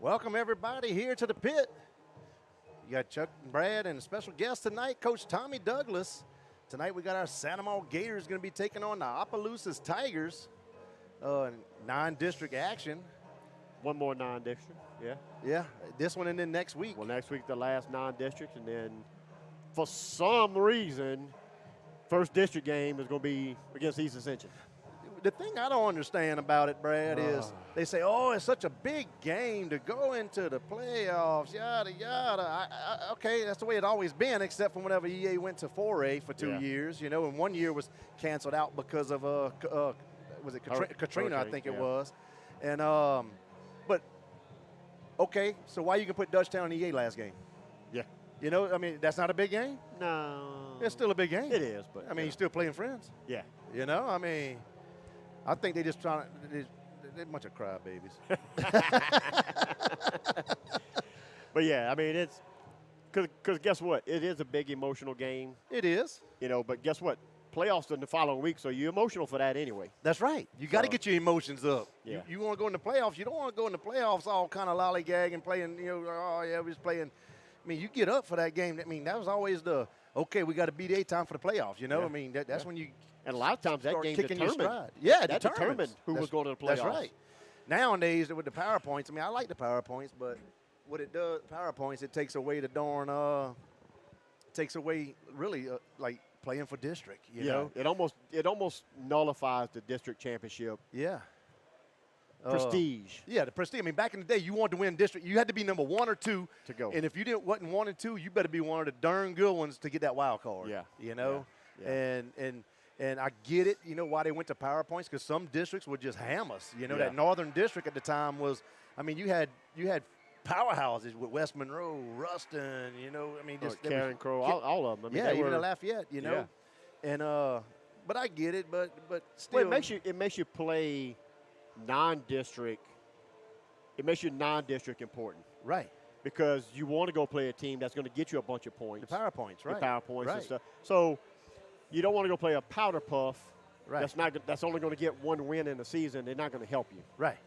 Welcome, everybody, here to the pit. You got Chuck and Brad and a special guest tonight, Coach Tommy Douglas. Tonight we got our Santa Maria Gators going to be taking on the Opelousas Tigers. Non-district action. One more non-district, yeah. Yeah, this one and then next week. Well, next week the last non-district, and then for some reason, first district game is going to be against East Ascension. The thing I don't understand about it, Brad, is they say, oh, it's such a big game to go into the playoffs, yada, yada. Okay, that's the way it always been, except for whenever EA went to 4A for 2 years, you know, and 1 year was canceled out because of, was it Katrina, I think it was. And, but, okay, so why you can put Dutchtown in EA last game? Yeah. You know, I mean, that's not a big game? No. It's still a big game. It is, but. I mean, you're still playing friends. Yeah. You know, I mean, I think they just trying to, they're a bunch of crybabies. But, yeah, I mean, it's, because guess what? It is a big emotional game. It is. You know, but guess what? Playoffs in the following week, so you're emotional for that anyway. That's right. You got to get your emotions up. Yeah. You want to go in the playoffs. You don't want to go in the playoffs all kind of lollygag and playing, you know, oh, yeah, we're just playing. I mean, you get up for that game. I mean, that was always the, okay, we got to beat A-time for the playoffs, you know? Yeah. I mean, that's when you And a lot of times that start game kicking your determined. stride. Yeah, that determined who was going to the playoffs. That's right. Nowadays, with the PowerPoints, I mean, I like the PowerPoints, but what it does, PowerPoints, it takes away the darn, takes away really like playing for district, you know? It almost nullifies the district championship. Yeah. Prestige. Yeah, the prestige. I mean, back in the day, you wanted to win district. You had to be number 1 or 2 to go. And if you wasn't 1 and 2, you better be one of the darn good ones to get that wild card. Yeah. You know? Yeah. And I get it, you know, why they went to PowerPoints, because some districts would just ham us. You know, Yeah. that Northern District at the time was, I mean, you had powerhouses with West Monroe, Ruston, you know, I mean, just Karen Crow, all of them. I mean, yeah, even the Lafayette, you know. Yeah. And but I get it, but still. Well, it makes you play non-district. It makes you non-district important. Right. Because you want to go play a team that's going to get you a bunch of points. The PowerPoints, right. The PowerPoints right. and stuff. So you don't want to go play a powder puff. Right. That's only going to get one win in the season. They're not going to help you. Right.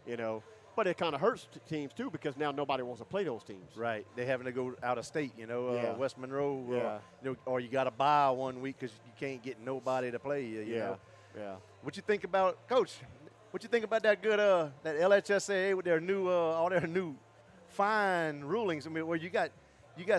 You know. But it kind of hurts teams too, because now nobody wants to play those teams. Right. They're having to go out of state, you know, West Monroe, Yeah. you know, or you got to buy 1 week because you can't get nobody to play you, you know. Yeah. What you think about, Coach, what you think about that good, that LHSAA with their new, all their new fine rulings? I mean, where you got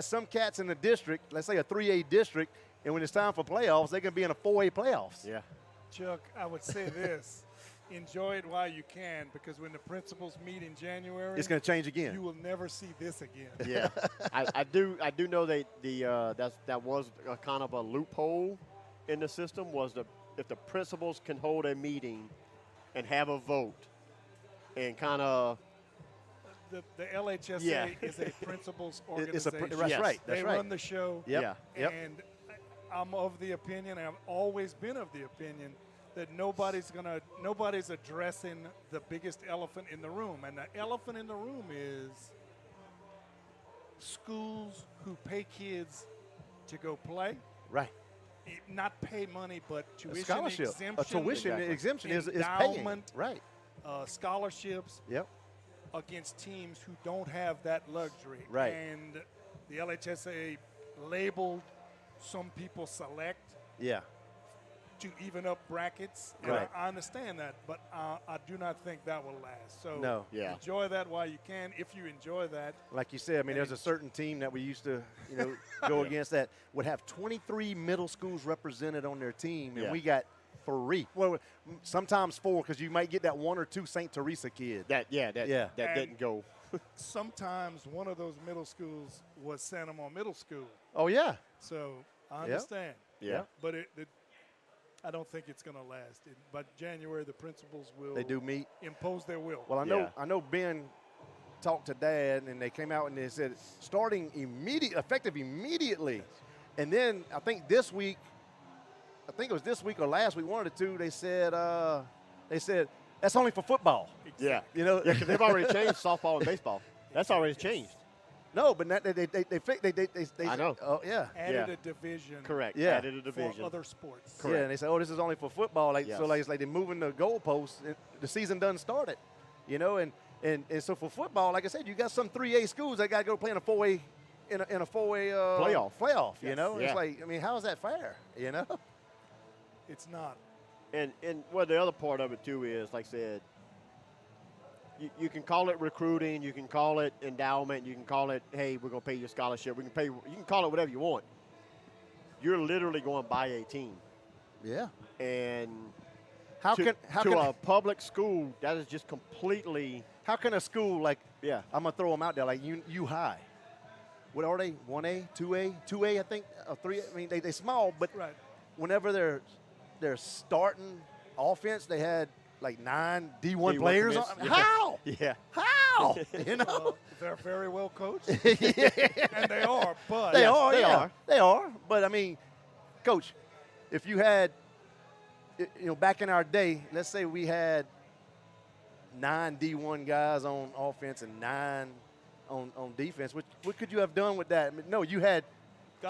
some cats in the district, let's say a 3A district, and when it's time for playoffs, they're going to be in a 4A playoffs. Yeah. Chuck, I would say this. Enjoy it while you can, because when the principals meet in January, it's going to change again. You will never see this again. Yeah, I do know that that was a kind of a loophole in the system, was if the principals can hold a meeting and have a vote and kind of. The LHSA is a principals organization. That's right. They run the show. Yep. And I'm of the opinion, and I've always been of the opinion, that nobody's addressing the biggest elephant in the room. And the elephant in the room is schools who pay kids to go play. Right. Not pay money, but tuition scholarship. exemption. A tuition exemption is paying. Endowment, Right. Scholarships. Yep. Against teams who don't have that luxury. Right. And the LHSA labeled some people select. Yeah. To even up brackets. Right. I understand that, but I do not think that will last. So No. Yeah. enjoy that while you can. If you enjoy that. Like you said, I mean, there's a certain team that we used to, you know, go against that would have 23 middle schools represented on their team, and we got 3. Well, sometimes 4, because you might get that 1 or 2 St. Teresa kid. That didn't go. Sometimes one of those middle schools was Santa Maria Middle School. Oh, yeah. So I understand. Yeah. But I don't think it's going to last. But January, the principals will. They do meet. Impose their will. Well, I know Ben talked to Dad, and they came out and they said effective immediately. And then I think it was this week or last week, 1 or 2, they said that's only for football. Exactly. Yeah. You know. Yeah, because they've already changed softball and baseball. That's already changed. No, but they I know. Oh, yeah. Added a division. Correct. Yeah. Added a division. For other sports. Yeah, and they say, oh, this is only for football. Like, Yes. So, like, it's like they're moving the goalposts. The season done started, you know, and And so for football, like I said, you got some 3A schools that got to go play in a 4A in a 4A playoff. You Yes. know, Yeah. it's like, I mean, how is that fair? You know. It's not. And well, the other part of it too is, like I said, you can call it recruiting, you can call it endowment, you can call it, hey, we're gonna pay you a scholarship, you can call it whatever you want. You're literally going by a team, Yeah. and How to can a public school that is just completely how can a school like I'm gonna throw them out there like U High? What are they? 1A, 2A, I think, 3. I mean, they small, but Right. whenever they're starting offense, they had like 9 D1 D1 players. commits. On. Yeah. How? Yeah. How? You know. They're very well coached, Yeah. and they are. But They Yes, are. they Yeah. are. They are. But I mean, Coach, if you had, back in our day, let's say we had 9 D1 guys on offense and 9 on defense. What could you have done with that? I mean, no, you had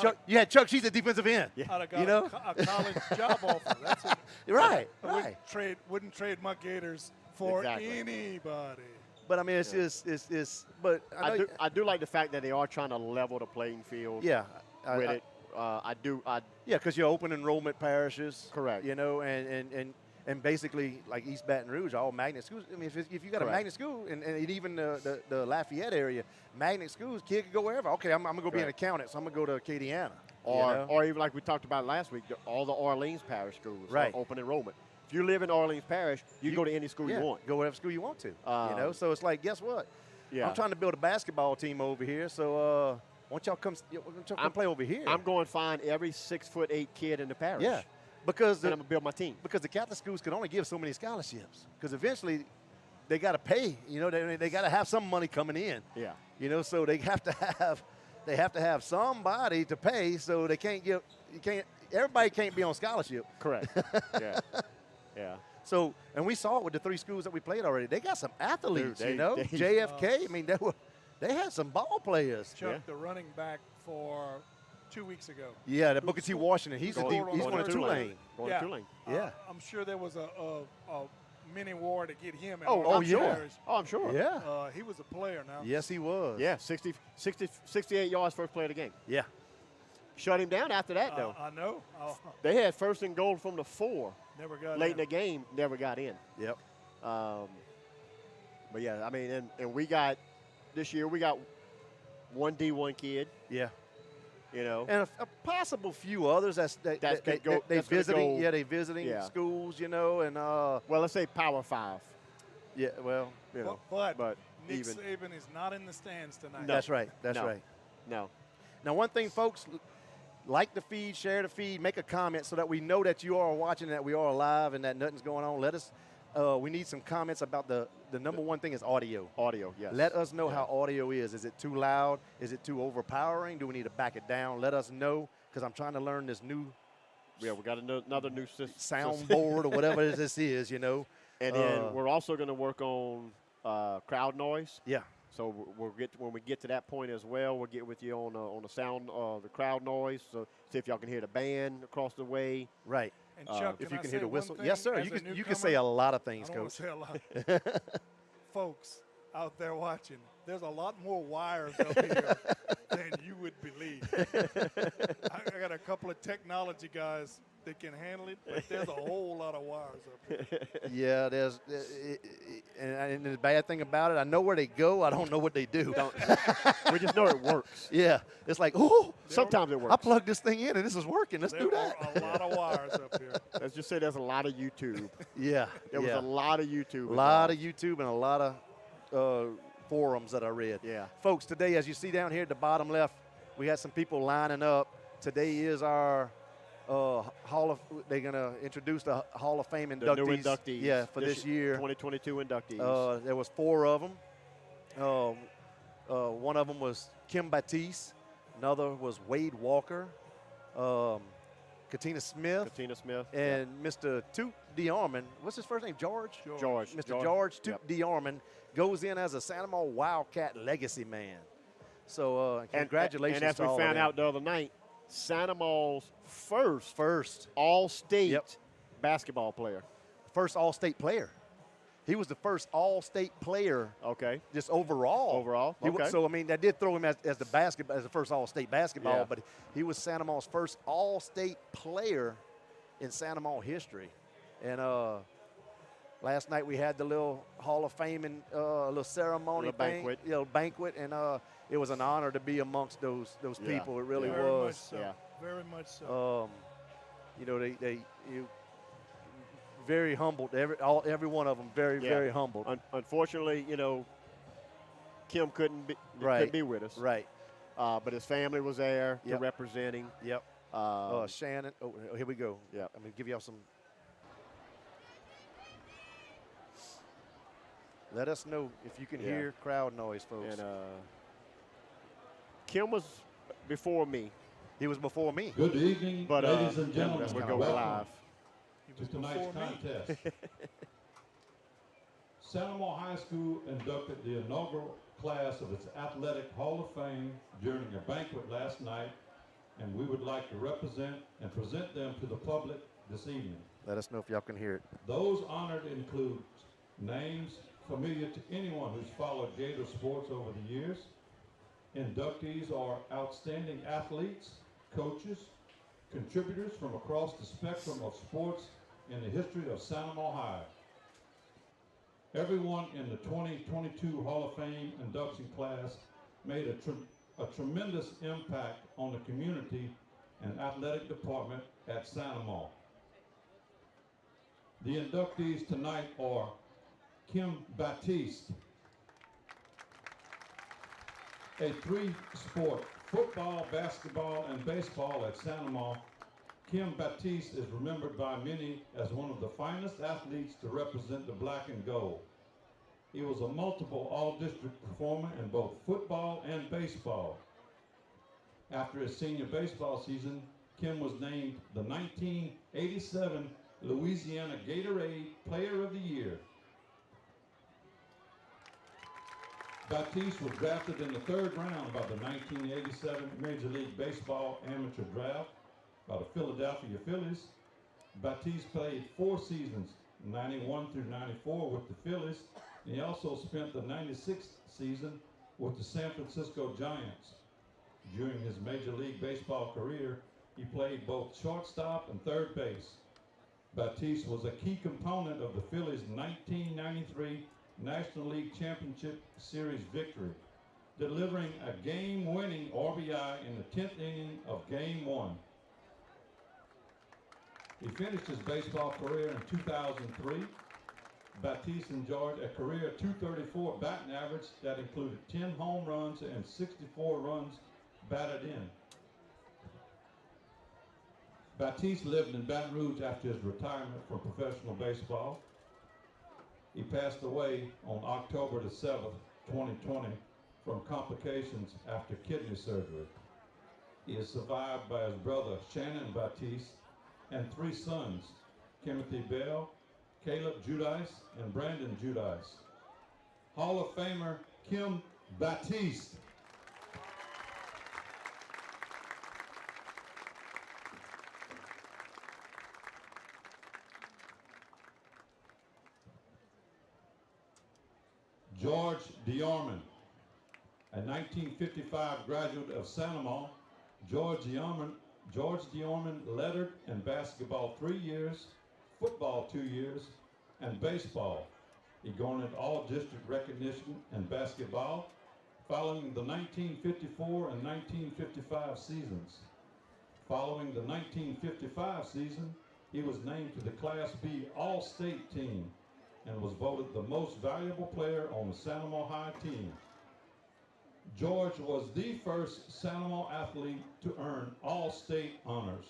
Chuck. You had Chuck. She's a defensive end. Yeah. I'd have got You know? a college job offer. That's it. Right. I Right. wouldn't trade my Gators for Exactly. anybody. But I mean, it's just it's. But I know, I do like the fact that they are trying to level the playing field yeah. with it. I Yeah, because you're open enrollment parishes. Correct. You know, and basically like East Baton Rouge, all magnet schools. I mean, if you got a Correct. magnet school, and even the Lafayette area, magnet schools, kid can go wherever. Okay, I'm gonna go be an Correct. accountant, so I'm gonna go to Acadiana. or even like we talked about last week, all the Orleans Parish schools are Right. open enrollment. If you live in Orleans Parish, you can go to any school yeah, you want. go whatever school you want to. You know, so it's like, guess what? Yeah. I'm trying to build a basketball team over here, so why don't y'all come play over here? I'm going to find every 6'8" kid in the parish. Yeah, because And I'm going to build my team. because the Catholic schools can only give so many scholarships. Because eventually, they got to pay. You know, they got to have some money coming in. Yeah. You know, so they have to have somebody to pay. So they can't give. Everybody can't be on scholarship. Correct. Yeah. Yeah. So, and we saw it with the 3 schools that we played already. They got some athletes. Dude, you know, they- JFK. I mean, they had some ball players. Chuck, Yeah. the running back for 2 weeks ago. Yeah, the Booker T. Washington. He's Going- he's going one of to Tulane. Going Yeah. to Tulane. Yeah. I'm sure there was a mini war to get him. in Oh, Orleans yeah. Parish. Oh, I'm sure. Yeah. He was a player now. Yes, he was. Yeah, 68 yards first play of the game. Yeah. Shut him down after that, though. I know. They had first and goal from the 4 Never got late in. in the game, never got in. Yep. But yeah, I mean, and we got this year we got one D1 kid, Yeah. you know. And a possible few others they That's gonna go- they that's gonna visiting. go- Yeah, they visiting Yeah. schools. You know, and Well, let's say Power 5. yeah. Well, You know, But Nick even Saban is not in the stands tonight. that's right. That's No. right. no. Now, one thing, folks, like the feed, share the feed, make a comment so that we know that you are watching, that we are alive, and that nothing's going on. Let us. We need some comments about the number one thing is audio. Audio, yes. Let us know how audio is. Is it too loud? Is it too overpowering? Do we need to back it down? Let us know, because I'm trying to learn this new Yeah, we got another new system. soundboard or whatever this is, you know. And then we're also going to work on crowd noise. Yeah. So when we get to that point as well, we'll get with you on the sound, the crowd noise. So see if y'all can hear the band across the way. Right. And Chuck, If can you I can say hear the one whistle. thing Yes, sir. as You a can newcomer? say a lot of things, I don't want Coach. to say a lot. Folks out there watching, there's a lot more wires up here than you would believe. I got a couple of technology guys that can handle it, but there's a whole lot of wires up here. Yeah, there's, and the bad thing about it, I know where they go. I don't know what they do. We just know it works. Yeah, it's like, oh, Sometimes it I works. plugged this thing in and this is working. Let's do There that. are a lot of wires up here. Let's just say there's a lot of YouTube. Yeah, There was yeah. a lot of YouTube. A lot of involved. YouTube and a lot of forums that I read. Yeah. Folks, today, as you see down here at the bottom left, we had some people lining up. Today is our they're going to introduce the Hall of Fame inductees. The new inductees. Yeah, for this year. 2022 inductees. There was 4 of them. One of them was Kim Batiste. Another was Wade Walker. Katina Smith. Katina Smith. And Mr. Toot DeArmond. What's his first name? George? George. Mr. George Toot DeArmond goes in as a Santa Monica Wildcat legacy man. So congratulations And as to we all of found them. out the other night, Santa Mo's first First all-state Yep. basketball player. all-state player. He was the first all-state player Okay. just overall. Overall, okay. So, I mean, that did throw him as the first all-state basketball, Yeah. but he was Santa Ma's first all-state player in Santa Ma history. And last night we had the little Hall of Fame and little ceremony Little thing, banquet. banquet, and it was an honor to be amongst those Yeah. people. It really Very was. much so. Yeah. Very much so. You know, you very humbled. Every one of them very humbled. Unfortunately, you know, Kim couldn't be with us. Right. But his family was there to Yep. represent him. Yep. Shannon. Oh, here we go. Yeah. I'm gonna give y'all some. Let us know if you can Yeah. hear crowd noise, folks. And Kim was before me, He was before me. Good evening, but ladies and gentlemen. that's we're kinda going Welcome live. He to was tonight's before me. contest. Santa Ma High School inducted the inaugural class of its Athletic Hall of Fame during a banquet last night, and we would like to represent and present them to the public this evening. Let us know if y'all can hear it. Those honored include names familiar to anyone who's followed Gator sports over the years. Inductees are outstanding athletes, coaches, contributors from across the spectrum of sports in the history of Santa Ma High. Everyone in the 2022 Hall of Fame induction class made a tremendous impact on the community and athletic department at Santa Ma. The inductees tonight are Kim Baptiste, a three-sport football, basketball, and baseball at Santa Ma. Kim Baptiste is remembered by many as one of the finest athletes to represent the black and gold. He was a multiple all-district performer in both football and baseball. After his senior baseball season, Kim was named the 1987 Louisiana Gatorade Player of the Year. Baptiste was drafted in the third round by the 1987 Major League Baseball amateur draft by the Philadelphia Phillies. Baptiste played 4 seasons, 91 through 94 with the Phillies, and he also spent the 96th season with the San Francisco Giants. During his Major League Baseball career, he played both shortstop and third base. Baptiste was a key component of the Phillies' 1993 National League Championship Series victory, delivering a game-winning RBI in the 10th inning of Game 1. He finished his baseball career in 2003. Baptiste enjoyed a career .234 batting average that included 10 home runs and 64 runs batted in. Baptiste lived in Baton Rouge after his retirement from professional baseball. He passed away on October the 7th, 2020, from complications after kidney surgery. He is survived by his brother Shannon Baptiste and 3 sons, Timothy Bell, Caleb Judice, and Brandon Judice. Hall of Famer Kim Baptiste. George DeArmond, a 1955 graduate of Santa Ma. George DeArmond lettered in basketball 3 years, football 2 years, and baseball. He garnered all-district recognition in basketball following the 1954 and 1955 seasons. Following the 1955 season, he was named to the Class B All-State team and was voted the most valuable player on the Santa Ma High team. George was the first Santa Ma athlete to earn All-State honors.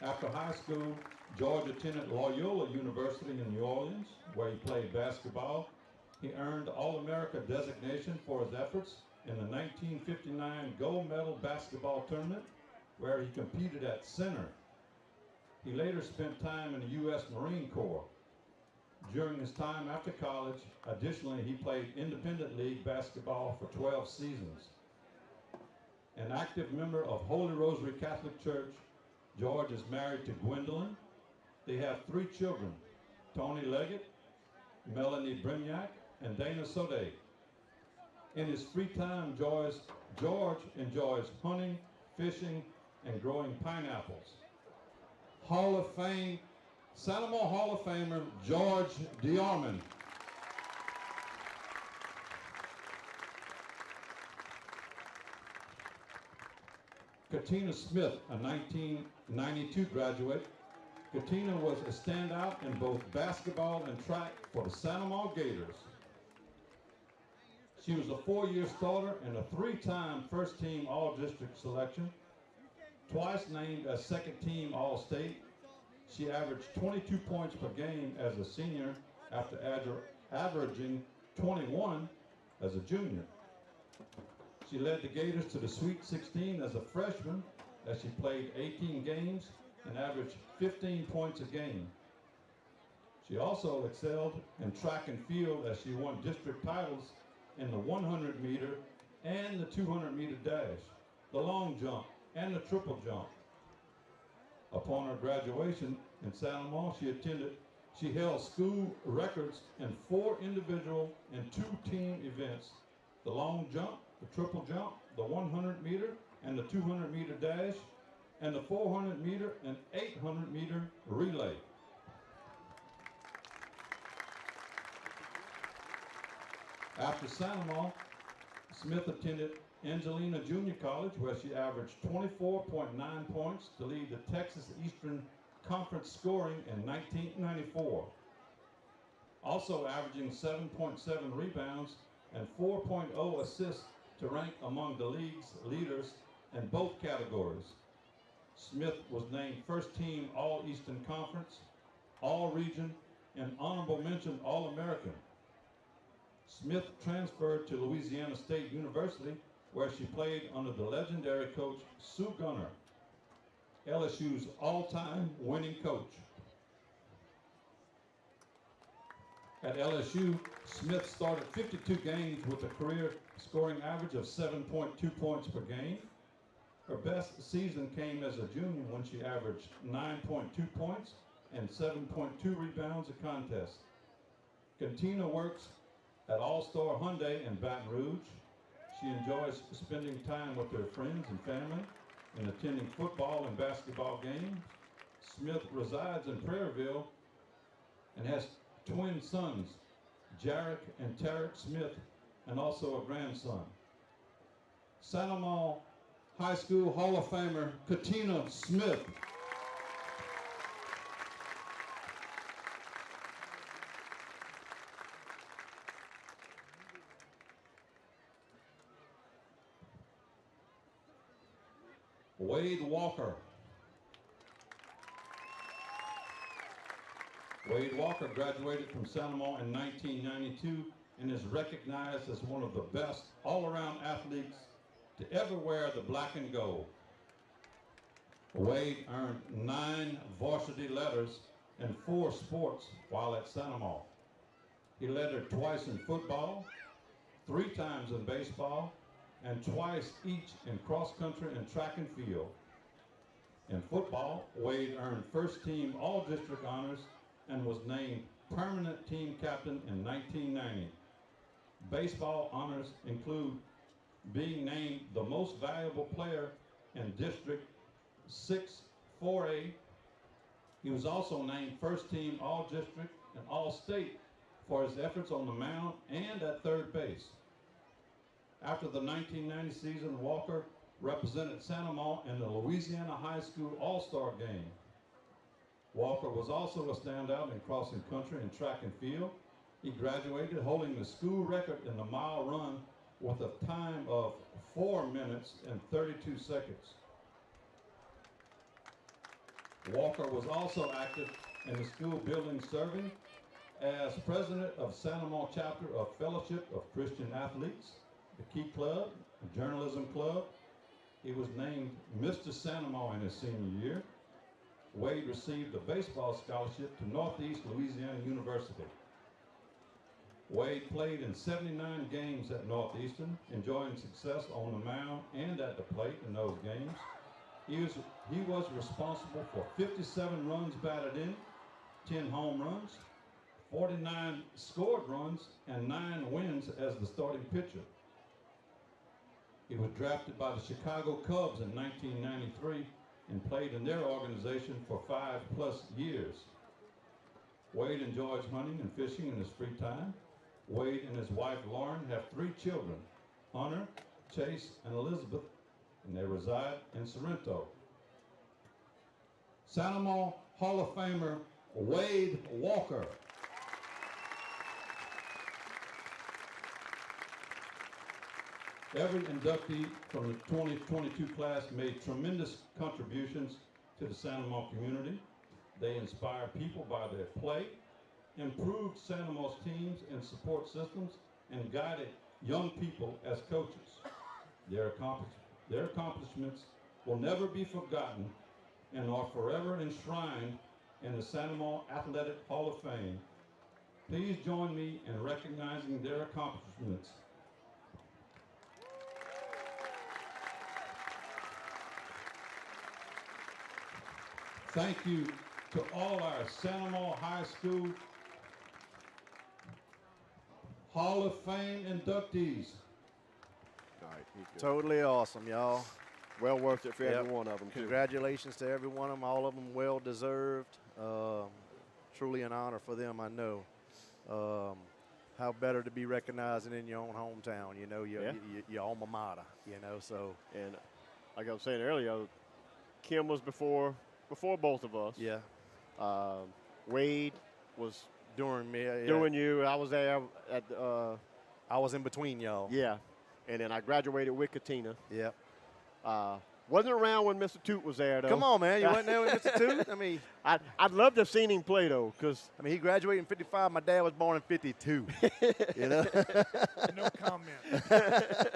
After high school, George attended Loyola University in New Orleans, where he played basketball. He earned All-America designation for his efforts in the 1959 gold medal basketball tournament, where he competed at center. He later spent time in the U.S. Marine Corps. During his time after college, additionally, he played independent league basketball for 12 seasons. An active member of Holy Rosary Catholic Church, George is married to Gwendolyn. They have 3 children, Tony Leggett, Melanie Brignac, and Dana Sode. In his free time, George enjoys hunting, fishing, and growing pineapples. Hall of Fame, Sanamo Hall of Famer George DeArmond. Katina Smith, a 1992 graduate. Katina was a standout in both basketball and track for the Sanamo Gators. She was a 4-year starter and a 3-time first-team All-District selection, twice named as second-team All-State. She averaged 22 points per game as a senior after averaging 21 as a junior. She led the Gators to the Sweet 16 as a freshman as she played 18 games and averaged 15 points a game. She also excelled in track and field as she won district titles in the 100-meter and the 200-meter dash, the long jump, and the triple jump. Upon her graduation in Sanamo, she held school records in 4 individual and 2 team events, the long jump, the triple jump, the 100-meter, and the 200-meter dash, and the 400-meter and 800-meter relay. After Sanamo, Smith attended Angelina Junior College, where she averaged 24.9 points to lead the Texas Eastern Conference scoring in 1994. Also averaging 7.7 rebounds and 4.0 assists to rank among the league's leaders in both categories. Smith was named first team All-Eastern Conference, All-Region, and honorable mention All-American. Smith transferred to Louisiana State University, where she played under the legendary coach Sue Gunner, LSU's all-time winning coach. At LSU, Smith started 52 games with a career scoring average of 7.2 points per game. Her best season came as a junior when she averaged 9.2 points and 7.2 rebounds a contest. Katina works at All-Star Hyundai in Baton Rouge. She enjoys spending time with her friends and family and attending football and basketball games. Smith resides in Prairieville and has twin sons, Jarek and Tarek Smith, and also a grandson. Sanamo High School Hall of Famer Katina Smith. Wade Walker. Wade Walker graduated from Sanamo in 1992 and is recognized as one of the best all-around athletes to ever wear the black and gold. Wade earned 9 varsity letters in 4 sports while at Sanamo. He led her twice in football, 3 times in baseball, and twice each in cross country and track and field. In football, Wade earned first team all-district honors and was named permanent team captain in 1990. Baseball honors include being named the most valuable player in District 6 4A. He was also named first team all-district and all-state for his efforts on the mound and at third base. After the 1990 season, Walker represented Sanamo in the Louisiana High School All-Star Game. Walker was also a standout in crossing country and track and field. He graduated holding the school record in the mile run with a time of 4 minutes and 32 seconds. Walker was also active in the school building, serving as president of Sanamo chapter of Fellowship of Christian Athletes, the Key Club, the Journalism Club. He was named Mr. Sanamo in his senior year. Wade received a baseball scholarship to Northeast Louisiana University. Wade played in 79 games at Northeastern, enjoying success on the mound and at the plate in those games. He was responsible for 57 runs batted in, 10 home runs, 49 scored runs, and 9 wins as the starting pitcher. He was drafted by the Chicago Cubs in 1993 and played in their organization for 5+ years. Wade enjoys hunting and fishing in his free time. Wade and his wife Lauren have 3 children, Hunter, Chase, and Elizabeth, and they reside in Sorrento. Sanamo Hall of Famer Wade Walker. Every inductee from the 2022 class made tremendous contributions to the Sanamo community. They inspired people by their play, improved Sanamo's teams and support systems, and guided young people as coaches. Their accomplishments will never be forgotten and are forever enshrined in the Sanamo Athletic Hall of Fame. Please join me in recognizing their accomplishments. Thank you to all our Sanamo High School Hall of Fame inductees. All right, he's good. Totally awesome, y'all. Well worth it for Yep. every one of them, too. Congratulations to every one of them, all of them well deserved. Truly an honor for them, I know. How better to be recognized than in your own hometown, you know, your alma mater, you know, so. And like I was saying earlier, Kim was before both of us. Yeah. Wade was During me, yeah. doing you. I was there at I was in between y'all. yeah. And then I graduated with Katina. Yep. Wasn't around when Mr. Toot was there, though. Come on, man. You wasn't there with Mr. Toot? I mean, I'd love to have seen him play, though, because he graduated in 55. My dad was born in 52. You know? No comment.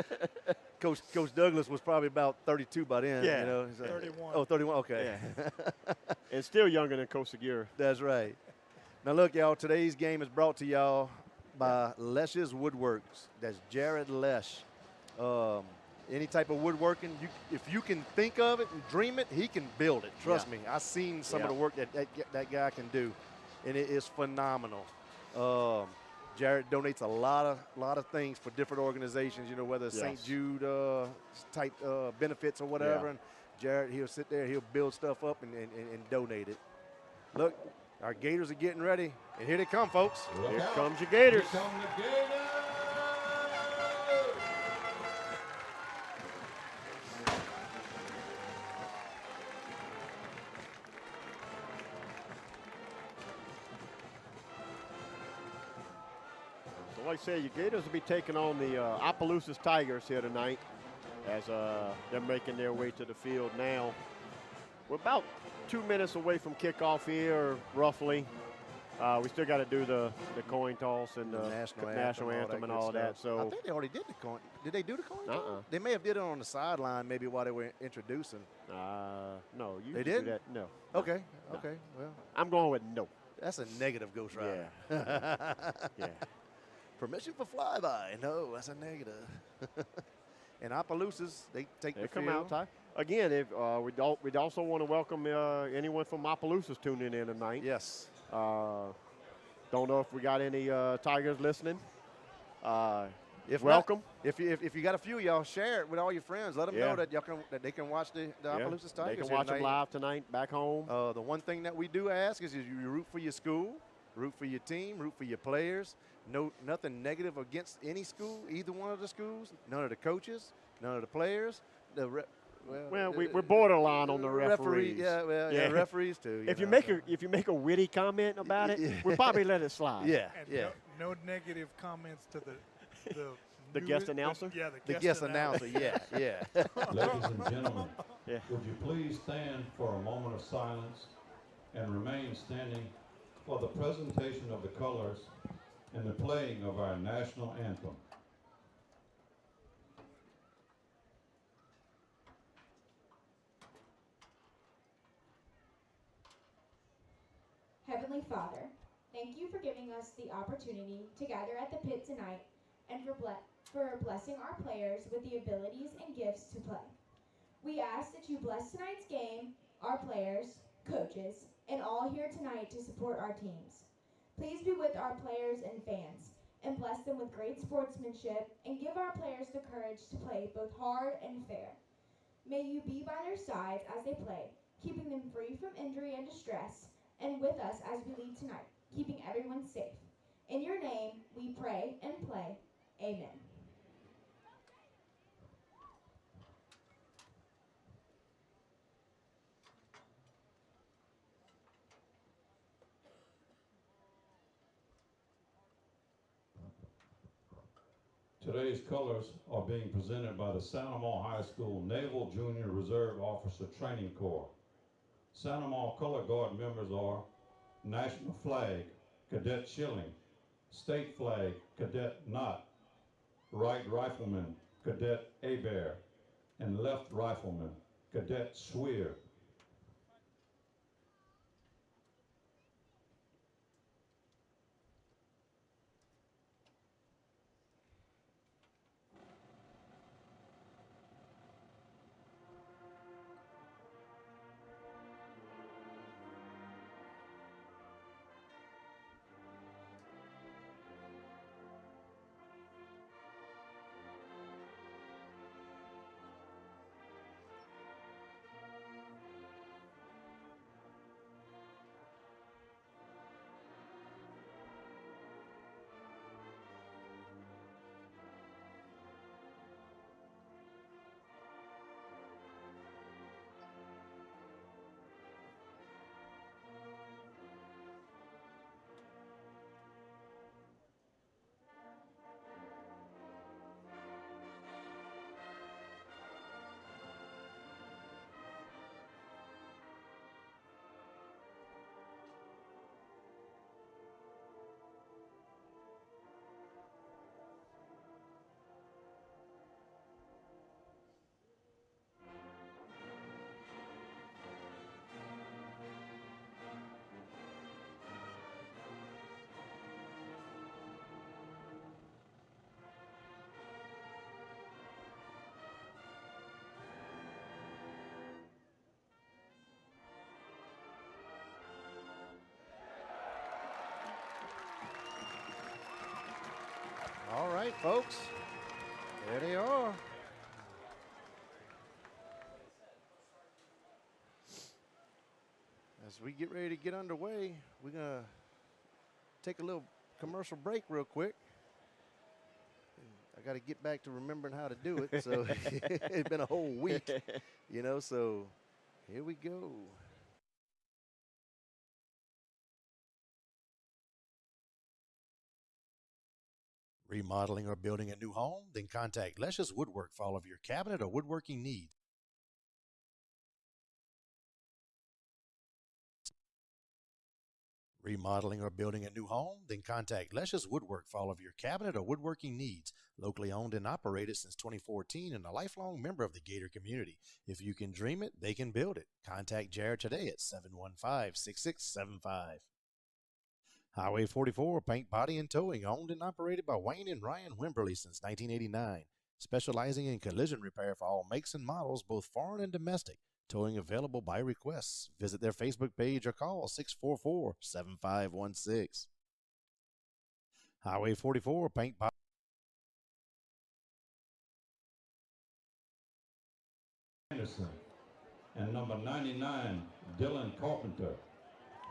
Coach Douglas was probably about 32 by then. Yeah. You know? 31. Oh, 31. Okay. yeah. And still younger than Coach Segura. That's right. Now, look, y'all, today's game is brought to y'all by Lesch's Woodworks. That's Jared Lesch. Any type of woodworking, if you can think of it and dream it, he can build it. Trust me. I've seen some of the work that guy can do, and it is phenomenal. Jared donates a lot of things for different organizations, you know, whether it's St. Jude type benefits or whatever. Yeah. And Jared, he'll sit there, he'll build stuff up and donate it. Look, our Gators are getting ready, and here they come, folks. Look Here out. comes your Gators. Here come the Gators! So like I said, your Gators will be taking on the Opelousas Tigers here tonight as they're making their way to the field now. We're about 2 minutes away from kickoff here, roughly. We still got to do the coin toss and the national anthem and all that. So I think they already did the coin. Did they do the coin? Uh-uh. They may have did it on the sideline, maybe while they were introducing. no, you They can did? do that. No. Okay. No. Okay. Well, I'm going with no. that's a negative, Ghost Rider. Yeah. Permission for flyby. No, that's a negative. And Opelousas, they take They the come field. out, Ty. Again, if we'd also want to welcome anyone from Opelousas tuning in tonight. Yes. Don't know if we got any Tigers listening. If welcome. Not, if you got a few, y'all share it with all your friends. Let them know that they can watch the Opelousas Tigers. They can here watch tonight. it live tonight back home. The one thing that we do ask is you root for your school, root for your team, root for your players. No, nothing negative against any school, either one of the schools. None of the coaches, none of the players. We're borderline on the referees. Yeah, referees too. If know, you make a witty comment about it, we'll probably let it slide. Yeah, And yeah. no negative comments to The guest announcer? The guest announcer. Yeah. Ladies and gentlemen, Yeah. would you please stand for a moment of silence and remain standing for the presentation of the colors and the playing of our national anthem. Heavenly Father, thank you for giving us the opportunity to gather at the pit tonight and for blessing our players with the abilities and gifts to play. We ask that you bless tonight's game, our players, coaches, and all here tonight to support our teams. Please be with our players and fans, and bless them with great sportsmanship, and give our players the courage to play both hard and fair. May you be by their sides as they play, keeping them free from injury and distress, and with us as we leave tonight, keeping everyone safe. In your name, we pray and play. Amen. Today's colors are being presented by the Santa Maria High School Naval Junior Reserve Officer Training Corps. Santa Maria Color Guard members are National Flag, Cadet Schilling, State Flag, Cadet Knott, Right Rifleman, Cadet Hebert, and Left Rifleman, Cadet Sweer. All right, folks. There they are. As we get ready to get underway, we're going to take a little commercial break real quick. I got to get back to remembering how to do it. So it's been a whole week, you know, so here we go. Remodeling or building a new home? Then contact Leshes Woodwork for all of your cabinet or woodworking needs. Remodeling or building a new home? Then contact Leshes Woodwork for all of your cabinet or woodworking needs. Locally owned and operated since 2014 and a lifelong member of the Gator community. If you can dream it, they can build it. Contact Jared today at 715-6675. Highway 44 Paint, Body, and Towing, owned and operated by Wayne and Ryan Wimberly since 1989. Specializing in collision repair for all makes and models, both foreign and domestic. Towing available by request. Visit their Facebook page or call 644-7516. Highway 44 Paint, Body. Anderson and number 99, Dylan Carpenter.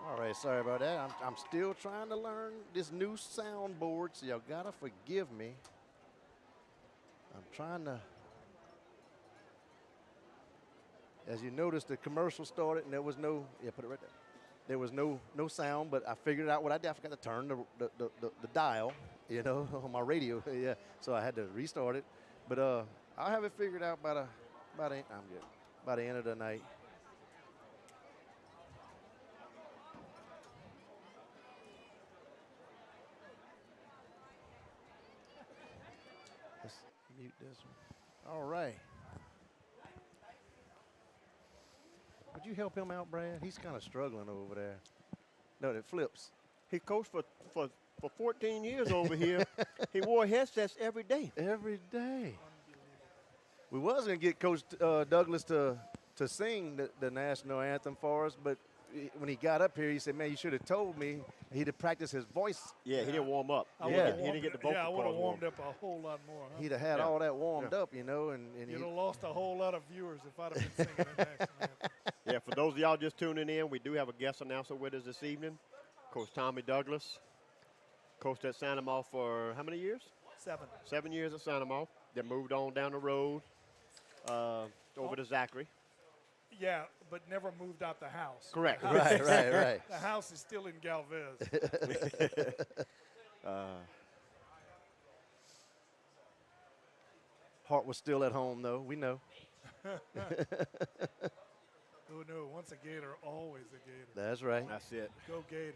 All right, sorry about that. I'm still trying to learn this new soundboard, so y'all gotta forgive me. I'm trying to. As you noticed, the commercial started and there was no. Yeah, put it right there. There was no sound, but I figured out what I did. I forgot to turn the dial, you know, on my radio. Yeah, so I had to restart it. But I'll have it figured out by the I'm good. By the end of the night. Let's mute this one. All right. Would you help him out, Brad? He's kind of struggling over there. No, it flips. He coached for 14 years over here. He wore headsets every day. Every day. We was going to get Coach Douglas to sing the national anthem for us, but when he got up here, he said, man, you should have told me he'd have practiced his voice. Yeah, he didn't warm up. I He would've didn't warmed get the it- vocal Yeah, I would have cords warmed warm. up a whole lot more. Huh? He'd have had Yeah. all that warmed Yeah. up, you know, and You'd have lost a whole lot of viewers if I'd have been singing the national anthem. Yeah, for those of y'all just tuning in, we do have a guest announcer with us this evening, Coach Tommy Douglas. Coached at Santa Maria for how many years? 7. 7 years at Santa Maria. Then moved on down the road over to Zachary. Yeah, but never moved out the house. Correct. The house, right. the house is still in Galvez. Hart was still at home, though. We know. Oh no, once a Gator, always a Gator. That's right. That's it. Go Gators.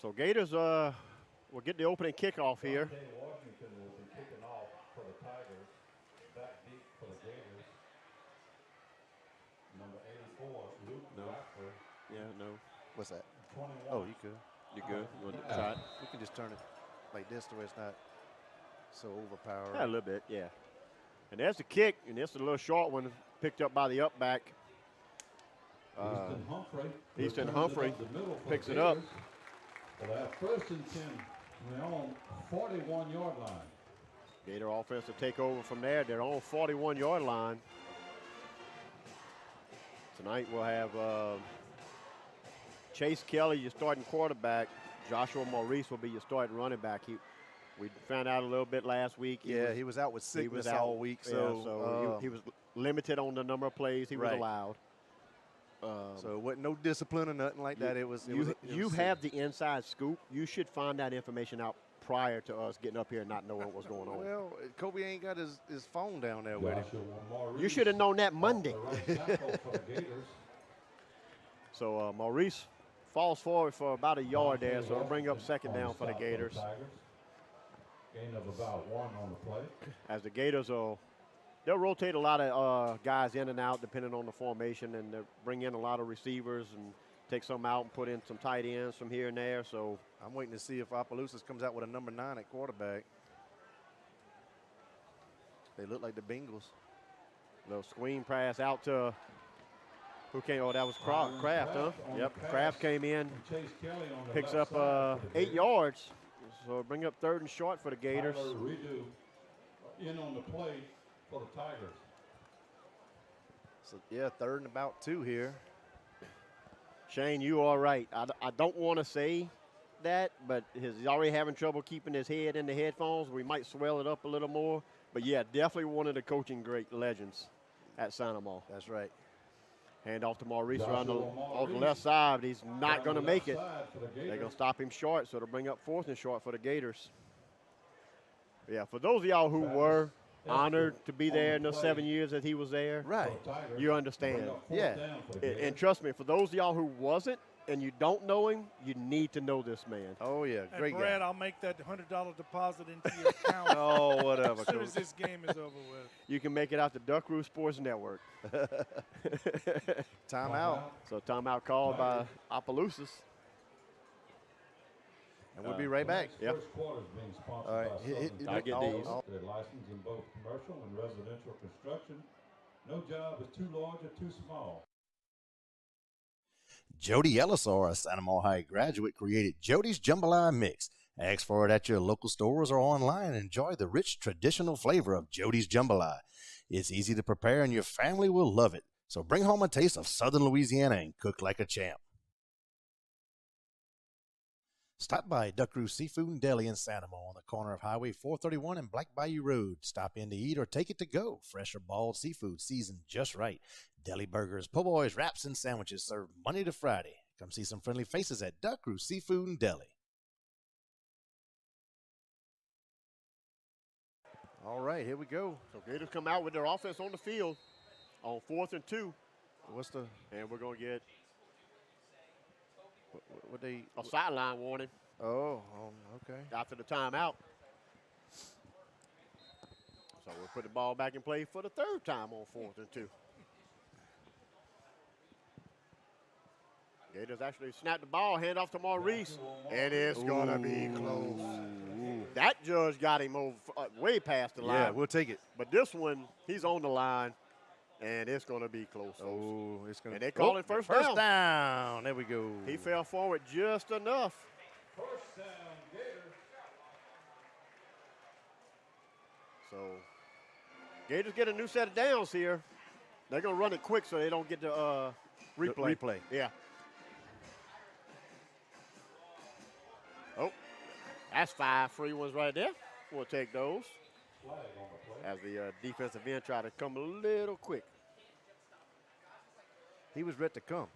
So Gators will get the opening kickoff here. Dante Washington will be kicking off for the Tigers. Back deep for the Gators. Number 84, Luke Blackford. Yeah, no. What's that? 21. Oh, you could. You good? You want to try it? You can just turn it like this to where it's not so overpowering. Yeah, a little bit, yeah. And there's the kick, and it's a little short one picked up by the up back. Easton Humphrey. Easton returns Humphrey it up the middle for picks the it up. Gators. Well, at first and 10, their own 41-yard line. Gator offense to take over from there. They're on 41-yard line. Tonight we'll have Chase Kelly, your starting quarterback. Joshua Maurice will be your starting running back. We found out a little bit last week. He was out with sickness all week, Yeah, so, he was limited on the number of plays he was Right. allowed. so it wasn't no discipline or nothing like that. It was. You have the inside scoop. You should find that information out prior to us getting up here and not knowing what was going on. Well, Kobe ain't got his phone down there with him. Joshua Maurice You should have known that Monday. the right tackle for the Gators. So Maurice falls forward for about a yard there, so it'll bring up Washington second on the down for the stop Gators. Gain of about 1 on the play. As the Gators they'll rotate a lot of guys in and out depending on the formation, and they'll bring in a lot of receivers and take some out and put in some tight ends from here and there. So I'm waiting to see if Opelousas comes out with a number 9 at quarterback. They look like the Bengals. little screen pass out to who came? Oh, that was Kraft, huh? on Yep, the pass. Kraft came in, And Chase Kelly on the picks left up side for the 8 Gators. yards. So bring up 3rd and short for the Gators. Tyler Redo in on the play for the Tigers. So yeah, 3rd and about 2 here. Shane, you are right. I don't want to say that, but he's already having trouble keeping his head in the headphones. We might swell it up a little more. But, yeah, definitely one of the coaching great legends at Santa Maria. That's right. Hand off to Maurice on the Maurice. left side. He's not On going to the make left it. side for the They're Gators. going to stop him short, so it'll bring up 4th and short for the Gators. Yeah, for those of y'all who were honored to be there in those 7 years that he was there, Right. For the Tigers. you understand. Bring up 4th Yeah. down for the And Gators. trust me, for those of y'all who wasn't and you don't know him, you need to know this man. Oh yeah, And great Brad, guy. I'll make that $100 deposit into your account Oh, whatever, as soon Coach. as this game is over with. You can make it out to Duck Roost Sports Network. Timeout. So timeout called by Opelousas. And we'll be right back. Tonight's Yep. First quarter is being sponsored All right. by Southern I get Texas. these. They're licensed in both commercial and residential construction. No job is too large or too small. Jody Ellisor, a Santa Maria High graduate, created Jody's Jambalaya Mix. Ask for it at your local stores or online and enjoy the rich traditional flavor of Jody's Jambalaya. It's easy to prepare and your family will love it. So bring home a taste of Southern Louisiana and cook like a champ. Stop by Duck Roost Seafood and Deli in Santa Maria on the corner of Highway 431 and Black Bayou Road. Stop in to eat or take it to go. Fresh or balled seafood seasoned just right. Deli burgers, po' boys, wraps, and sandwiches served Monday to Friday. Come see some friendly faces at Duck Roost Seafood and Deli. All right, here we go. So Gators come out with their offense on the field on 4th and 2. What's the And we're going to get what they? a sideline warning Oh, okay. after the timeout. So we'll put the ball back in play for the 3rd time on 4th and 2. Gators actually snapped the ball, hand off to Maurice, and it's going to be close. That judge got him over way past the line. Yeah, we'll take it. But this one, he's on the line, and it's going to be close. Oh, it's going to. And they call it first down. First down. There we go. He fell forward just enough. First down, Gators. So Gators get a new set of downs here. They're going to run it quick so they don't get the replay. Replay. Yeah. Oh, that's 5 free ones right there. We'll take those. Flag on the play. As the defensive end try to come a little quick. He was ready to come.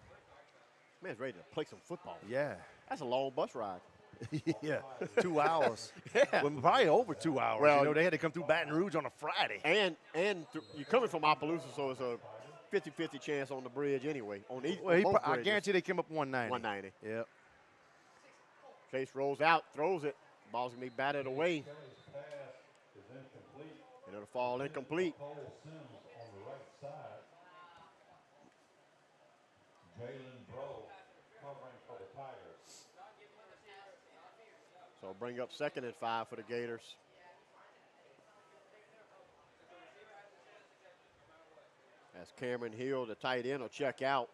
Man's ready to play some football. Yeah. That's a long bus ride. Yeah. 2 hours. Yeah. Well, probably over 2 hours. Well, they had to come through Baton Rouge on a Friday. And you're coming from Opelousas, so it's a 50-50 chance on the bridge anyway. On both I bridges. guarantee they came up 190. 190. Yep. Chase rolls out, throws it. Ball's going to be batted away. Kelly's pass is incomplete. And it'll fall incomplete. Cole Sims on the right side. Jalen Bro covering for the Tigers. So bring up 2nd and 5 for the Gators. As Cameron Hill, the tight end, will check out.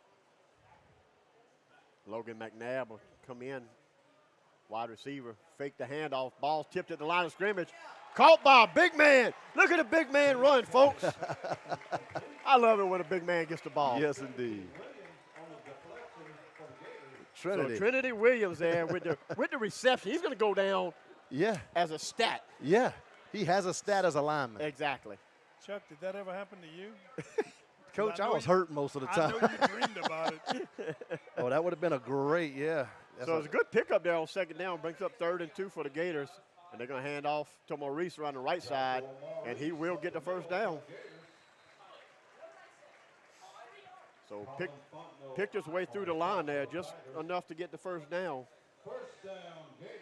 Logan McNabb will come in. Wide receiver, fake the handoff. Ball tipped at the line of scrimmage. Caught by a big man. Look at the big man run, folks. I love it when a big man gets the ball. Yes, indeed. Trinity. So Trinity Williams there with the reception. He's going to go down Yeah. as a stat. Yeah. He has a stat as a lineman. Exactly. Chuck, did that ever happen to you? Coach, I I know was you- hurt most of the time. I know you dreamed about it. Oh, that would have been a great, yeah. That's So it's a good pickup there on 2nd down. Brings up 3rd and 2 for the Gators. And they're going to hand off to Maurice around the right side. And he will get the first down. So picked his way through the line there, just enough to get the first down. First down, Gators.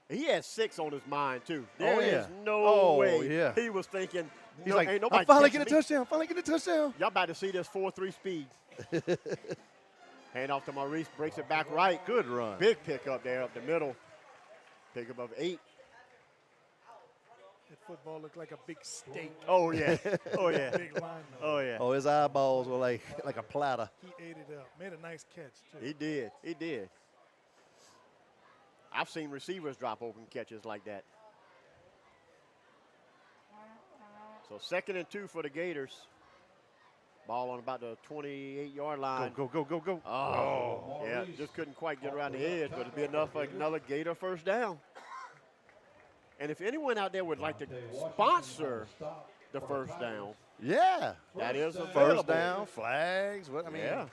He had 6 on his mind, too. Oh, There is yeah. no Oh, way yeah. he was thinking, He's no, like, ain't nobody I'm finally catching getting a me. touchdown. Finally getting a touchdown. Y'all about to see this 4-3 speed. Hand off to Maurice, breaks it back right. Good run. Big pickup there up the middle. Pickup of 8. That football looked like a big steak. Oh, yeah. Oh, yeah. Big lineman. Oh, yeah. Oh, his eyeballs were like a platter. He ate it up. Made a nice catch, too. He did. He did. I've seen receivers drop open catches like that. So 2nd and 2 for the Gators. Ball on about the 28-yard line. Go. Oh, yeah, just couldn't quite get around the edge, but it'd be enough for another Gator first down. And if anyone out there would like to sponsor the first down, Yeah. that is available. First down, flags. What I mean, Yeah,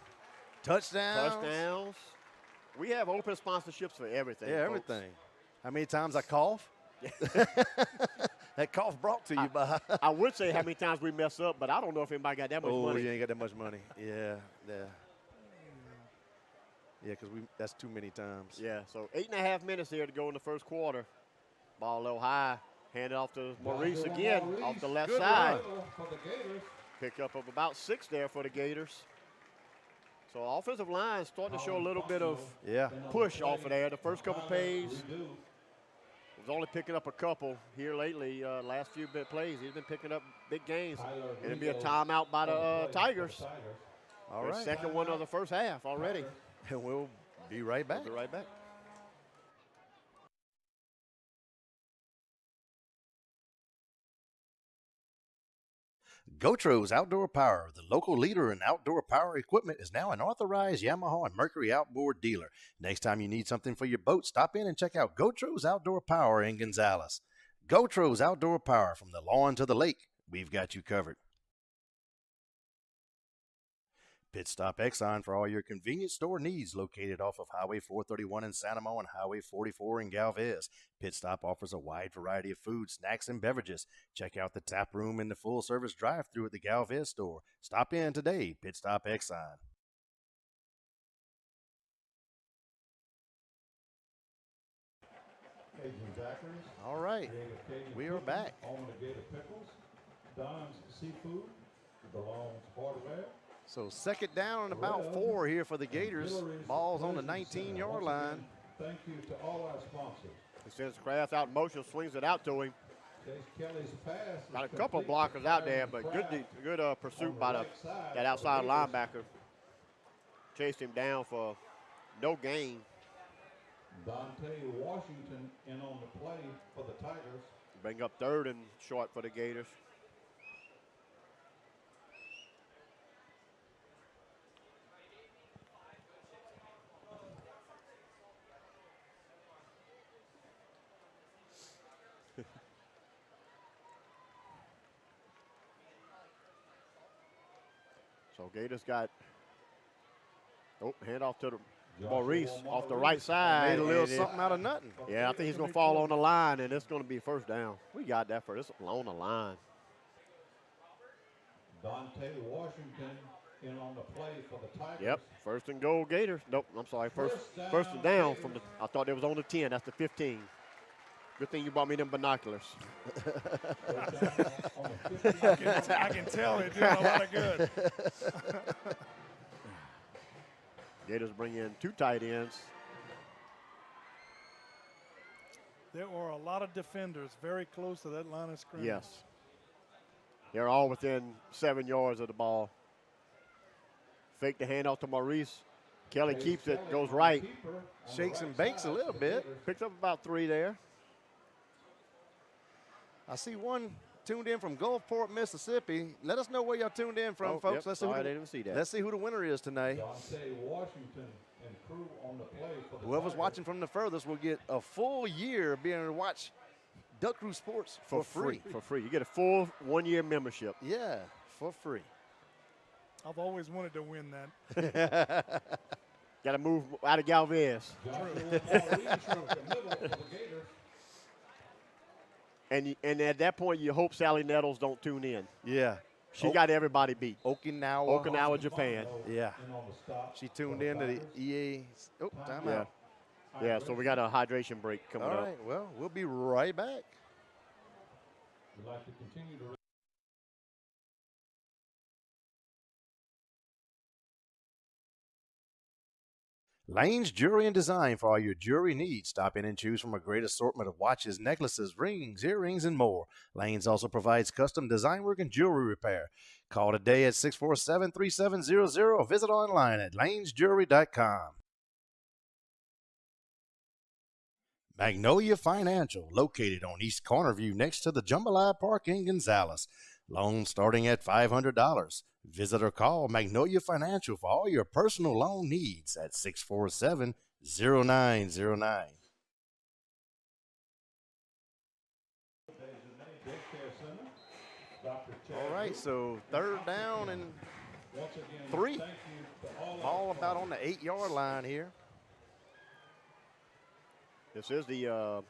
touchdowns. touchdowns. We have open sponsorships for everything. Yeah, folks. everything. How many times I cough? That cough brought to you by. I would say how many times we mess up, but I don't know if anybody got that much Oh, money. you ain't got that much money. Yeah. Yeah, because that's too many times. Yeah, so 8.5 minutes here to go in the first quarter. Ball a little high. Hand it off to Maurice again off the left Good side. run. For the Gators. Pick up of about 6 there for the Gators. So offensive line starting to show a little bit of Yeah. push off of there. The first couple plays, Redo. was only picking up a couple here lately. Last few bit plays, he's been picking up big gains. And it'll be a timeout by the Tigers. All Their right. second one of the first half already. And we'll be right back. We'll be right back. Gotros Outdoor Power, the local leader in outdoor power equipment, is now an authorized Yamaha and Mercury outboard dealer. Next time you need something for your boat, stop in and check out Gotros Outdoor Power in Gonzales. Gotros Outdoor Power, from the lawn to the lake, we've got you covered. Pit Stop Exxon for all your convenience store needs, located off of Highway 431 in Santa Mo and Highway 44 in Galvez. Pit Stop offers a wide variety of food, snacks, and beverages. Check out the tap room and the full-service drive-thru at the Galvez store. Stop in today, Pit Stop Exxon. Cajun Daiquiris. All right. Creative Cajun We are Cookies, back. Home of the Gator Pickles. Don's Seafood. Belongs Hardware. So second down and about 4 here for the Gators. Ball's on the 19-yard line. Thank you to all our sponsors. He sends Kraft out in motion, swings it out to him. Chase Kelly's pass. Got a couple of blockers out there, but good pursuit by that outside linebacker. Chased him down for no gain. Dante Washington in on the play for the Tigers. Bring up third and short for the Gators. So Gators got, handoff to the Maurice off the right side. Made a little something out of nothing. Yeah, I think he's going to fall on the line, and it's going to be first down. We got that for this on the line. Dante Washington in on the play for the Tigers. Yep, first and goal Gators. Nope, I'm sorry, first and down from the, I thought it was on the 10, that's the 15. Good thing you bought me them binoculars. I can tell they're doing a lot of good. Gators bring in 2 tight ends. There are a lot of defenders very close to that line of scrimmage. Yes. They're all within 7 yards of the ball. Fake the handoff to Maurice. Kelly keeps it, goes right. Shakes and bakes a little bit. Picks up about 3 there. I see one tuned in from Gulfport, Mississippi. Let us know where y'all tuned in from, folks. Yep, Let's see I didn't see that. Let's see who the winner is tonight. Dante Washington and crew on the play for the Whoever's Tigers. watching from the furthest will get a full year being able to watch Duck Crew Sports for free. For free. You get a full 1-year membership. Yeah, for free. I've always wanted to win that. Got to move out of Galvez. And at that point, you hope Sally Nettles don't tune in. Yeah. She got everybody beat. Okinawa. Japan. Yeah. She tuned in to the EA. Oh, timeout. Yeah, so we got a hydration break coming All up. right, well, we'll be right back. We'd like to continue to Lane's Jewelry and Design for all your jewelry needs. Stop in and choose from a great assortment of watches, necklaces, rings, earrings, and more. Lane's also provides custom design work and jewelry repair. Call today at 647-3700 or visit online at lanesjewelry.com. Magnolia Financial, located on East Cornerview next to the Jambalaya Park in Gonzales. Loans starting at $500. Visit or call Magnolia Financial for all your personal loan needs at 647-0909. All right, so third down and 3. Ball about on the 8-yard line here. This is the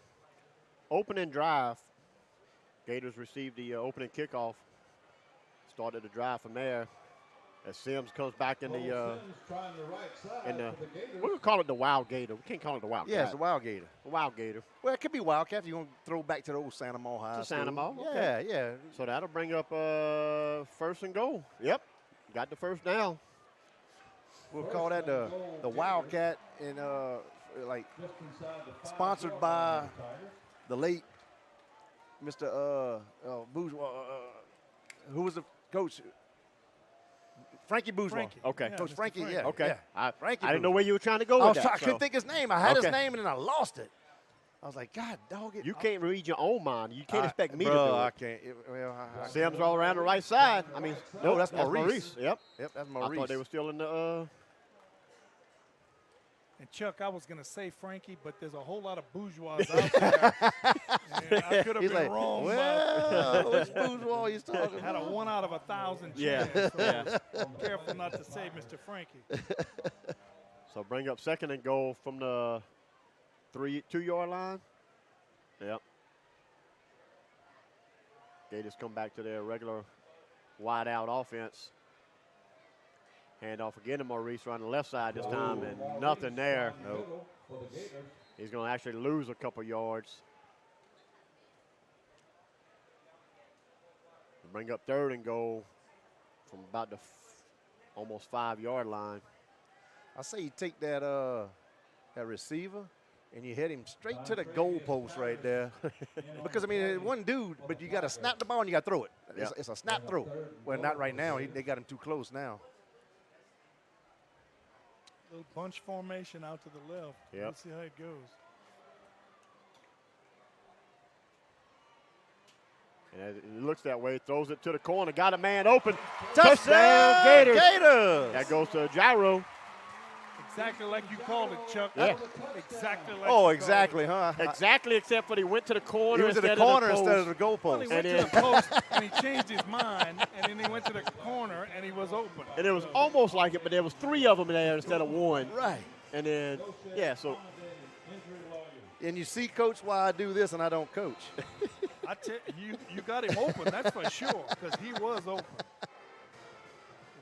opening drive. Gators received the opening kickoff. Started the drive from there. As Sims comes back in the we'll call it the Wild Gator. We can't call it the Wild. Yeah, it's the Wild Gator. The Wild Gator. Well, it could be Wildcat if you're going to throw back to the old Santa Mo High To School. Santa Mo, Yeah, okay. yeah. So that'll bring up first and goal. Yep, got the first down. We'll call that the Wildcat, and like sponsored by the late Mr. Bourgeois. Who was the coach? Frankie Bourgeois. Frankie. Okay. Yeah, Coach Mr. Frankie, Frankie. yeah. Okay. Yeah. Frankie I didn't know Bourgeois. where you were trying to go with that. I couldn't think his name. I had his Okay. name and then I lost it. I was like, God, dog it. You can't read your own mind. You can't expect me bro, to do it. I can't. Sims all around the right side. I mean, No, that's Maurice. Yep. Yep, that's I Maurice. thought they were still in the. And Chuck, I was going to say Frankie, but there's a whole lot of bourgeois out there. And I could have He's been like, wrong. well, which Bourgeois he's talking But had a about? 1 out of 1,000 Yeah. chance. So careful not to say Mr. Frankie. So bring up second and goal from the 2-yard line. Yep. Gators come back to their regular wide out offense. Hand off again to Maurice on the left side this time, and nothing there. Nope. He's going to actually lose a couple yards. Bring up third and goal from about the almost 5-yard line. I say you take that receiver and you hit him straight to the goal post right there. Because, I mean, one dude, but you got to snap the ball and you got to throw it. It's a snap throw. Well, not right now. They got him too close now. Little bunch formation out to the left. Yep. Let's see how it goes. And it looks that way. Throws it to the corner. Got a man open. Touchdown, Gators. Gators. That goes to gyro. Exactly like you called it, Chuck. Yeah. Exactly like Oh, you exactly, huh? Exactly, except for he went to the corner. He went to the instead of corner post. instead of the goal called it. post. Well, he went to the post and he changed his mind, and then he went to the corner and he was open. And it was almost like it, but there was 3 of them there instead of 1. Right. And then, yeah, so. And you see, Coach, why I do this and I don't coach. I tell you got him open, that's for sure, because he was open.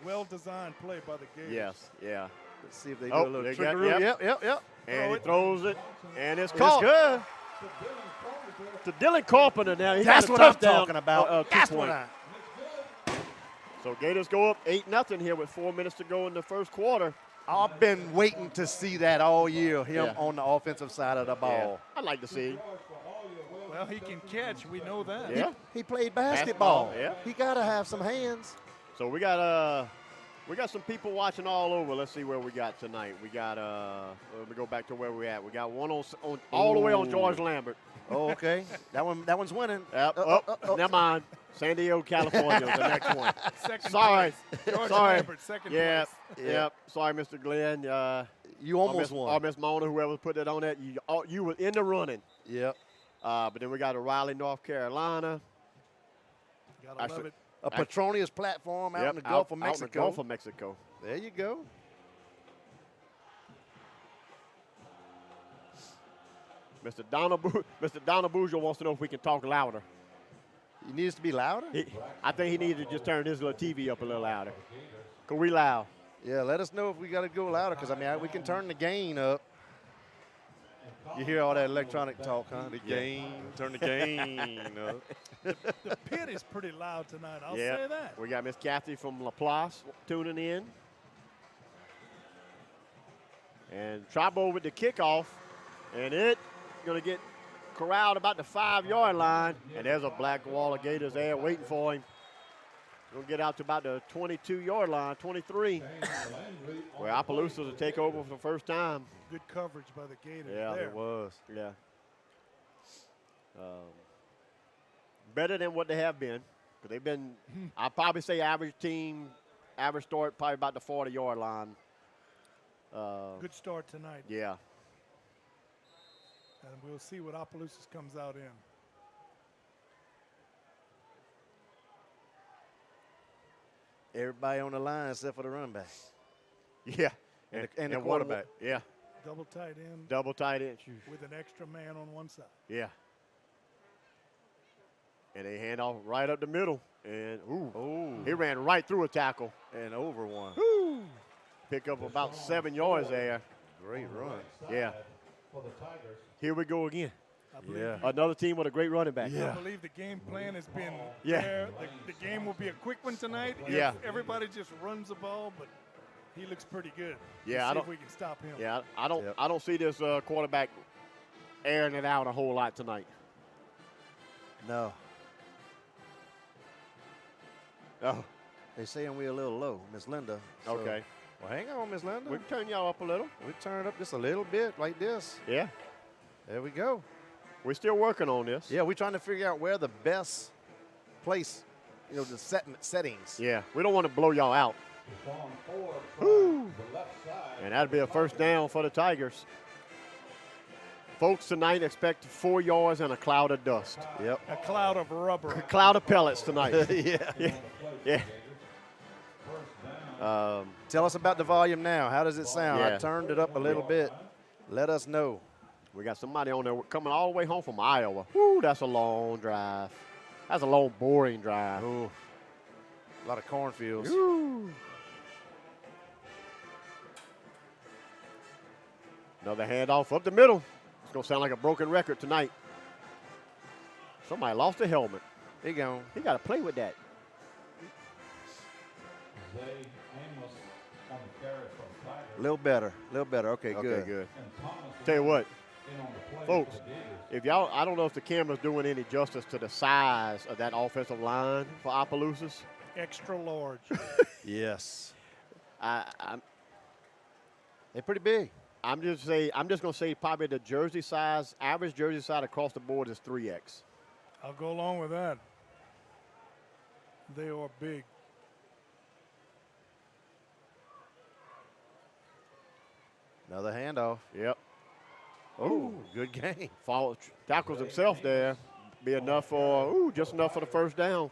Well-designed play by the Gators. Yes, yeah. Let's see if they do Oh, a little they got- trickery. Yep. And he throws it, and it's It's caught. good. To Dylan Carpenter now. He That's got a what I'm touchdown, talking about. That's what 2-point. So Gators go up 8-0 here with 4 minutes to go in the first quarter. I've been waiting to see that all year, him Yeah. on the offensive side of the ball. Yeah, I'd like to see. Well, he can catch. We know that. Yeah. He played basketball. Basketball, yeah. He got to have some hands. So we got some people watching all over. Let's see where we got tonight. We got let me go back to where we at. We got one on all the way on George Lambert. Oh, okay. that one's winning. Yep. Never mind. San Diego, California is the next one. Second Sorry. place. George Sorry. Lambert, second Yep. place. Yep. Sorry, Mr. Glenn. You almost or won. Miss Mona, whoever put that on that, you were in the running. Yep. But then we got a Raleigh, North Carolina. Gotta love it. A Petronius platform out Yep, in the Gulf of out in the Mexico. Gulf of Mexico. There you go. Mr. Donald Bouger wants to know if we can talk louder. He needs to be louder? I think he needs to just turn his little TV up a little louder. Cause we loud. Yeah, let us know if we got to go louder, because, I mean, we can turn the gain up. You hear all that electronic talk, huh? The gain, turn the gain up. The pit is pretty loud tonight. I'll Yeah. say that. We got Miss Kathy from LaPlace tuning in. And Trabo with the kickoff. And it going to get corralled about the 5-yard line. And there's a black wall of Gators there waiting for him. Going to get out to about the 22-yard line, 23. Where Opelousas will take over for the first time. Good coverage by the Gators. Yeah, there. It was. Yeah. Better than what they have been. Because they've been, I'd probably say average team, average start probably about the 40-yard line. Good start tonight. Yeah. And we'll see what Opelousas comes out in. Everybody on the line except for the running back. Yeah. And the one- quarterback. Yeah. Double tight end Double tight end. with an extra man on one side. Yeah. And they hand off right up the middle. And, he ran right through a tackle. And over one. Pick up about 7 yards there. Great run. Yeah. Here we go again. I believe, Yeah. Another team with a great running back. I believe the game plan has been Yeah. there. The game will be a quick one tonight. If Yeah. everybody just runs the ball, but he looks pretty good. Yeah, Let's I see don't- if we can stop him. Yeah, I don't Yep. I don't see this quarterback airing it out a whole lot tonight. No. Oh, They saying we're a little low, Miss Linda. So- okay. Well, hang on, Miss Linda. We can turn y'all up a little. We turn it up just a little bit like this. Yeah. There we go. We're still working on this. Yeah, we're trying to figure out where the best place, the settings. Yeah. We don't want to blow y'all out. And that'd be a first down for the Tigers. Folks, tonight expect 4 yards and a cloud of dust. Yep. A cloud of rubber. A cloud of pellets tonight. Yeah. Yeah. Tell us about the volume now. How does it sound? Yeah. I turned it up a little bit. Let us know. We got somebody on there coming all the way home from Iowa. Woo, that's a long drive. That's a long, boring drive. Ooh. A lot of cornfields. Woo. Another handoff up the middle. It's going to sound like a broken record tonight. Somebody lost a helmet. There you go. He got to play with that. A little better. Okay, Okay, good. good. Tell you what, folks, if y'all, I don't know if the camera's doing any justice to the size of that offensive line for Opelousas. Extra large. Yes. I'm They're pretty big. just gonna say probably the jersey size, average jersey size across the board is 3X. I'll go along with that. They are big. Another handoff. Yep. Oh, good game. Tackles himself there. Be enough for just enough for the first down.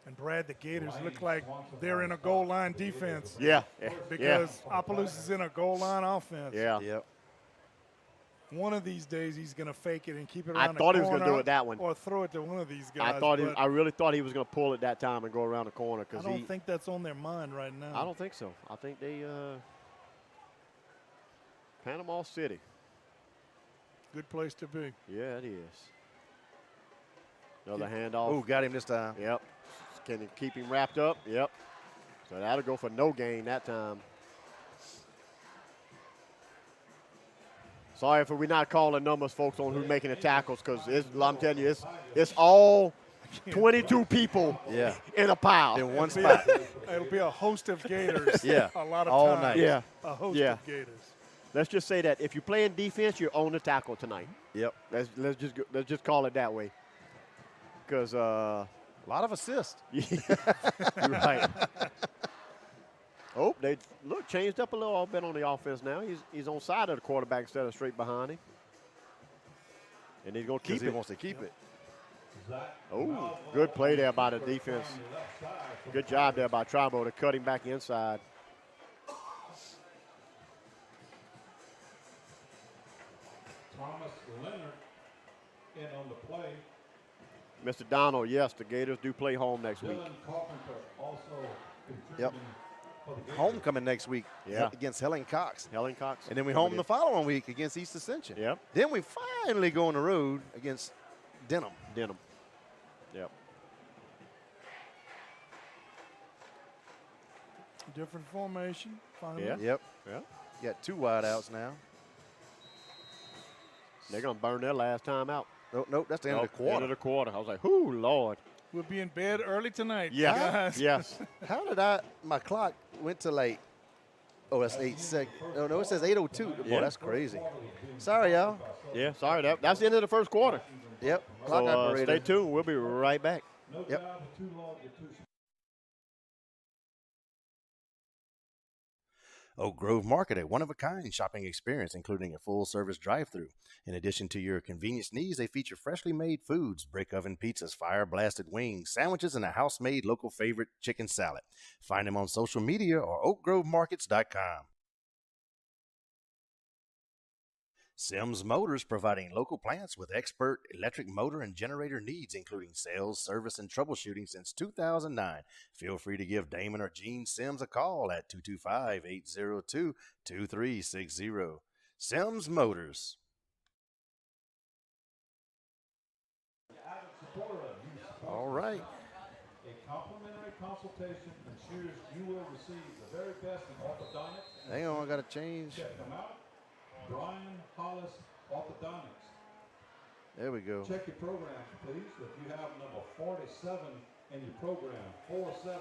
And Brad, the Gators look like they're in a goal line defense. Yeah. Because Opelousas is in a goal line offense. Yeah. Yep. One of these days he's going to fake it and keep it around the thought corner. he was gonna do it that one. Or throw it to one of these guys. I really thought he was going to pull it that time and go around the corner. I don't think that's on their mind right now. I don't think so. I think they Panama City. Good place to be. Yeah, it is. Another handoff. Oh, got him this time. Yep. Can he keep him wrapped up? Yep. So that'll go for no gain that time. Sorry if we're not calling numbers, folks, on who's making the tackles, because I'm telling you, it's all 22 people in a pile. In one spot. It'll be a host of Gators. Yeah. A lot of all times. night. Yeah. A host Yeah. of Gators. Let's just say that if you're playing defense, you're on the tackle tonight. Yep. Let's just call it that way. Because A lot of assists. you're right. Oh, they changed up a little bit on the offense now. He's on side of the quarterback instead of straight behind him. And he's going to keep He it. wants to keep it. Oh, good play there by the defense. Good job there by Tribo to cut him back inside. Thomas Leonard in on the play. Mr. Donald, yes, the Gators do play home next week. Dylan Carpenter also Yep. contributing for the Gators. Homecoming next week against Helen Cox. Helen Cox. And then we home the following week against East Ascension. Yep. Then we finally go on the road against Denham. Denham. Yep. Different formation. Finally. Yeah. Yep. Yeah. Got 2 wideouts now. They're going to burn their last time out. Nope, that's the end of the quarter. End of the quarter. I was like, whoo, Lord. We'll be in bed early tonight. Yes. Guys. Yes. How did my clock went to like, oh, that's 8 seconds. Oh, no, it says 8:02. Boy, Yeah. that's crazy. Sorry, y'all. Yeah, sorry. That's the end of the first quarter. Yep, clock So operator. stay tuned. We'll be right back. No Yep. job is too long or too short. Oak Grove Market, a one-of-a-kind shopping experience, including a full-service drive-thru. In addition to your convenience needs, they feature freshly made foods, brick oven pizzas, fire-blasted wings, sandwiches, and a house-made local favorite chicken salad. Find them on social media or oakgrovemarkets.com. Sims Motors, providing local plants with expert electric motor and generator needs, including sales, service, and troubleshooting since 2009. Feel free to give Damon or Gene Sims a call at 225-802-2360. Sims Motors. All right. A complimentary consultation ensures you will receive the very best in orthodontics. and Hang on, I got to change. check them out. Brian Hollis Orthodontics. There we go. Check your programs, please. If you have number 47 in your program, 47.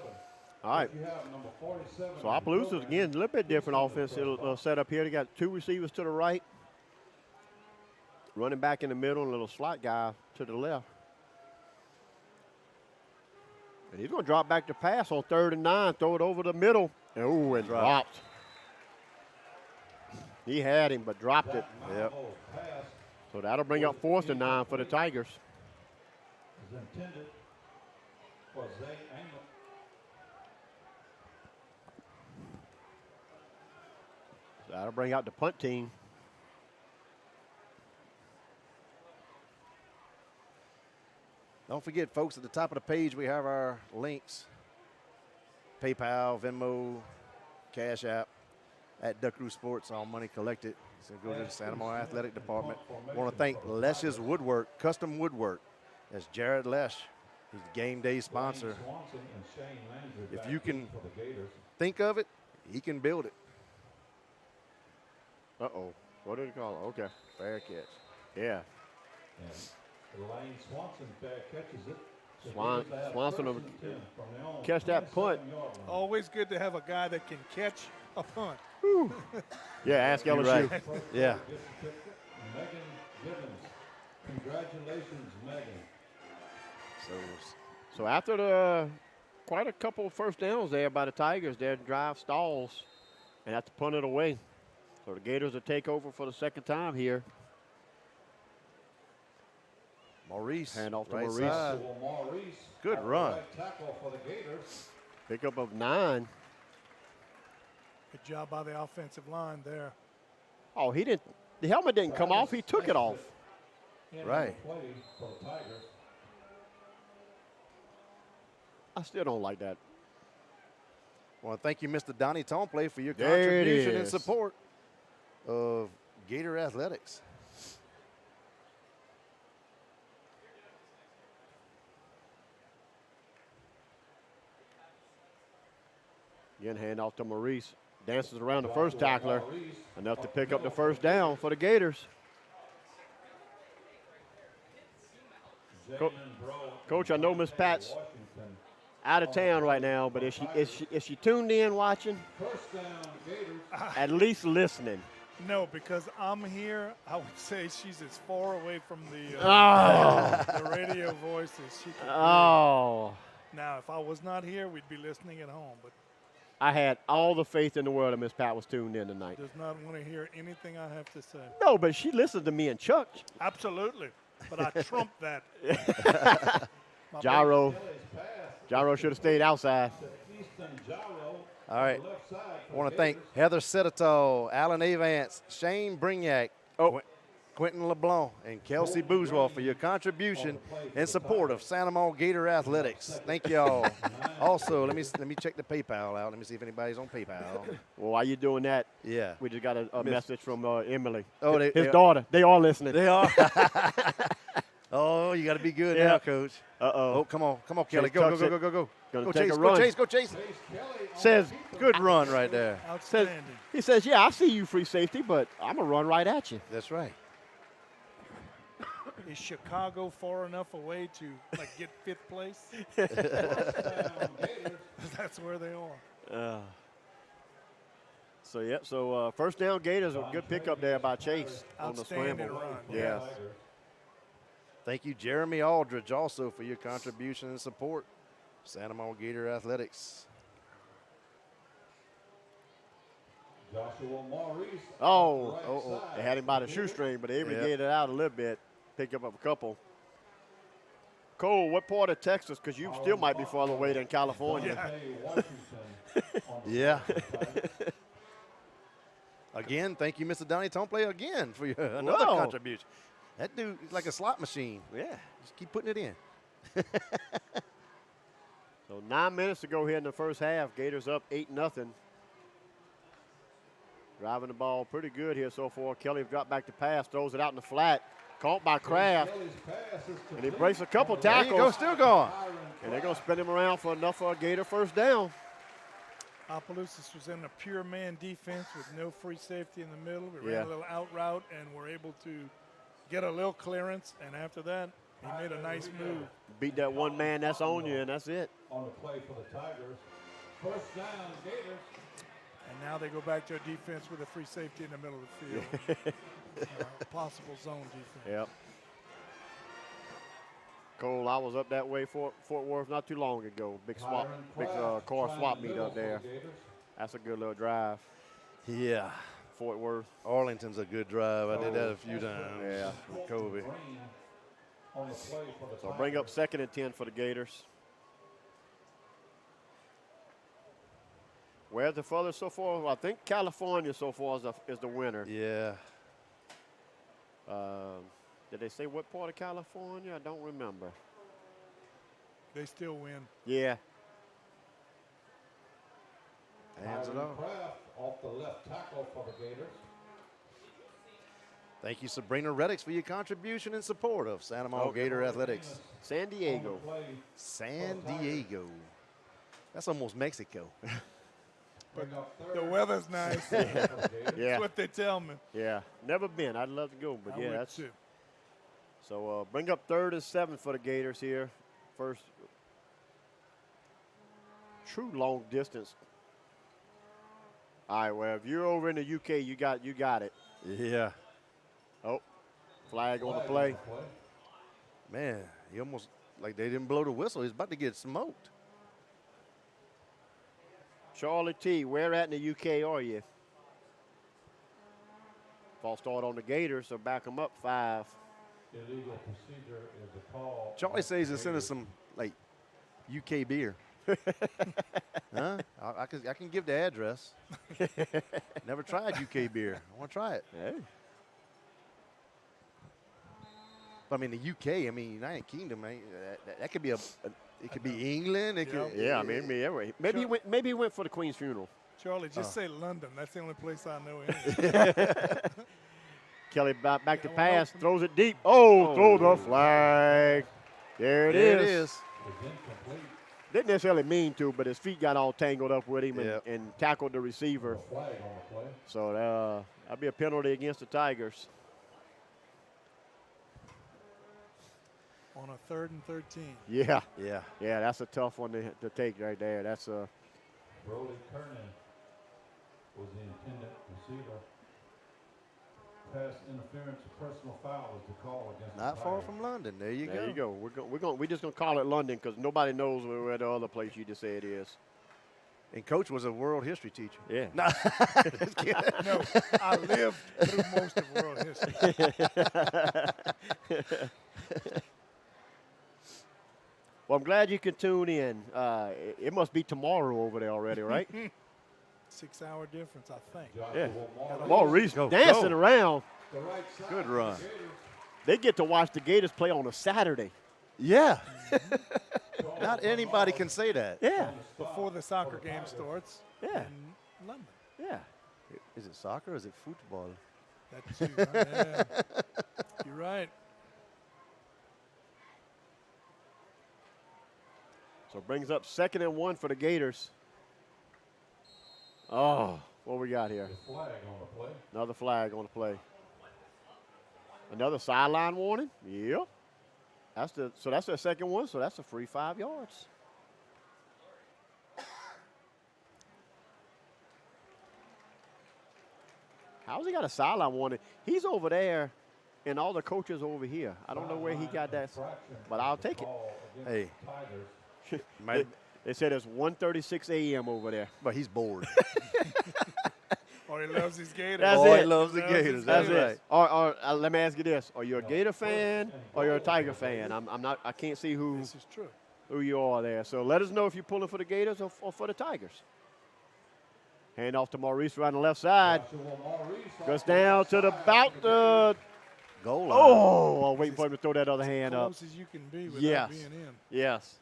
All right. If you have number 47. So Opelousas, again, a little bit different offense set up here. They got 2 receivers to the right, running back in the middle, and a little slot guy to the left. And he's going to drop back to pass on 3rd and 9, throw it over the middle. Oh, and dropped. He had him, but dropped it. Yep. Pass So that'll bring up 4th and 9 for the Tigers. is intended for Zay Amant. So that'll bring out the punt team. Don't forget, folks, at the top of the page, we have our links. PayPal, Venmo, Cash App, at Duck Roost Sports, all money collected. So go to the Santa Monica Athletic Department. I want to thank Lesh's Woodwork, Custom Woodwork. That's Jared Lesh He's a game day sponsor. Swanson and Shane Landry If back you in can for the Gators. think of it, he can build it. Uh-oh. What did he call it? Okay. Fair catch. Yeah. And Lane Swanson back catches it. The Swanson Gators have will 1st and 10 from their own catch that punt. 27-yard line. Always good to have a guy that can catch a punt. Yeah, ask You're LSU. right. First Yeah. down gets the kick. Megan Gibbons. Congratulations, Megan. So after the quite a couple of first downs there by the Tigers, their drive stalls and have to punt it away. So the Gators will take over for the second time here. Maurice. Hand off to right Maurice. side. Maurice. Good off the run. Right tackle for the Gators. Pickup of 9. Good job by the offensive line there. Oh, he didn't. The helmet didn't come off. He took it off. In Right. the play for the Tigers. I still don't like that. Well, thank you, Mr. Donnie Tomplay, for your There it contribution and is. support of Gator Athletics. Again, hand off to Maurice. Dances around the first tackler. Maurice. Enough to pick up the first down for the Gators. Co- Coach, I know Miss Pat's Washington. out of town right now, but is she tuned in watching? First down, Gators. At least listening. No, because I'm here, I would say she's as far away from the, Oh. the radio voice as she can be. Oh. Now, if I was not here, we'd be listening at home, but I had all the faith in the world that Miss Pat was tuned in tonight. does not want to hear anything I have to say. No, but she listened to me and Chuck. Absolutely. But I trumped that. My Gyro. Kelly's pass Gyro should have stayed outside. to Easton Gyro. All right. Left side I for want to Gators. thank Heather Citito, Alan Avance, Shane Brignac, Oh. Quentin LeBlanc, and Kelsey Bourgeois for your contribution and support of Santa Monica Gator Athletics. Thank y'all. Also, let me check the PayPal out. Let me see if anybody's on PayPal. Well, while you're doing that, Yeah. we just got a message from Emily. Oh, His daughter. They are listening. They are. Oh, you got to be good Yeah. now, Coach. Uh-oh. Oh, come on, Kelly, Chase go, go, tucks go, it. go, go, go. Gonna Go take Chase, a go run. Chase, go Chase. Chase Kelly on Says, Good run right there. says, Outstanding. he says, yeah, I see you, free safety, but I'm going to run right at you. That's right. Is Chicago far enough away to like get 5th place? down, Gators. That's where they are. So first down Gators, a good pickup there by Chase on the Outstanding scramble. run. Yeah. Thank you, Jeremy Aldridge, also for your contribution and support. Santa Monica Gator Athletics. Joshua Maurice. Oh, right side. they had him by the shoestring, but they aggregated out a little bit. Picked up a couple. Cole, what part of Texas? Because you still might be farther away than California. Washington on the Yeah. side. Again, thank you, Mr. Donnie Tomplay, again for your another Whoa. contribution. That dude is like a slot machine. Yeah. Just keep putting it in. So 9 minutes to go here in the first half. Gators up 8-0. Driving the ball pretty good here so far. Kelly dropped back to pass, throws it out in the flat. Caught by Kraft. Kelly's pass is And he complete. breaks a couple There you go, tackles. still going. And they're going to spin him around for enough for a Gator first down. Opelousas was in a pure man defense with no free safety in the middle. We Yeah. ran a little out route and were able to get a little clearance. And after that, he made a nice move. Beat that one man that's on you, and that's it. On the play for the Tigers. First down, Gators. And now they go back to a defense with a free safety in the middle of the field. Possible zone defense. Yep. Cole, I was up that way, Fort Worth, not too long ago. Big swap, Byron big Kraft car trying swap the meet middle up for there. the Gators. That's a good little drive. Yeah. Fort Worth. Arlington's a good drive. I did that a few times. Yeah. With Kobe. Green on the play for the So bring up Tigers. 2nd and 10 for the Gators. Where's the furthest so far? Well, I think California so far is the winner. Yeah. Did they say what part of California? I don't remember. They still win. Yeah. Hands it Byron off. Kraft off the left tackle for the Gators. Thank you, Sabrina Reddix, for your contribution and support of Santa Monica Gator Athletics. San Diego. San Diego. That's almost Mexico. But the weather's nice. Yeah. That's what they tell me. Yeah. Never been. I'd love to go, but I yeah, would that's too. so. Bring up 3rd and 7 for the Gators here. First, true long distance. All right. Well, if you're over in the UK, you got it. Yeah. Oh, flag on the play. Man, he almost, like they didn't blow the whistle. He's about to get smoked. Charlie T, where at in the UK are you? False start on the Gators, so back them up 5. Illegal procedure is a call. Charlie says he's send us some, like, UK beer. Huh? I can give the address. Never tried UK beer. I want to try it. Hey. But, I mean, the UK, I mean, United Kingdom, that could be it could be England. It could, Yeah, I mean, maybe he went for the Queen's funeral. Charlie, just say London. That's the only place I know anyway. Kelly back to pass, throws it deep. Oh, throw the flag. There it is. It is. Is incomplete. Didn't necessarily mean to, but his feet got all tangled up with him Yep. and tackled the receiver. A flag on the play. So that'd be a penalty against the Tigers. On a 3rd and 13. Yeah, Yeah. that's a tough one to take right there. That's Brody Kernan was the intended receiver. Pass interference, personal foul is the call against the Not far Tigers. from London. There you there go. you go. We're just gonna call it London because nobody knows where the other place you just said is. And Coach was a world history teacher. Yeah. No, just kidding. No, I lived through most of world history. Well, I'm glad you can tune in. It must be tomorrow over there already, right? 6-hour difference, I think. Yeah. Joshua Maurice Go, dancing go. around. The right side. Good run. They get to watch the Gators play on a Saturday. Yeah. Not anybody can say that. Yeah. Before the soccer game starts Yeah. in London. Yeah. Is it soccer or is it football? That's you. Yeah. You're right. So it brings up 2nd and 1 for the Gators. Oh, what we got here? The flag on the play. Another flag on the play. Another sideline warning? Yep. That's their 2nd one, so that's a free 5 yards. How's he got a sideline warning? He's over there, and all the coaches over here. I don't know where he got that, but I'll take it. Hey. Tigers. They said it's 1:36 a.m. over there. But he's bored. Or he loves his Gators. That's Boy, it. he loves the Loves his Gators. That's That's it. right. Or let me ask you this: are you a Gator fan or you're a Tiger fan? I'm not. I can't see This is true. who you are there. So let us know if you're pulling for the Gators or for the Tigers. Hand off to Maurice right on the left side. Joshua Maurice Goes down to about the. Goal line. Oh, I'm waiting for him to throw that other hand up. Close as you can be without Yes. being in. Yes.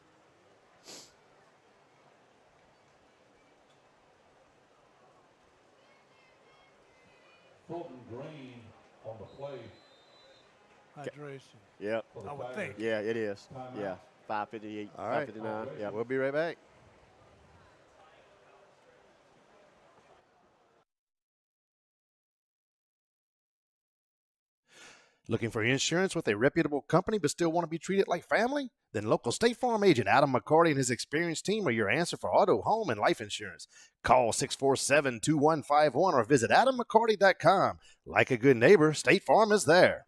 Fulton Green on the play Hydration. Yep. for the I would Tigers. think. Yeah, it is. Timeout. Yeah. 5:58. All right. 5:59. Yeah. We'll be right back. Looking for insurance with a reputable company but still want to be treated like family? Then local State Farm agent Adam McCarty and his experienced team are your answer for auto, home, and life insurance. Call 647-2151 or visit AdamMcCarty.com. Like a good neighbor, State Farm is there.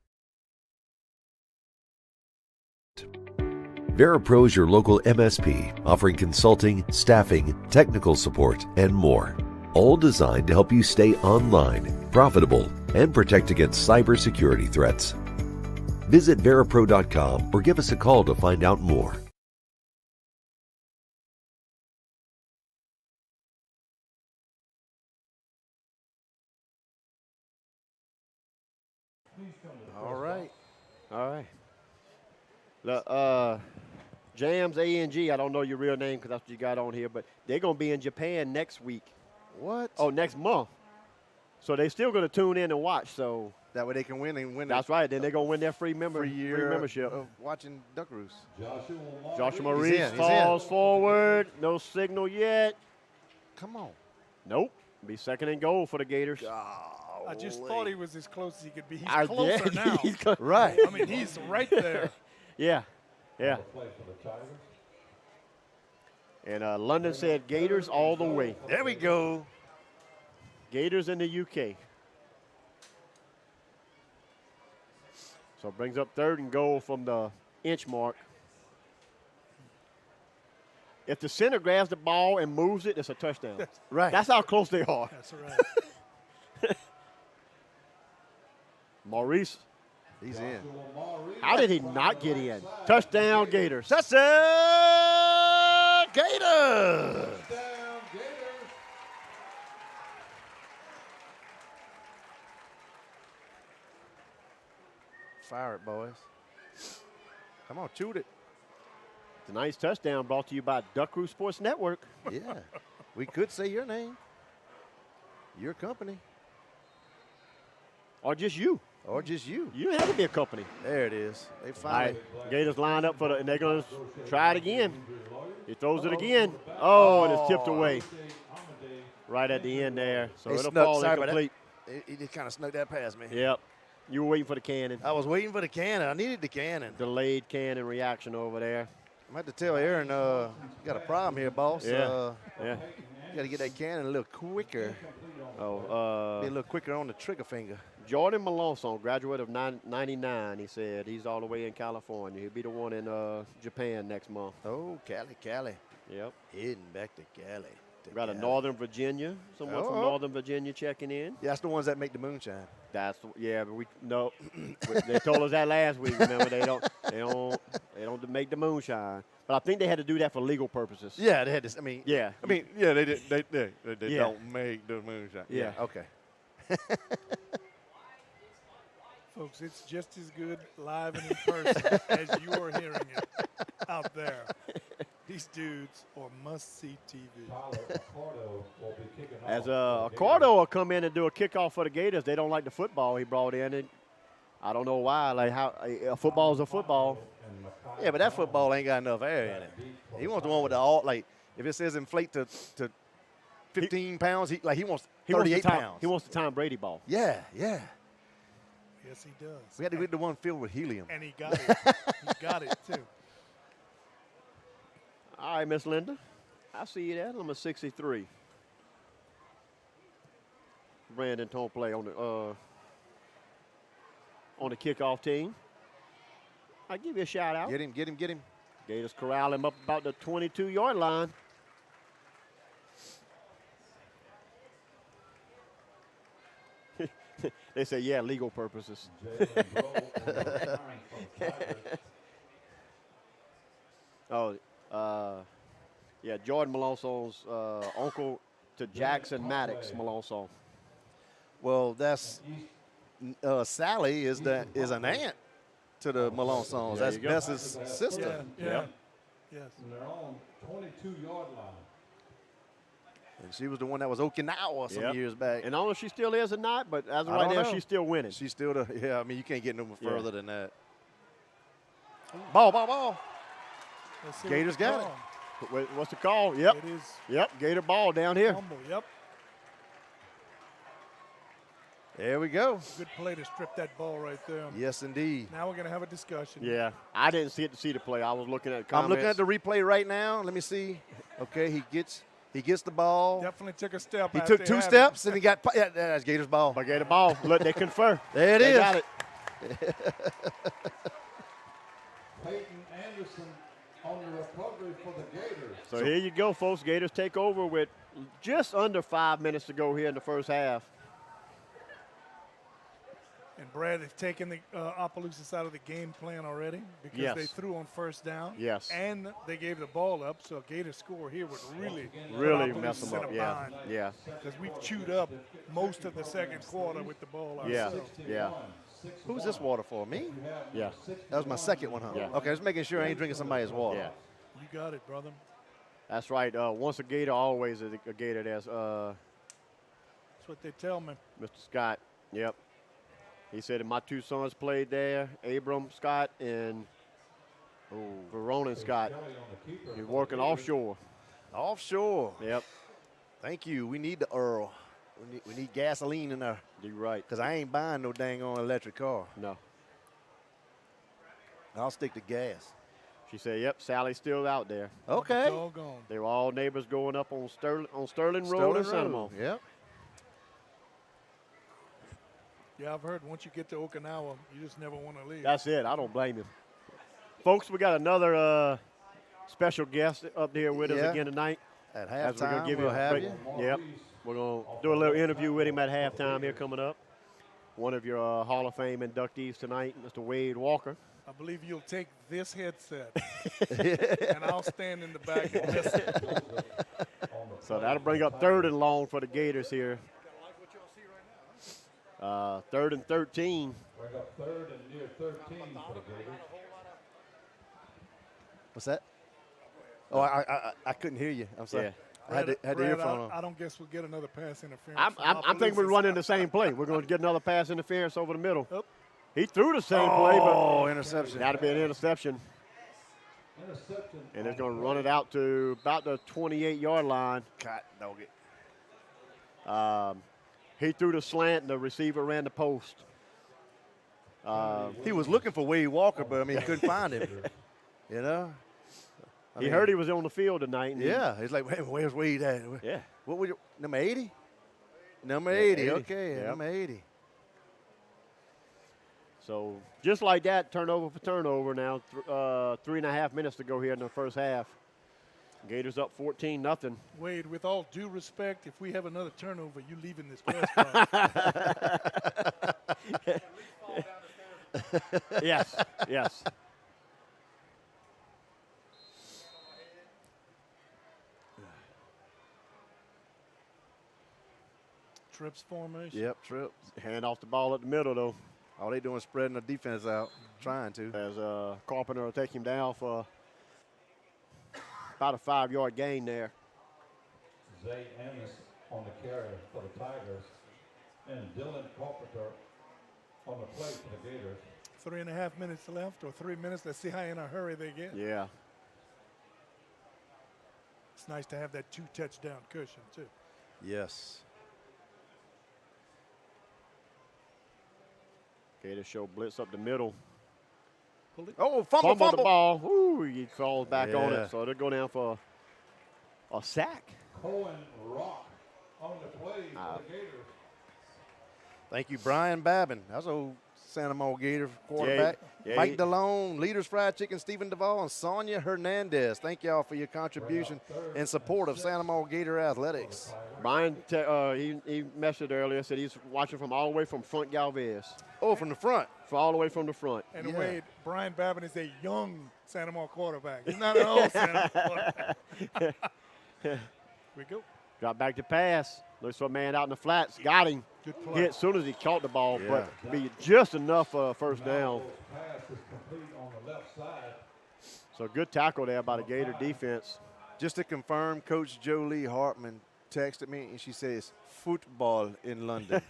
VeraPro is your local MSP, offering consulting, staffing, technical support, and more. All designed to help you stay online, profitable, and protect against cybersecurity threats. Visit verapro.com or give us a call to find out more. All right. All right. Jams A&G, I don't know your real name because that's what you got on here, but they're going to be in Japan next week. What? Oh, next month. So they're still going to tune in and watch. So That way they can win and win. That's right. Then they're going to win their free year membership. of watching Duck Roost. Joshua He's Maurice in. falls forward. No signal yet. Come on. Nope. Be second and goal for the Gators. I just thought he was as close as he could be. He's I closer did. now. He's clo- Right. I mean, he's right there. Yeah. Yeah. And London said Gators all the way. There we go. Gators in the UK. So it brings up third and goal from the inch mark. If the center grabs the ball and moves it, it's a touchdown. Right. That's how close they are. That's right. Maurice, He's in. how did he not get in? Touchdown, Gators. Touchdown, Gators! Fire it, boys. Come on, shoot it. Tonight's touchdown brought to you by Duck Roost Sports Network. Yeah. We could say your name. Your company. Or just you. Or just you. You don't have to be a company. There it is. They All finally. right, Gators lined up for the, and they're going to try it again. He throws it again. Oh, and it's tipped away. Right at the end there. So They it'll snuck- fall sorry about incomplete. He just kind of snuck that past me. Yep. You were waiting for the cannon. I was waiting for the cannon. I needed the cannon. Delayed cannon reaction over there. I'm about to tell Aaron, you got a problem here, boss. Yeah. You Yeah. got to get that cannon a little quicker. Oh, Be a little quicker on the trigger finger. Jordan Malonson, graduate of 99, he said. He's all the way in California. He'll be the one in Japan next month. Oh, Cali. Yep. Heading back to Cali. We got a Northern Virginia, someone from Oh. Northern Virginia checking in. Yeah, that's the ones that make the moonshine. Yeah, but they told us that last week. Remember, they don't make the moonshine. But I think they had to do that for legal purposes. Yeah, they had this. I mean, Yeah. they did. They Yeah. don't make the moonshine. Yeah. Okay. Folks, it's just as good live and in person as you are hearing it out there. These dudes are must-see TV. As Accordo will come in and do a kickoff for the Gators. They don't like the football he brought in. And I don't know why. Like how a football is a football. Yeah, but that football ain't got enough air in it. He wants the one with the all, like, if it says inflate to 15 pounds, he wants 38 pounds. He wants the Tom Brady ball. Yeah. Yes, he does. We had to get the one filled with helium. And he got it. He got it, too. All right, Miss Linda. I see you there. Number 63. Brandon Tomplay on the kickoff team. I'll give you a shout out. Get him. Gators corral him up about the 22-yard line. They say, yeah, legal purposes. Jordan Malonson's uncle to Jackson Maddox Malonson. Well, that's Sally is an aunt to the Malonsons. There That's you go. Bess's sister. Yeah. Yes. And they're on 22-yard line. And she was the one that was Okinawa some Yep. years back. And I don't know if she still is or not, but as of I right don't now, know. she's still winning. She's still I mean, you can't get no Yeah. further than that. Ball. Let's see Gators what the got it. call. What's the call? Yep. It is Yep. Gator ball down here. fumble. Yep. There we go. Good play to strip that ball right there. Yes, indeed. Now we're going to have a discussion. Yeah. I didn't see the play. I was looking at I'm comments. looking at the replay right now. Let me see. Okay, he gets the ball. Definitely took a step. He after took two had it. steps and he got that's Gators ball. But Gator ball. Look, they confer. There it They is. got it. Peyton Anderson on the recovery for the Gators. So here you go, folks. Gators take over with just under 5 minutes to go here in the first half. And Brad, they've taken the Opelousas out of the game plan already because Yes. they threw on first down. Yes. And they gave the ball up, so a Gator score here would really Mess them up. Yeah. Because we've chewed up most of the second quarter with the ball Yeah. ourselves. Yeah. Who's this water for? Me? Yeah. That was my second one, huh? Yeah. Okay, just making sure I ain't drinking somebody's water. Yeah. You got it, brother. That's right. Once a Gator, always a Gator. There's That's what they tell me. Mr. Scott. Yep. He said that my two sons played there, Abram Scott and Verona Scott. He's working offshore. Offshore. Yep, Thank you. We need the Earl. We need gasoline in there. you're right. Because I ain't buying no dang on electric car. No. I'll stick to gas. She said, yep, Sally's still out there. Okay. Doggone. They were all neighbors going up on Sterling Road in Santa Yep. Yeah, I've heard once you get to Okinawa, you just never want to leave. That's it. I don't blame him. Folks, we got another special guest up there with us Yeah. again tonight. At As we're gonna halftime, give we'll a have break. you. Yep. We're going to do a little interview with him at halftime here coming up. One of your Hall of Fame inductees tonight, Mr. Wade Walker. I believe you'll take this headset, and I'll stand in the back and listen. So that'll bring up 3rd and long for the Gators here. 3rd and 13. Bring up 3rd and near 13 for the Gators. What's that? Oh, I couldn't hear you. I'm sorry. Yeah. I had the Brad, earphone on. I don't guess we'll get another pass interference. I'm thinking we're running the same play. We're going to get another pass interference over the middle. Oop. He threw the same play, but Oh, interception. that'll be an interception. Interception. And it's going to run it out to about the 28-yard line. Cut, dog it. He threw the slant, and the receiver ran the post. He was looking for Wade Walker, but I mean, he couldn't find him. You know? I He mean, heard he was on the field tonight. And Yeah, he's like, "Wait, where's Wade at?" Yeah. What was your number 80? Number 80. 80. Okay, Yep. number 80. So just like that, turnover for turnover now. 3.5 minutes to go here in the first half. Gators up 14-0. Wade, with all due respect, if we have another turnover, you leaving this press box. Yes, yes. Trips formation. Yep, trip. Hand off the ball at the middle, though, All they doing is spreading the defense out, trying to. as Carpenter will take him down for about a 5-yard gain there. Zay Ennis on the carry for the Tigers. And Dylan Carpenter on the play for the Gators. 3.5 minutes left, or 3 minutes. Let's see how in a hurry they get. Yeah. It's nice to have that 2 touchdown cushion, too. Yes. Gators show blitz up the middle. Oh, Fumble fumble. the ball. Ooh, he falls back on Yeah. it. So they'll go down for a sack. Cohen Rock on the play for the Gators. Thank you, Brian Babin. That's old Santa Monica Gator quarterback. Yeah, Mike he- DeLone, Leaders Fried Chicken, Stephen Duvall, and Sonia Hernandez. Thank y'all for your contribution in support of Santa Monica Gator athletics. Brian, he messaged earlier, said he's watching from all the way from front Galvez. Oh, from the front. All the way from the front. And Yeah. Wade, Brian Babin is a young Santa Monica quarterback. He's not an old Santa Monica quarterback. Here we go. Got back to pass. Looks for a man out in the flats. Got him. Good play. Hit as soon as he caught the ball, Yeah. but be just enough for a first down. Pass is complete on the left side. So good tackle there by the Gator defense. Just to confirm, Coach Jolie Hartman texted me, and she says, football in London.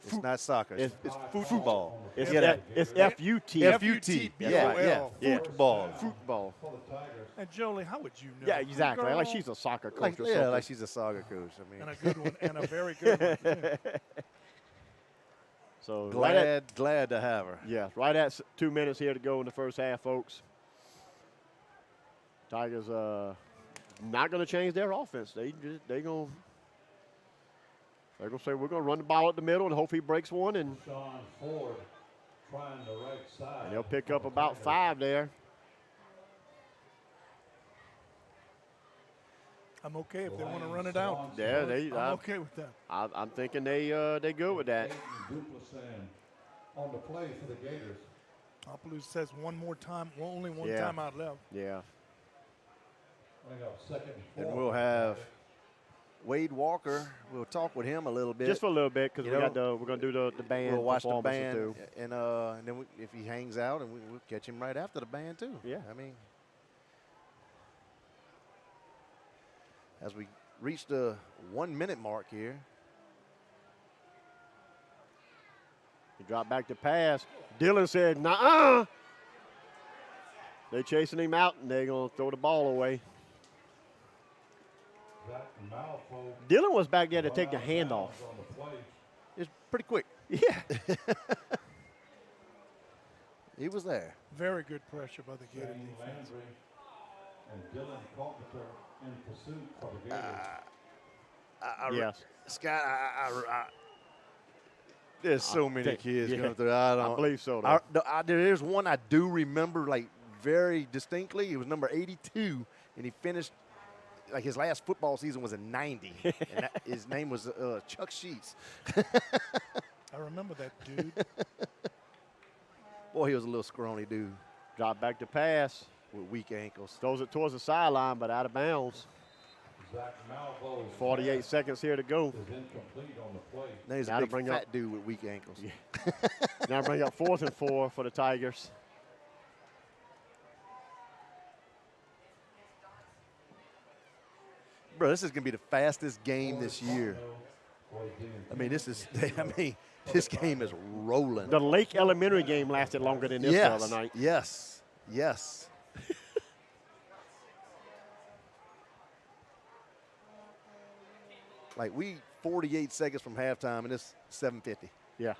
It's not soccer. It's football. It's, Yeah, that- it's F-U-T. F-U-T. Yeah, yeah. Yeah. Football. Football. For the Tigers. And Jolie, how would you know? Yeah, exactly. Girl, Like she's a soccer coach Like, or yeah, something. like she's a soccer coach. I mean, and a good one, and a very good one. too. So right at, glad to have her. yeah, right at 2 minutes here to go in the first half, folks. Tigers not going to change their offense. They're going to say we're going to run the ball at the middle and hope he breaks one, and Sean Ford trying the right side. they'll pick up about 5 there. I'm okay if they want to run it out. Yeah, I'm okay with that. I'm thinking they good with that. Duplasan on the play for the Gators. Opelousas says one more time, only one Yeah. time out left. Yeah. Bring up 2nd and And 4. we'll have Wade Walker. We'll talk with him a little bit. Just for a little bit, because You know, we're going to do the band. We'll watch the performances band, too. and then if he hangs out, and we'll catch him right after the band too. Yeah. I mean, as we reach the 1 minute mark here, The Drop back to pass. Dillon said, "Nuh-uh." They chasing him out, and they're going to throw the ball away. Dillon was back there to take the handoff. It's pretty quick. Yeah. He was there. Very good pressure by the Gator defense. And Dylan Carpenter in pursuit for the Gators. Yes. Scott, there's so many think- kids yeah. coming through. I believe so, though. There's one I do remember, like, very distinctly. It was number 82, and he finished, like, his last football season was in 90. And his name was Chuck Sheets. I remember that dude. Boy, he was a little scrawny dude Drop back to pass. with weak ankles. Throws it towards the sideline, but out of bounds. Zach Malvo's 48 seconds here to go. is incomplete on the play. Now he's That'll a big bring fat up- dude with weak ankles. Now bring up 4th and 4 for the Tigers. Bro, this is going to be the fastest game this year. I mean, this game is rolling. The Lake Elementary game lasted longer than this the other night. Yes, yes. Like, we 48 seconds from halftime, and it's 7:50. Yeah.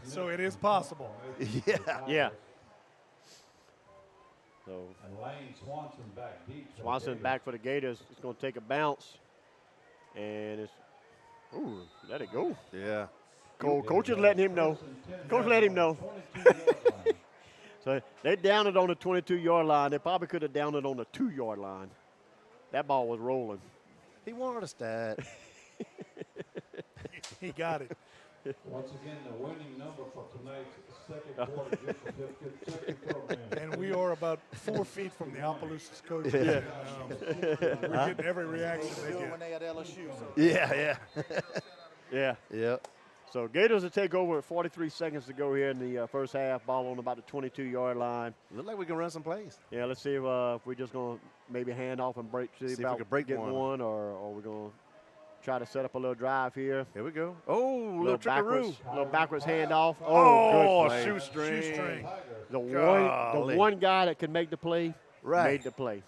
So it is possible. Yeah. Yeah. So And Lane Swanson back deep. for the Swanson Gators. back for the Gators. It's going to take a bounce. And it's, ooh, let it go. Yeah. Coach is letting him know. Coach let him know. So they downed it on the 22-yard line. They probably could have downed it on the 2-yard line. That ball was rolling. He wanted a stat. He got it. Once again, the winning number for tonight's second quarter gift certificate second program. And we are about 4 feet from the Opelousas coach. We're getting every reaction they get. they at LSU. Yeah, Yeah. yeah. So Gators will take over at 43 seconds to go here in the first half. Ball on about the 22-yard line. Look like we can run some plays. Yeah, let's see if we're just going to maybe hand off and break. See if we about can break getting one. or we're going to try to set up a little drive here. Here we go. Oh, little trickaroo. Little backwards handoff. Oh, good play. shoestring. Shoestring. The Golly. one guy that can make the play Right. made the play.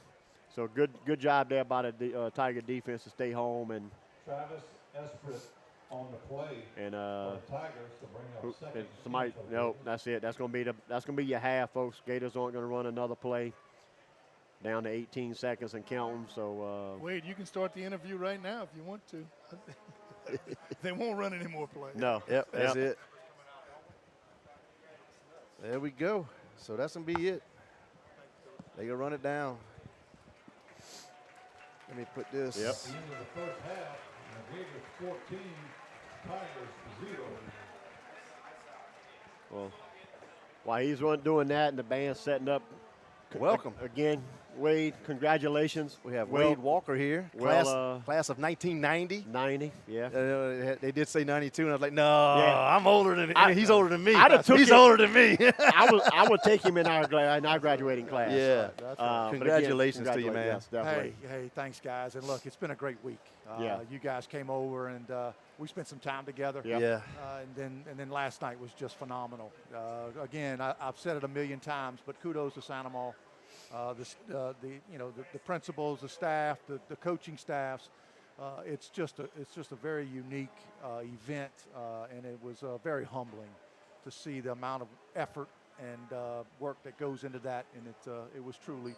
So good job there by the Tiger defense to stay home and Travis Esprit on the play and for the Tigers to bring up second. somebody. Nope, that's it. That's gonna be your half, folks. Gators aren't gonna run another play. Down to 18 seconds and counting. So Wade, you can start the interview right now if you want to. They won't run any more plays. no. Yep, that's Yep. it. There we go. So that's going to be it. They going to run it down. Let me put this. Yep. At the end of the first half, the Gators 14, Tigers 0. Well, while he's doing that and the band's setting up. Welcome. Again, Wade, congratulations. We have Well- Wade Walker here, well, class of 1990. 90, yeah. They did say 92, and I was like, no, Yeah. I'm older than he's older than me. I'd have took He's it. older than me. I would take him in our graduating class. Yeah. But again, Congratulations to you, man. Yes, definitely. Hey, thanks, guys. And look, it's been a great week. Yeah. You guys came over, and we spent some time together. Yeah. Yeah. And then last night was just phenomenal. Again, I've said it a million times, but kudos to Sandoval. The principals, the staff, the coaching staffs. It's just a very unique event, and it was very humbling to see the amount of effort and work that goes into that. And it was truly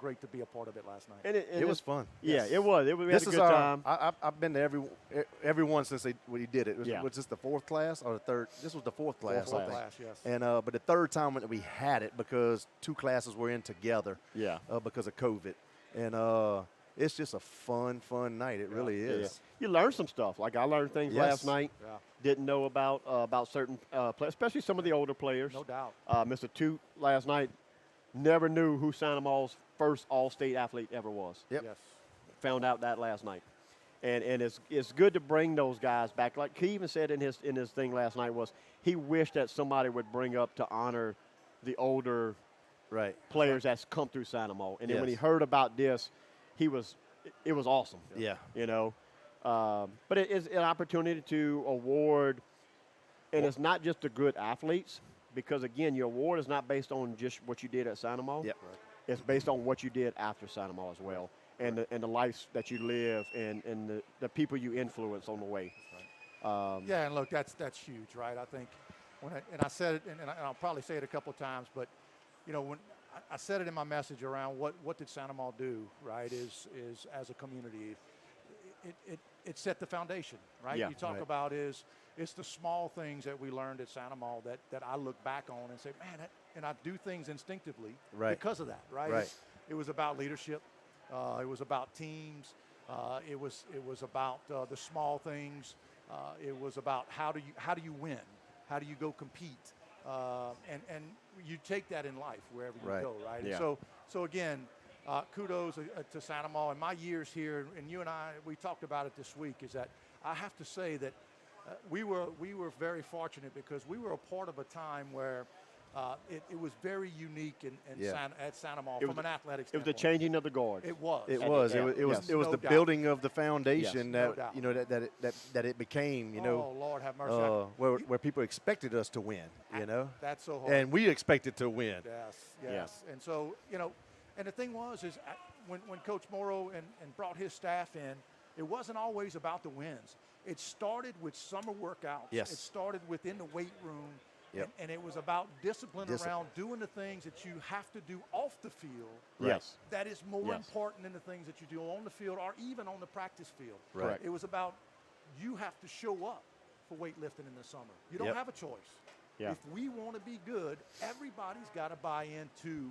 great to be a part of it last night. And It was fun. Yeah, it was. We had This a is good time. I've been to everyone since when he did it. Yeah. Was this the fourth class or the third? This was the fourth class. Fourth I think. class, yes. And but the third time that we had it because two classes were in together. Yeah. Because of COVID, and it's just a fun night. It really is. You learn some stuff. Like I learned things Yes. last night. Yeah. Didn't know about certain players, especially some of the older players. No doubt. Mr. Toot last night never knew who Sandoval's first All-State athlete ever was. Yep. Yes. Found out that last night. And it's good to bring those guys back. Like he even said in his thing last night was he wished that somebody would bring up to honor the older Right. players that's come through Sandoval. And then when he Yes. heard about this, it was awesome. Yeah. You know, but it is an opportunity to award And it's not just the good athletes, because again, your award is not based on just what you did at Sandoval. Yep. It's based on what you did after Sandoval as well, and the lives that you live and the people you influence on the way. Yeah, and look, that's huge, right? I think I said it, and I'll probably say it a couple of times, but you know, when I said it in my message around what did Sandoval do, right? Is as a community, it set the foundation, right? Yeah, you talk right. about it's the small things that we learned at Sandoval that I look back on and say, man, and I do things instinctively Right. because of that, right? Right. It was about leadership. It was about teams. It was about the small things. It was about how do you win? How do you go compete? And you take that in life wherever you Right. go, right? Yeah. And so again, kudos to Sandoval. In my years here, and you and I, we talked about it this week, is that I have to say that we were very fortunate because we were a part of a time where it was very unique at Sandoval from an athletic It was standpoint. the changing of the guard. It was. It At was. the- It was. It was. yes. It was No the doubt. building of the foundation Yes, no that doubt. you know that it became. You know, Oh, Lord have mercy. where people expected us to win. You know, That's so hard. and we expected to win. Yes. And so, you know, and the thing was when Coach Morrow and brought his staff in, it wasn't always about the wins. It started with summer workouts. Yes. It started within the weight room. Yep. And it was about discipline around doing the things that you have to do off the field. Yes. That is more Yes. important than the things that you do on the field or even on the practice field. Right. Correct. It was about you have to show up for weightlifting in the summer. You don't Yep. have a choice. Yeah. If we want to be good, everybody's got to buy into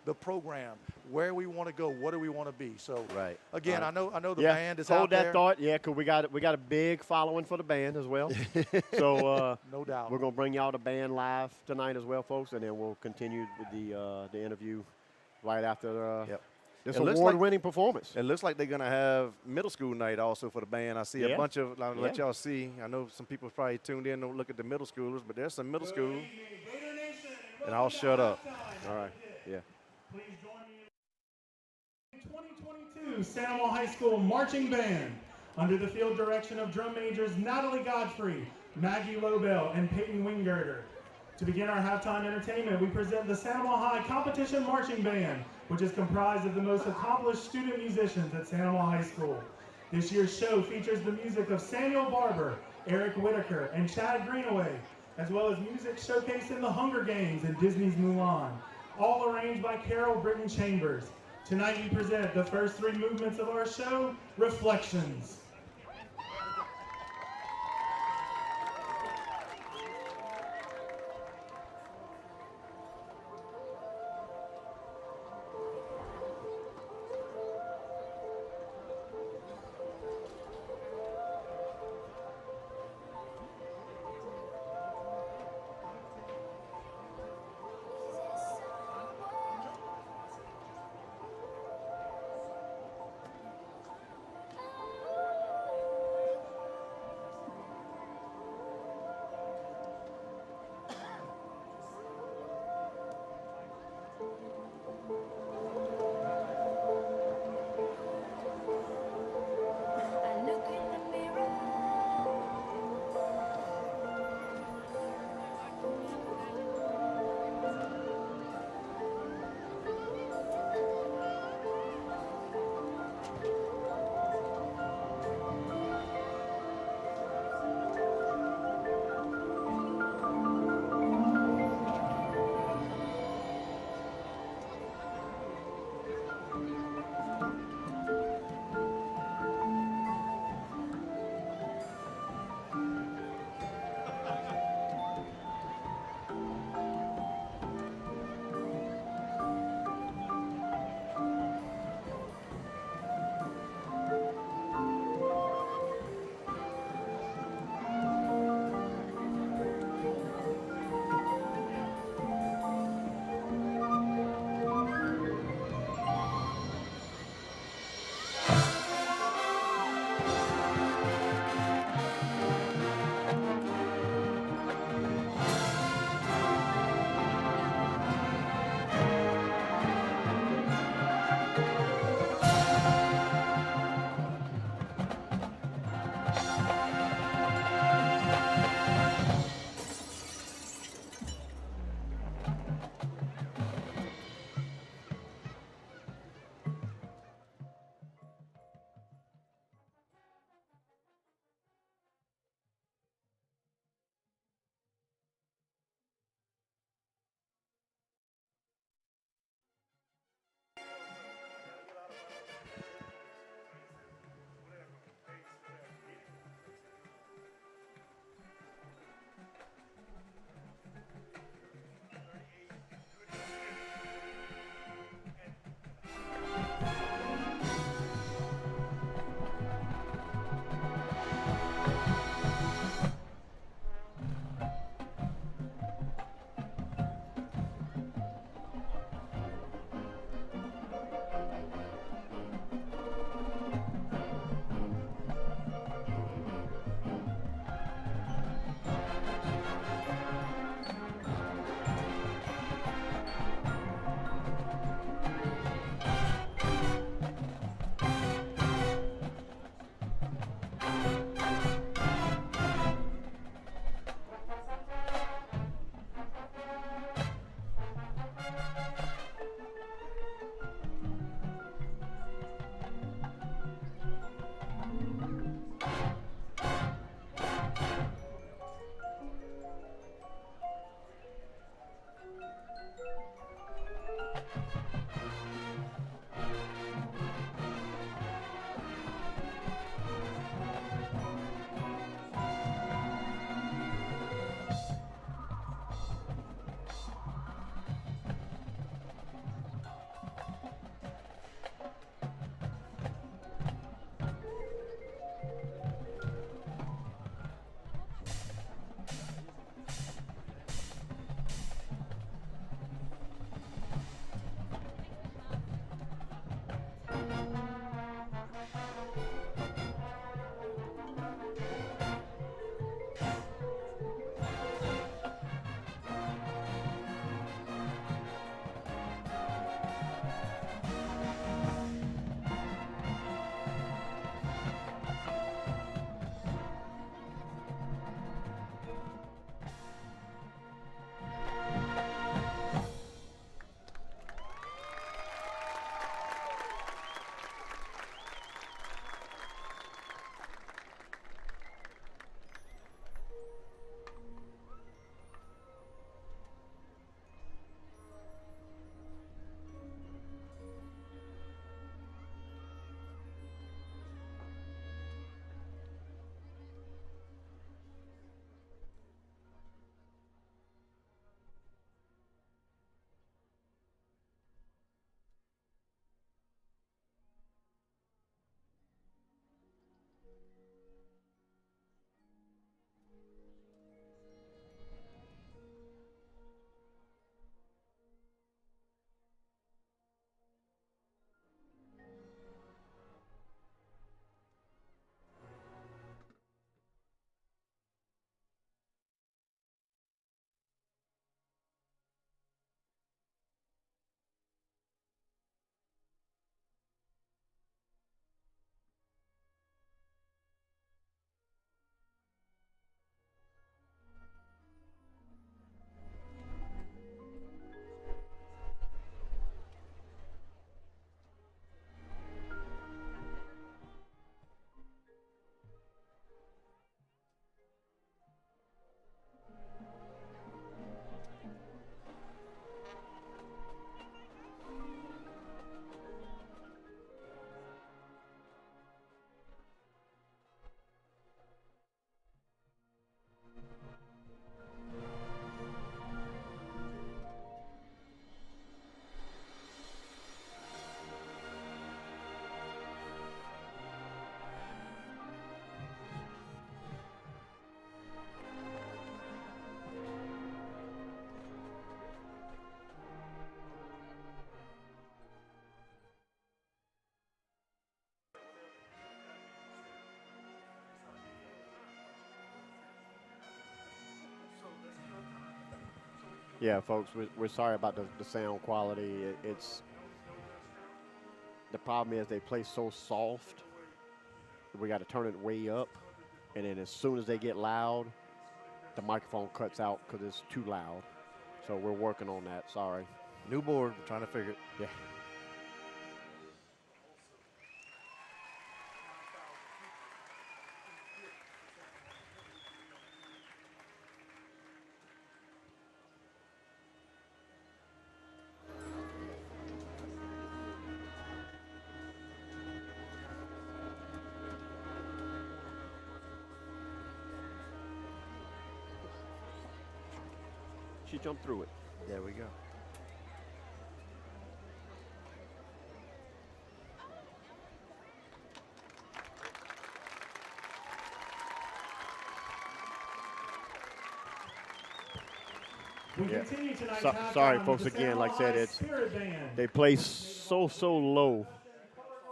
the program, where we want to go, what do we want to be. So Right. again, I know the Yeah, band is hold out that there. thought. Yeah, because we got a big following for the band as well. So No doubt. we're gonna bring y'all the band live tonight as well, folks, and then we'll continue with the interview right after Yep. this It looks like- award-winning performance. It looks like they're gonna have middle school night also for the band. I see a Yeah. bunch of. I'll let Yeah. y'all see. I know some people probably tuned in to look at the middle schoolers, but there's some middle school. And I'll shut up. All right. Yeah. Please join me in 2022 Sandoval High School Marching Band under the field direction of drum majors Natalie Godfrey, Maggie Lobel, and Peyton Wingirter. To begin our halftime entertainment, we present the Sandoval High Competition Marching Band, which is comprised of the most accomplished student musicians at Sandoval High School. This year's show features the music of Samuel Barber, Eric Whitaker, and Chad Greenaway, as well as music showcased in The Hunger Games and Disney's Mulan, all arranged by Carol Britton Chambers. Tonight we present the first three movements of our show, Reflections. Yeah, folks, we're sorry about the sound quality. It's the problem is they play so soft. We got to turn it way up, and then as soon as they get loud, the microphone cuts out because it's too loud. So we're working on that. Sorry. New board. We're trying to figure it. Yeah. She jumped through it. There we go. We Yeah. continue tonight's So, halftime sorry, with folks. the Again, like I said, High it's Spirit Band. they play so low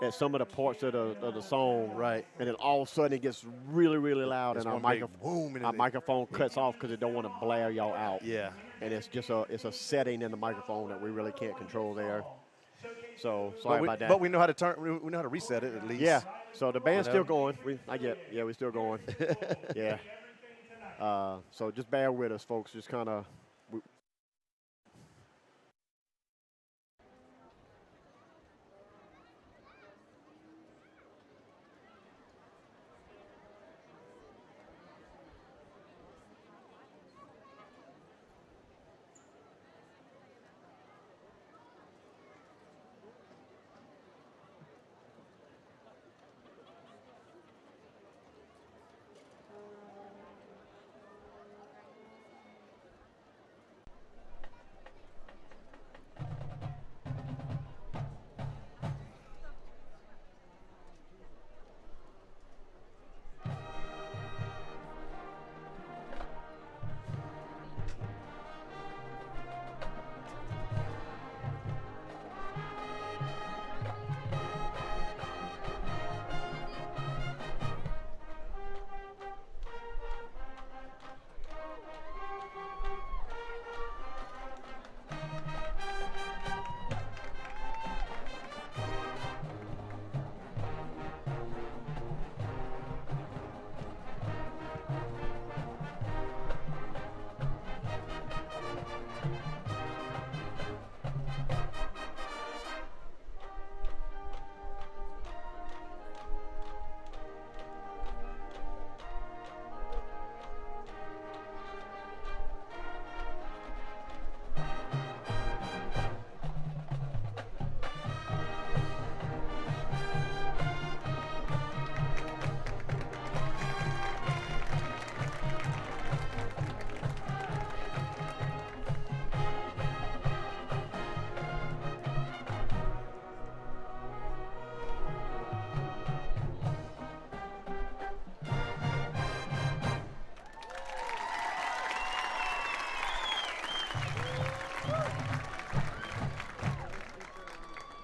at some of the parts of the song, Right. and then all of a sudden it gets really loud, It's and our, one big boom, and our it- microphone cuts off because it don't want to blare y'all out. Yeah. And it's just a setting in the microphone that we really can't control there. So sorry about that. But we know how to we know how to reset it at least. Yeah. So the band's You still know? going. We're still going. Yeah. So just bear with us, folks. Just kind of.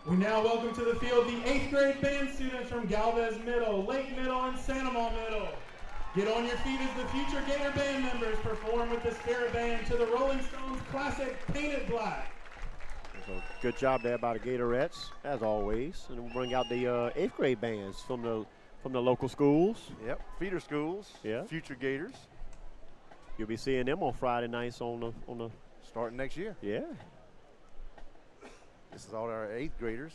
We now welcome to the field the 8th grade band students from Galvez Middle, Lake Middle, and Sandoval Middle. Get on your feet as the future Gator band members perform with the Spirit Band to the Rolling Stones classic Painted Black. So good job there by the Gatorettes, as always. And we'll bring out the 8th grade bands from the local schools. Yep. Feeder schools. Yeah. Future Gators. You'll be seeing them on Friday nights on the. Starting next year. Yeah. This is all our 8th graders.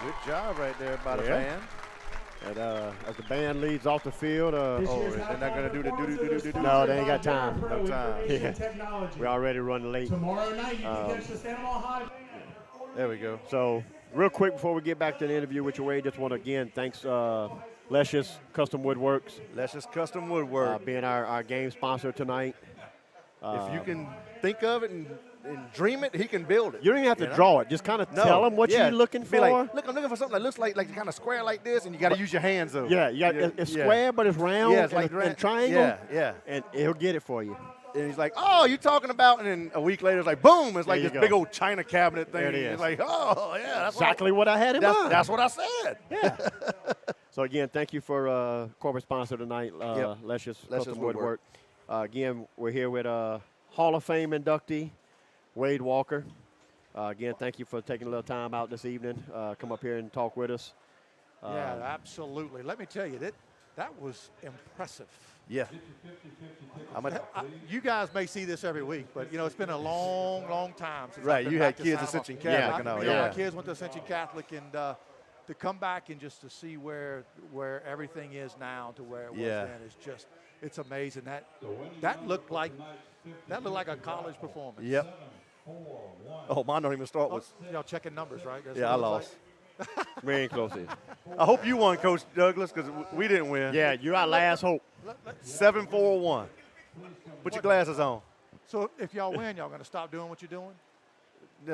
Good job right there by the Yeah. band. And as the band leads off the field, This Oh, year's they're not halftime gonna do the performance do-do-do-do-do-do. is No, sponsored they ain't got by time. Pro No time. Information Yeah. Technology. we're already running late. Tomorrow night, you can catch the Sandoval High Band. There we go. So, real quick before we get back to the interview with your Wade, just want to again thanks Lecious Custom Woodworks That's just custom woodwork. being our game sponsor tonight. If you can think of it and dream it, he can build it. You don't even have to know? draw it. Just kind of No. tell them what Yeah. you're looking Be for. like, look, I'm looking for something that looks like kind of square like this, and you got to use your hands over. yeah, it's square, but it's round Yeah, it's like and triangle. Yeah. And he'll get it for you. And he's like, oh, you talking about? And then a week later, it's like, boom! It's like There you this go. big old china cabinet thing. There it is. It's like, oh, yeah, that's Exactly what I had in mind. That's what I said. Yeah. So again, thank you for corporate sponsor tonight, Yep. Lecious Lecious Custom Woodwork. Woodwork. Again, we're here with Hall of Fame inductee Wade Walker. Again, thank you for taking a little time out this evening. Come up here and talk with us. Yeah, absolutely. Let me tell you, that was impressive. Yeah. You guys may see this every week, but it's been a long, long time since Right, I've been you back had to kids at Sandoval. Ascension Catholic and all, yeah. My kids went to Ascension Catholic, and to come back and just to see where everything is now to where it was Yeah. then is just it's amazing. That looked like a college performance. Yep. Oh, mine don't even start with. Y'all checking numbers, right? That's Yeah, I what it looks lost. We ain't close here. I hope you won, Coach Douglas, because we didn't win. Yeah, you're our last hope. 7-4-1. Put your glasses on. like. So if y'all win, y'all going to stop doing what you're doing?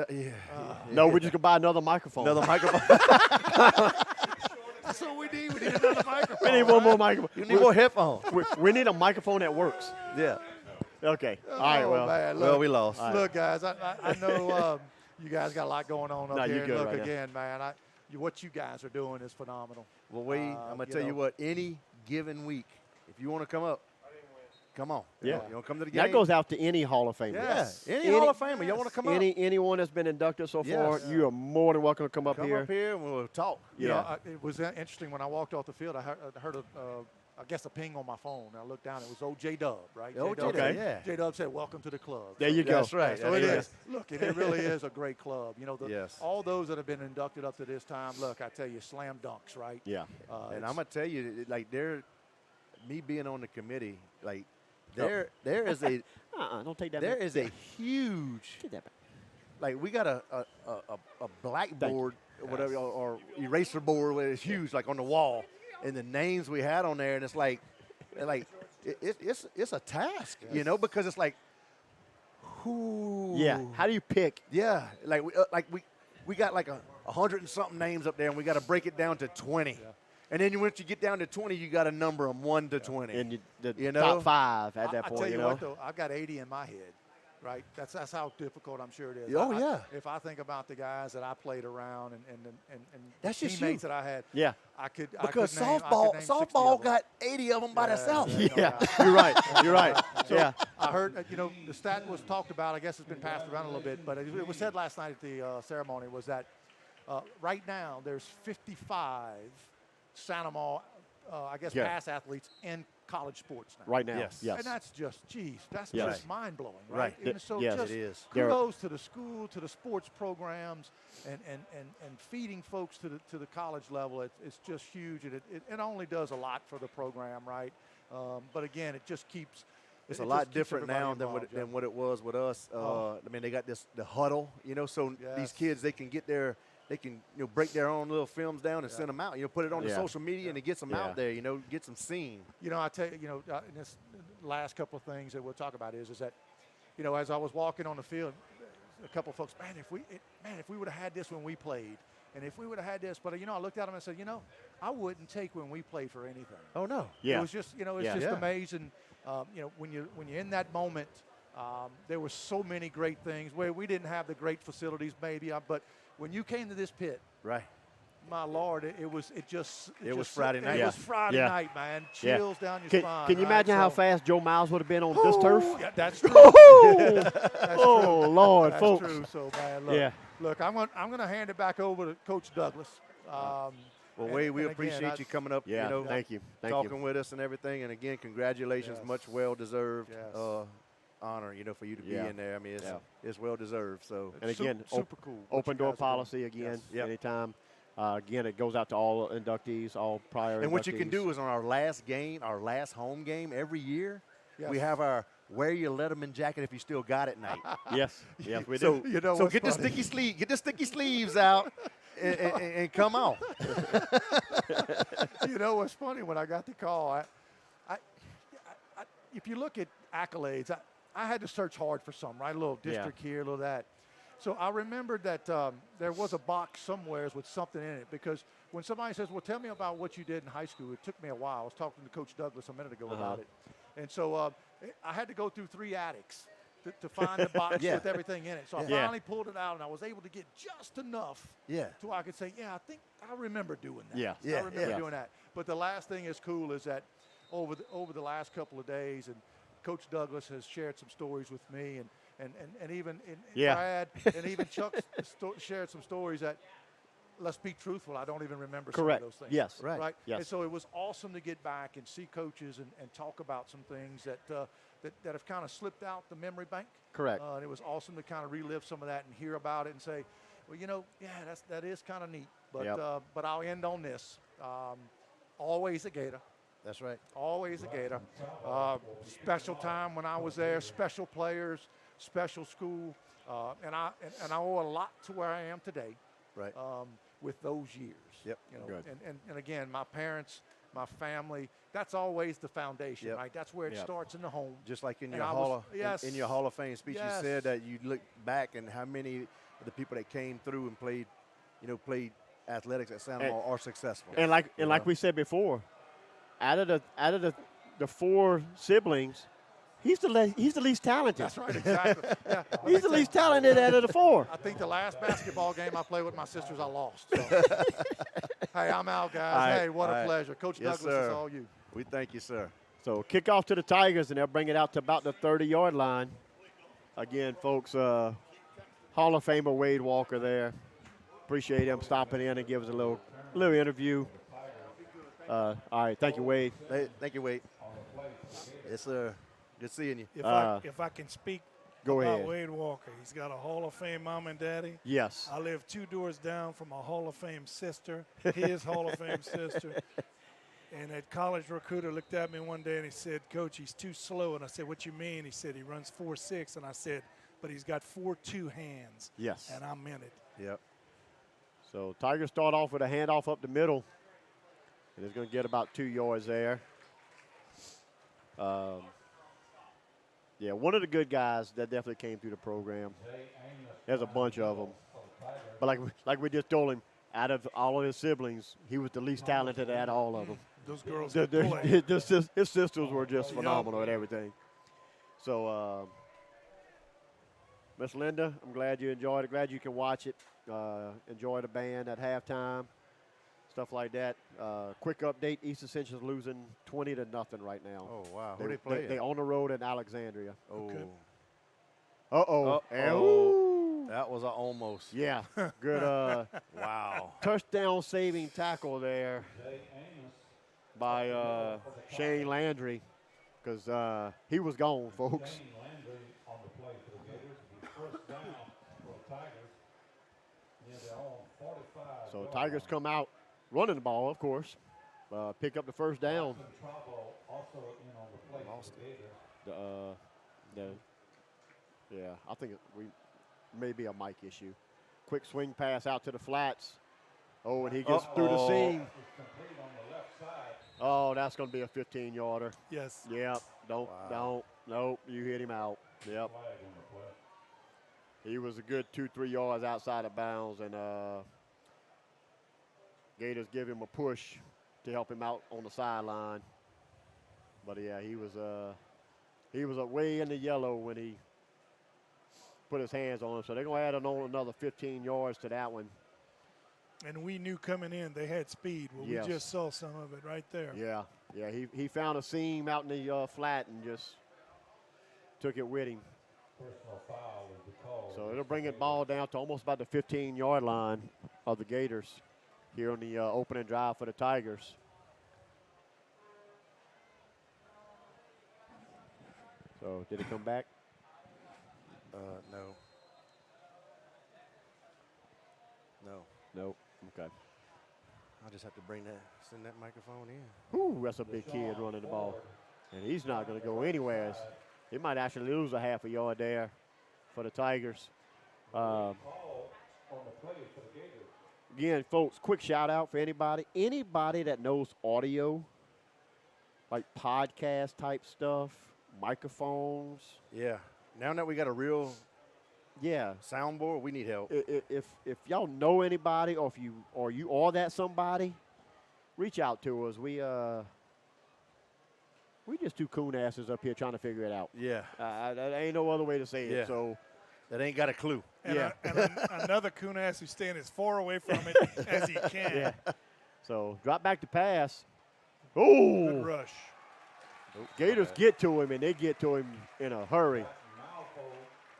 Yeah. No, we're just gonna buy another microphone. Another microphone. That's what we need. We need another microphone. We need one more microphone. You need more headphones. We need a microphone that works. Yeah. Okay. All right. Oh, Well, man, Well, look, we lost. Look, guys, I know you guys got a lot going on up No, here. you're good Look, right now. again, man, what you guys are doing is phenomenal. Well, Wade, I'm going to tell you what, any given week, if you want to come up, come on. Yeah. You want to come to the game? that goes out to any Hall of Famer. Yeah. Yes. Any Hall of Famer. Y'all want to come up? Anyone that's been inducted so far, Yes. you are more than welcome to come up Come here. up here and we'll talk. You Yeah. know, it was interesting when I walked off the field. I heard I guess a ping on my phone. I looked down. It was old J-Dub, right? Oh, J-Dub J-Dub, said- yeah. J-Dub said, "Welcome to the club." There you go. That's right. So That's it right. is. Look, and it really is a great club. You know, Yes. all those that have been inducted up to this time. Look, I tell you, slam dunks, right? Yeah. And It's- I'm going to tell you, like, me being on the committee, like, there is a Don't take that. there back. is a huge, Take that back. like, we got a blackboard or whatever, or eraser board where it's huge, like on the wall, and the names we had on there, and it's like it's a task, you know, because it's like who. Yeah. How do you pick? Yeah, like we got like 100 and something names up there, and we got to break it down to 20. And then once you get down to 20, you got to number them 1 to 20. And the You know? top 5 at that I point. tell you know. what, though, I've got 80 in my head, right? That's how difficult I'm sure it is. Oh, yeah. If I think about the guys that I played around and That's the just teammates you. that I had, Yeah. I Because could name softball 60 of them. got 80 of them by themselves. Yeah. You're right. You're right. Yeah. I heard, the stat was talked about. I guess it's been passed around a little bit, but it was said last night at the ceremony was that right now there's 55 Sandoval, Yeah. past athletes in college sports now. Right now. Yes. Yes. And that's just, geez, that's Yes. just mind blowing, right? Right. And so Yes, just it is. kudos to the school, to the sports programs, and feeding folks to the college level. It's just huge, and it only does a lot for the program, right? But again, it just keeps. It's it a just lot keeps different now everybody involved, than what it was with us. I mean, they got the huddle, you know, so these Yes. kids, they can break their own little films down and send them out, put it on the Yeah. social media and it gets them Yeah. out there, gets them seen. I tell you, in this last couple of things that we'll talk about is that, as I was walking on the field, a couple of folks, man, if we would have had this when we played, and if we would have had this, but I looked at them and said, I wouldn't take when we played for anything. Oh, no. Yeah. It was just, it's Yeah. just Yeah. amazing. When you're in that moment, there were so many great things where we didn't have the great facilities, maybe, but when you came to this pit, Right. my Lord, it was Friday night. It was Friday Yeah. night, man. Yeah. Chills down your Can, spine. can you right? imagine how So- fast Joe Miles would have been on this turf? Yeah, that's true. Oh, oh Lord, That's folks. true. So, man, look, Yeah. look, I'm gonna hand it back over to Coach Douglas. Well, And- Wade, we and again, appreciate you coming up, Yeah. Thank you. Thank talking you. with us and everything. And again, congratulations, Yes. much well-deserved Yes. honor, for you to be Yeah. in there. I mean, Yeah. it's well-deserved. So, And again, super cool. what Open you door guys are doing. policy again. Yep. Anytime. Again, it goes out to all inductees, all prior And what you inductees. can do is on our last game, our last home game every year, Yes. we have our wear your Letterman jacket if you still got it night. Yes, yes, we So, do. You know so what's get the funny? sticky sleeve, get the sticky sleeves out, and come on. You know what's funny? When I got the call, I, if you look at accolades, I had to search hard for some, right? A little district here, a little that. So I remembered that there was a box somewhere with something in it, because when somebody says, well, tell me about what you did in high school, it took me a while. I was talking to Coach Douglas a minute ago about it. And so I had to go through 3 attics to find the box Yeah. with everything in it. So I Yeah. finally pulled it out, and I was able to get just enough Yeah. to I could say, yeah, I think I remember doing that. Yeah. Yeah, I remember yeah. doing that. But the last thing is cool is that over the last couple of days, and Coach Douglas has shared some stories with me, and even Yeah. Brad, and even Chuck shared some stories that, let's be truthful, I don't even remember Correct. some of those things. Yes. Right. Yes. And so it was awesome to get back and see coaches and talk about some things that have kind of slipped out the memory bank. Correct. And it was awesome to kind of relive some of that and hear about it and say, well, you know, yeah, that is kind of neat. But Yep. but I'll end on this. Always a Gator. That's right. Always a Gator. Special time when I was there. Special players. Special school. And I owe a lot to where I am today. Right. With those years. Yep. You know, Good. and again, my parents, my family, that's always the foundation, Yep. right? That's where it Yep. starts in the home. Just like in And your I Hall was- of yes. in your Hall of Fame speech, Yes. you said that you look back and how many of the people that came through and played athletics at Santa Monica are successful. And like You like know? we said before, out of the 4 siblings, he's the least talented. That's right, exactly. Yeah, He's the least talented out of the 4. I think the last basketball game I played with my sisters, I lost. So. Hey, I'm out, guys. All right, Hey, what all a right. pleasure. Coach Yes, Douglas, sir. it's all you. We thank you, sir. So kickoff to the Tigers, and they'll bring it out to about the 30-yard line. Again, folks, Hall of Famer Wade Walker there. Appreciate him stopping in and give us a little interview. All right, thank you, Wade. Hey, thank you, Wade. Yes, sir. Good seeing you. If I can speak Go about ahead. Wade Walker, he's got a Hall of Fame mom and daddy. Yes. I live 2 doors down from a Hall of Fame sister, his Hall of Fame sister. And that college recruiter looked at me one day and he said, Coach, he's too slow. And I said, what you mean? He said, he runs 4.6. And I said, but he's got 4.2 hands. Yes. And I meant it. Yep. So Tigers start off with a handoff up the middle. And it's going to get about 2 yards there. Yeah, one of the good guys that definitely came through the program. There's a bunch of them. But like we just told him, out of all of his siblings, he was the least talented at all of them. Those girls could play. His sisters were just phenomenal at everything. So, Miss Linda, I'm glad you enjoyed it. Glad you can watch it. Enjoy the band at halftime, stuff like that. Quick update: East Ascension's losing 20-0 right now. Oh, wow. Who they playing? They on the road in Alexandria. Oh. Uh-oh. That was a almost. Yeah. Good Wow. touchdown saving tackle there by Shane Landry, because he was gone, folks. So Tigers come out running the ball, of course. Pick up the first down. Lost it. Yeah, I think we may be a mic issue. Quick swing pass out to the flats. Oh, and he gets through the seam. Oh, that's going to be a 15-yarder. Yes. Yep. Nope. You hit him out. Yep. He was a good 2-3 yards outside of bounds, and Gators give him a push to help him out on the sideline. But yeah, he was way in the yellow when he put his hands on him. So they're going to add another 15 yards to that one. And we knew coming in they had speed. Well, Yes. we just saw some of it right there. Yeah. He found a seam out in the flat and just took it with him. So it'll bring it ball down to almost about the 15-yard line of the Gators here on the opening drive for the Tigers. So did it come back? No. No. Nope. Okay. I just have to send that microphone in. Ooh, that's a big kid running the ball. And he's not going to go anywhere. He might actually lose a half a yard there for the Tigers. Again, folks, quick shout out for anybody that knows audio, like podcast type stuff, microphones. Yeah. Now that we got a real Yeah. soundboard, we need help. If y'all know anybody, or if you are that somebody, reach out to us. We just two coon asses up here trying to figure it out. Yeah. That ain't no other way to say it. So that ain't got a clue. And yeah. Another coon ass who's staying as far away from it as he can. Yeah. So drop back to pass. Oh. Good rush. Gators get to him, and they get to him in a hurry.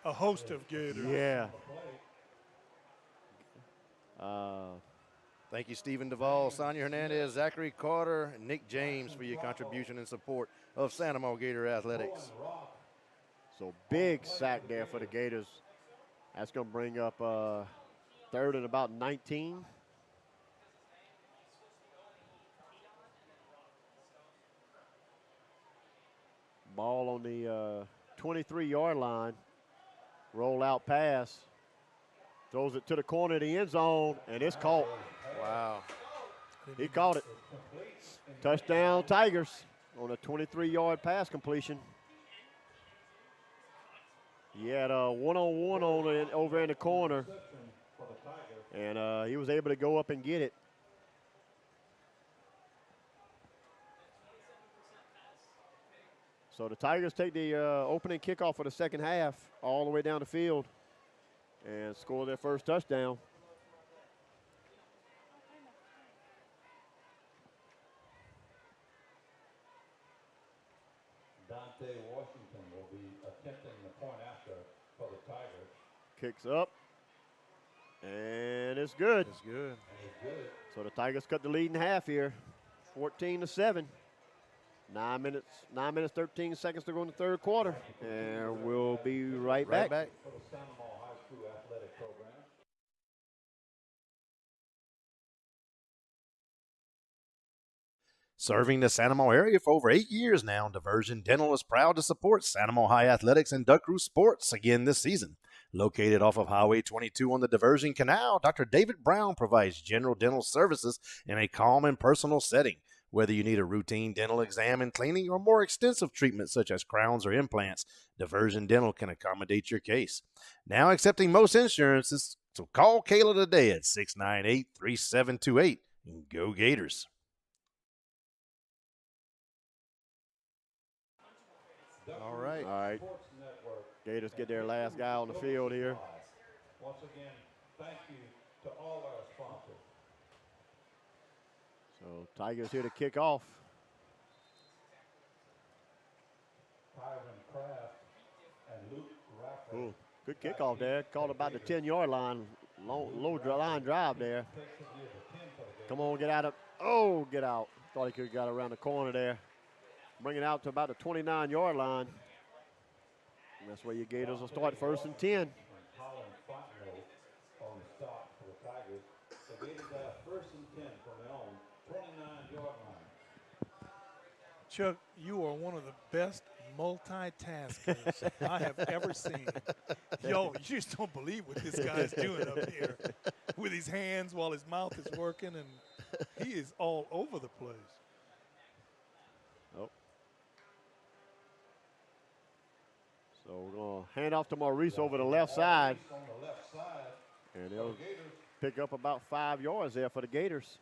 A host of Gators. Yeah. Thank you, Stephen Duvall, Sonia Hernandez, Zachary Carter, and Nick James for your contribution and support of Santa Monica Gator Athletics. So big sack there for the Gators. That's going to bring up third and about 19. Ball on the 23-yard line. Roll out pass. Throws it to the corner of the end zone, and it's caught. Wow. He caught it. Touchdown Tigers on a 23-yard pass completion. He had a one-on-one over in the corner, and he was able to go up and get it. So the Tigers take the opening kickoff for the second half all the way down the field and score their first touchdown. Dante Washington will be attempting the point after for the Tigers. Kicks up, and it's good. It's good. So the Tigers cut the lead in half here, 14-7. 9 minutes, 13 seconds to go in the third quarter, and we'll be right back. For the Santa Monica High School athletic program. Serving the Santa Monica area for over 8 years now, Diversion Dental is proud to support Santa Monica High Athletics and Duck Roost Sports again this season. Located off of Highway 22 on the Diversion Canal, Dr. David Brown provides general dental services in a calm and personal setting. Whether you need a routine dental exam and cleaning or more extensive treatments such as crowns or implants, Diversion Dental can accommodate your case. Now accepting most insurances, so call Kayla today at 698-3728 and go Gators. All right. All right. Gators get their last guy on the field here. Once again, thank you to all our sponsors. So Tigers here to kick off. Tyron Kraft and Luke Rafford. Ooh, good kickoff there. Called about the 10-yard line. Low line drive there. Come on, get out of. Oh, get out. Thought he could have got around the corner there. Bring it out to about the 29-yard line. And that's where your Gators will start 1st and 10. Colin Fontenot on the stop for the Tigers. The Gators have 1st and 10 from their own 29-yard line. Chuck, you are one of the best multitaskers I have ever seen. Yo, you just don't believe what this guy's doing up here with his hands while his mouth is working, and he is all over the place. Oh. So we're going to hand off to Maurice over the left side. On the left side, And he'll pick up about 5 yards there for the Gators.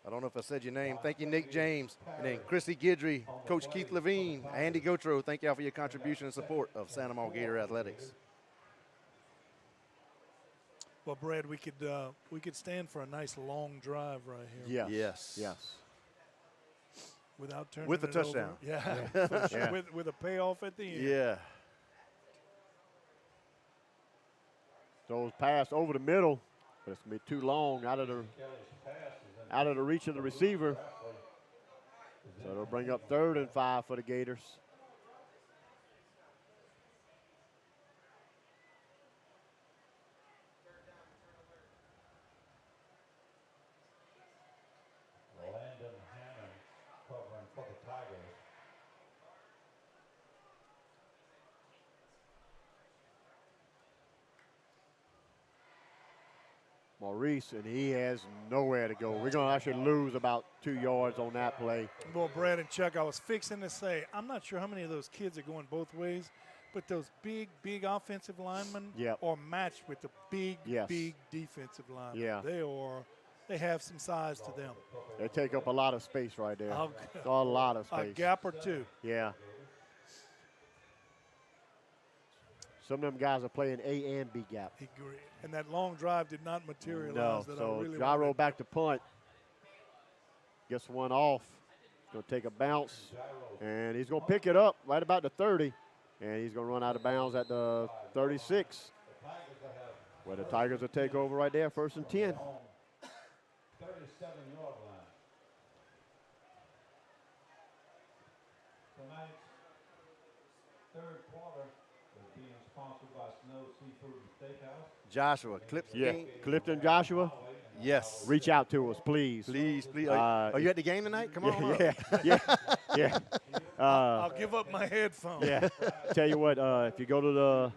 I don't know if I said your name. Thank you, Nick James. And then Chrissy Guidry, Coach Keith Levine, Andy Gotro. Thank y'all for your contribution and support of Santa Monica Gator Athletics. Well, Brad, we could stand for a nice long drive right here. Yes. Yes. Yes. Without turning With the it over. touchdown. Yeah, for sure. With a payoff at the end. Yeah. Throws pass over the middle, but it's going to be too long out of the reach of the receiver. So it'll bring up 3rd and 5 for the Gators. Maurice, and he has nowhere to go. We're going to actually lose about 2 yards on that play. Well, Brad and Chuck, I was fixing to say, I'm not sure how many of those kids are going both ways, but those big offensive linemen are matched with the big defensive linemen. Yeah. They have some size to them. They take up a lot of space right there. A lot of space. A gap or two. Yeah. Some of them guys are playing A and B gap. And that long drive did not materialize. No, that so I really gyro wanted. back to punt. Gets one off. Going to take a bounce. And he's going to pick it up right about the 30. And he's going to run out of bounds at the 36. Where the Tigers will take over right there, 1st and 10. 37-yard line. Tonight's third quarter is being sponsored by Snow Seafood and Steakhouse. Joshua, Clifton. Clifton Joshua. Yes. Reach out to us, please. Please. Are you at the game tonight? Come on. Yeah. I'll give up my headphones. Yeah. Tell you what, if you go to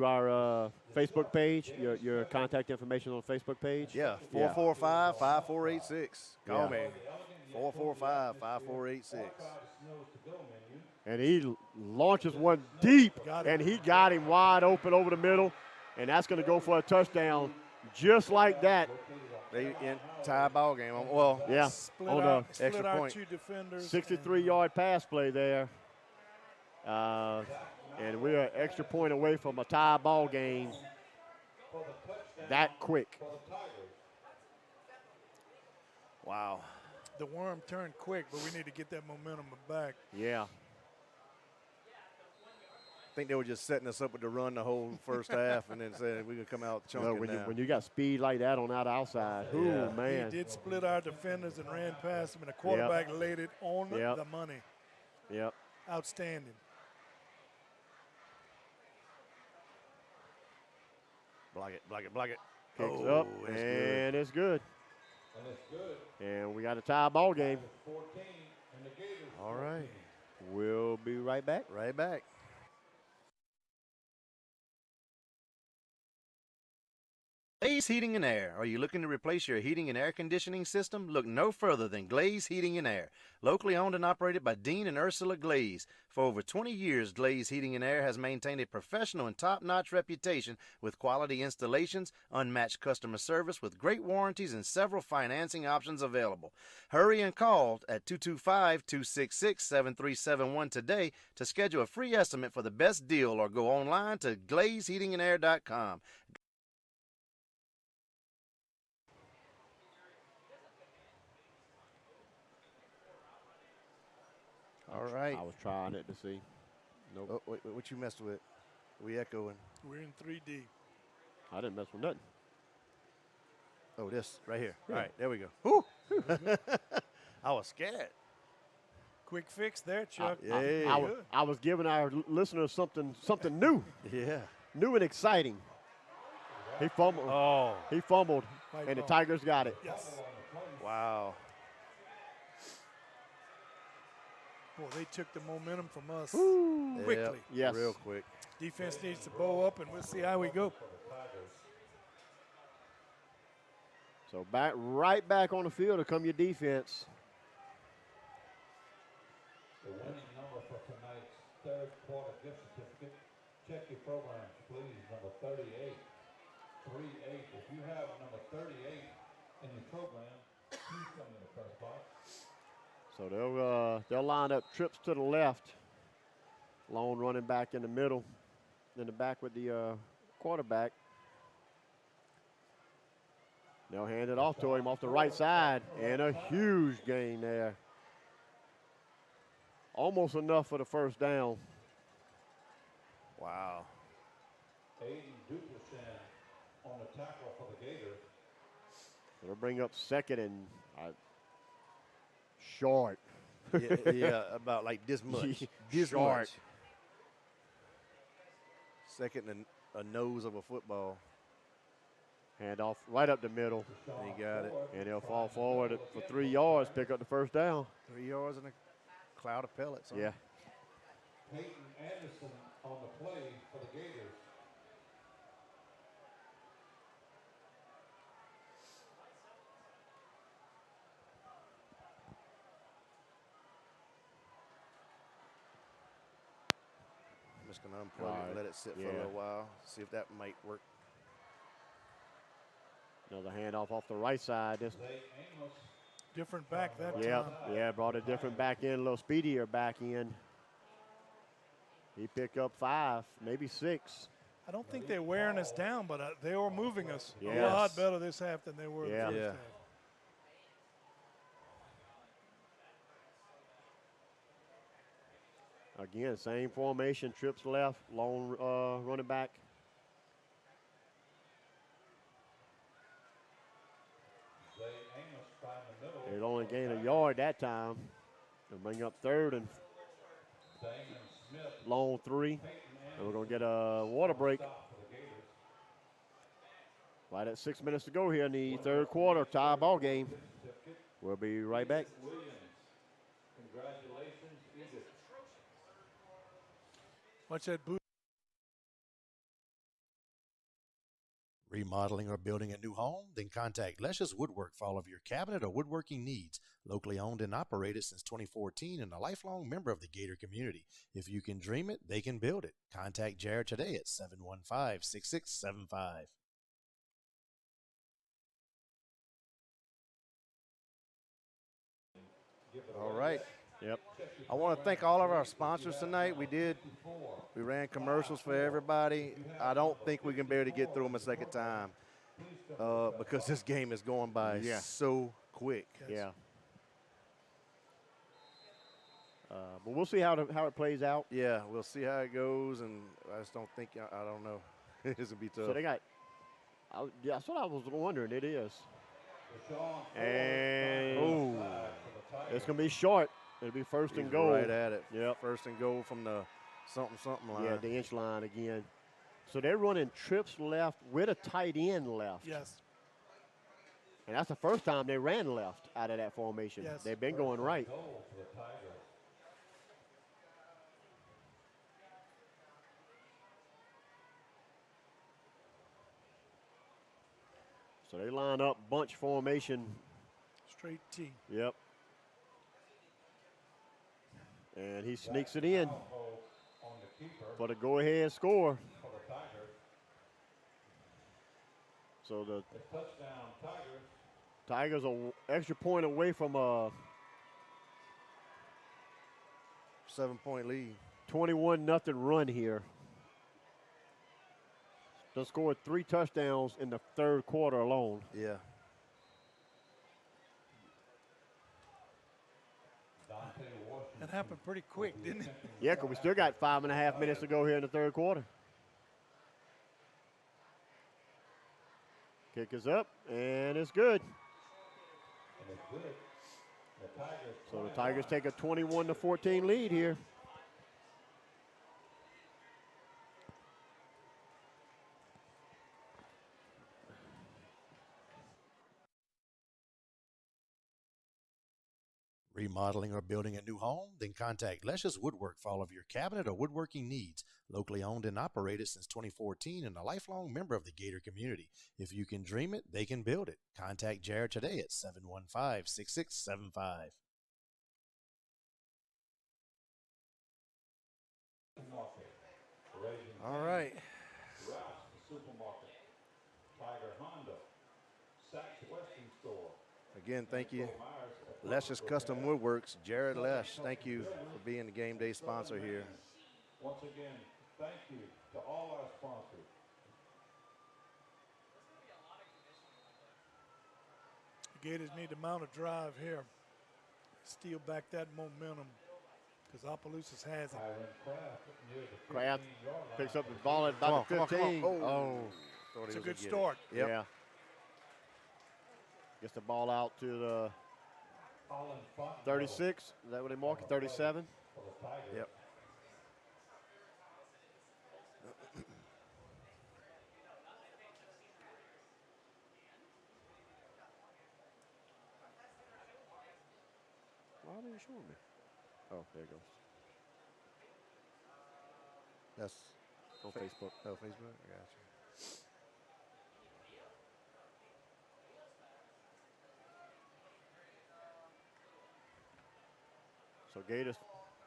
our Facebook page, your contact information on the Facebook page. Yeah, 445-5486. Call me. 445-5486. And he launches one deep, and he got him wide open over the middle, and that's going to go for a touchdown just like that. They tie ball game. Well, yeah, on the extra point. 63-yard pass play there. And we're an extra point away from a tie ball game that quick. Wow. The worm turned quick, but we need to get that momentum back. Yeah. I think they were just setting us up with the run the whole first half and then said we could come out chunking when you got speed like that on that outside, man. He did split our defenders and ran past him, and the quarterback laid it on the money. Yep. Outstanding. Block it. Kicks up, and it's good. And we got a tie ball game. All right. We'll be right back. Right back. Glaze Heating and Air. Are you looking to replace your heating and air conditioning system? Look no further than Glaze Heating and Air. Locally owned and operated by Dean and Ursula Glaze. For over 20 years, Glaze Heating and Air has maintained a professional and top-notch reputation with quality installations, unmatched customer service with great warranties, and several financing options available. Hurry and call at 225-266-7371 today to schedule a free estimate for the best deal, or go online to glazeheatingandair.com. All right. I was trying it to see. Nope. Oh, wait, what you messed with? We echoing. We're in 3D. I didn't mess with nothing. Oh, this right here. Yeah. All right, there we go. Whew. I was scared. Quick fix there, Chuck. I was giving our listeners something new. Yeah. New and exciting. He fumbled. Oh. He fumbled, and the Tigers got it. Yes. Wow. Boy, they took the momentum from us Ooh. quickly. Yes. Real quick. Defense needs to bow up, and we'll see how we go. So right back on the field to come your defense. The winning number for tonight's third quarter gift certificate. Check your programs, please. Number 38. 38. If you have number 38 in your program, please come in the press box. So they'll line up trips to the left. Lone running back in the middle. In the back with the quarterback. They'll hand it off to him off the right side. And a huge gain there. Almost enough for the first down. Wow. Aiden Duplicent on the tackle for the Gators. They'll bring up second and short. yeah, about like this much. This Short. much. Second and a nose of a football. Hand off right up the middle. And he got it. And he'll fall forward for 3 yards, pick up the first down. 3 yards and a cloud of pellets. Huh? Yeah. Peyton Anderson on the play for the Gators. just going to unplug it Right. and let it sit for a Yeah. little while, see if that might work. Another handoff off the right side. This, Different back that yeah, time. yeah, brought a different back in, a little speedier back in. He picked up 5, maybe 6. I don't think they're wearing us down, but they are moving us a Yes. lot better this half than they were Yeah. the first Yeah. half. Again, same formation, trips left, long running back. They'd only gain a yard that time. They'll bring up 3rd and long 3. And we're going to get a water break. Right at 6 minutes to go here in the 3rd quarter, tie ball game. We'll be right back. Congratulations, Edith. Watch that boot. Remodeling or building a new home? Then contact Lesha's Woodwork for all of your cabinet or woodworking needs. Locally owned and operated since 2014 and a lifelong member of the Gator community. If you can dream it, they can build it. Contact Jared today at 715-6675. All right. Yep. I want to thank all of our sponsors tonight. We ran commercials for everybody. I don't think we can be able to get through them a second time because this game is going by Yeah. so quick. Yeah. But we'll see how it plays out. Yeah, we'll see how it goes, and I just don't think, I don't know. It's going to be tough. So they got, yeah, that's what I was wondering. It is. And it's going to be short. It'll be first and He's goal. right at it. Yep. First and goal from the something line. Yeah, the inch line again. So they're running trips left with a tight end left. Yes. And that's the first time they ran left out of that formation. Yes. They've been going right. So they line up bunch formation. Straight T. Yep. And he sneaks it in for the go-ahead score. So the Tigers are extra point away from a 7-point lead. 21-0 run here. They scored 3 touchdowns in the 3rd quarter alone. Yeah. That happened pretty quick, didn't it? Yeah, because we still got 5.5 minutes to go here in the 3rd quarter. Kick is up, and it's good. So the Tigers take a 21-14 lead here. Remodeling or building a new home? Then contact Lesha's Woodwork for all of your cabinet or woodworking needs. Locally owned and operated since 2014 and a lifelong member of the Gator community. If you can dream it, they can build it. Contact Jared today at 715-6675. All right. Again, thank you. Lesh's Custom Woodworks, Jared Lesh, thank you for being the game day sponsor here. Once again, thank you to all our sponsors. The Gators need to mount a drive here. Steal back that momentum because Opelousas has it. Kraft picks up the ball at about the 15. Oh, It's a good start. Yep. Yeah. Gets the ball out to the 36. Is that what they mark it? 37? Yep. Why are they showing me? Oh, there it goes. That's On Facebook. Oh, Facebook? I got you. So Gators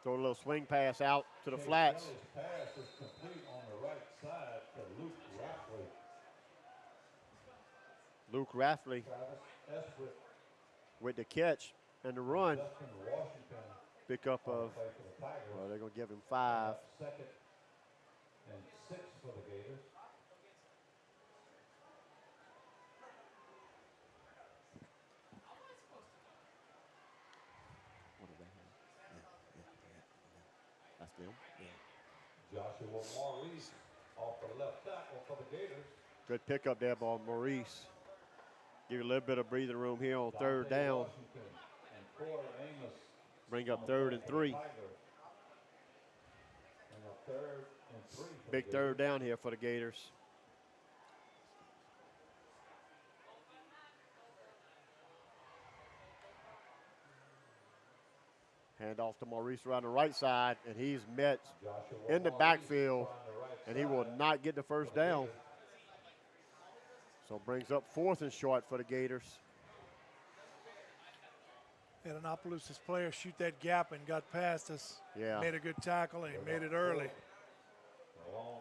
Throw a little swing pass out to the flats. Kelly's pass is complete on the right side to Luke Rafley. Luke Rafley Travis Esprit, with the catch and the run. Justin Washington Pickup on the of, play for the Tigers. well, they're going to give him 5. Second and 6 for the Gators. What do they have? That's them. Joshua Maurice off the left tackle for the Gators. Good pickup there by Maurice. Give you a little bit of breathing room here on third Dante down. Washington and Corey Amos Bring on up the third play and for the 3. Tigers. And a third and 3 for Big the third Gators. down here for the Gators. Hand off to Maurice around the right side, and he's met Joshua in the Maurice backfield, on the right and he will side not get the first for the down. Gators. So brings up 4th and short for the Gators. Had an Opelousas player shoot that gap and got past us. Yeah. Made a good tackle and he made it early.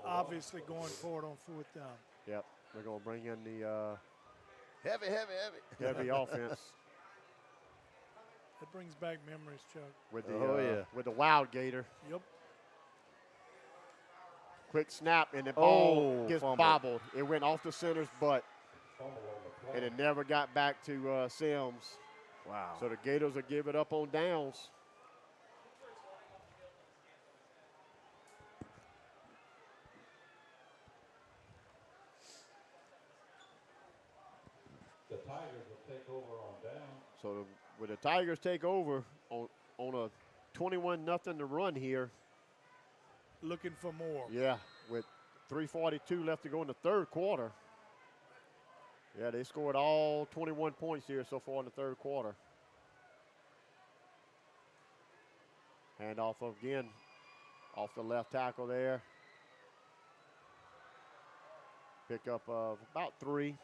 Obviously going forward on 4th down. Yep, they're going to bring in the Heavy. heavy offense That brings back memories, Chuck. with the Oh, with the Wild Gator. Yep. Quick snap, and the ball Oh, gets fumble. bobbled. It went off the center's butt, and it never got back to Sims. Wow. So the Gators will give it up on downs. The Tigers will take over on down. So with the Tigers take over on a 21-0 to run here. Looking for more. Yeah, with 3:42 left to go in the third quarter. Yeah, they scored all 21 points here so far in the third quarter. Hand off again, off the left tackle there. Pickup of about 3.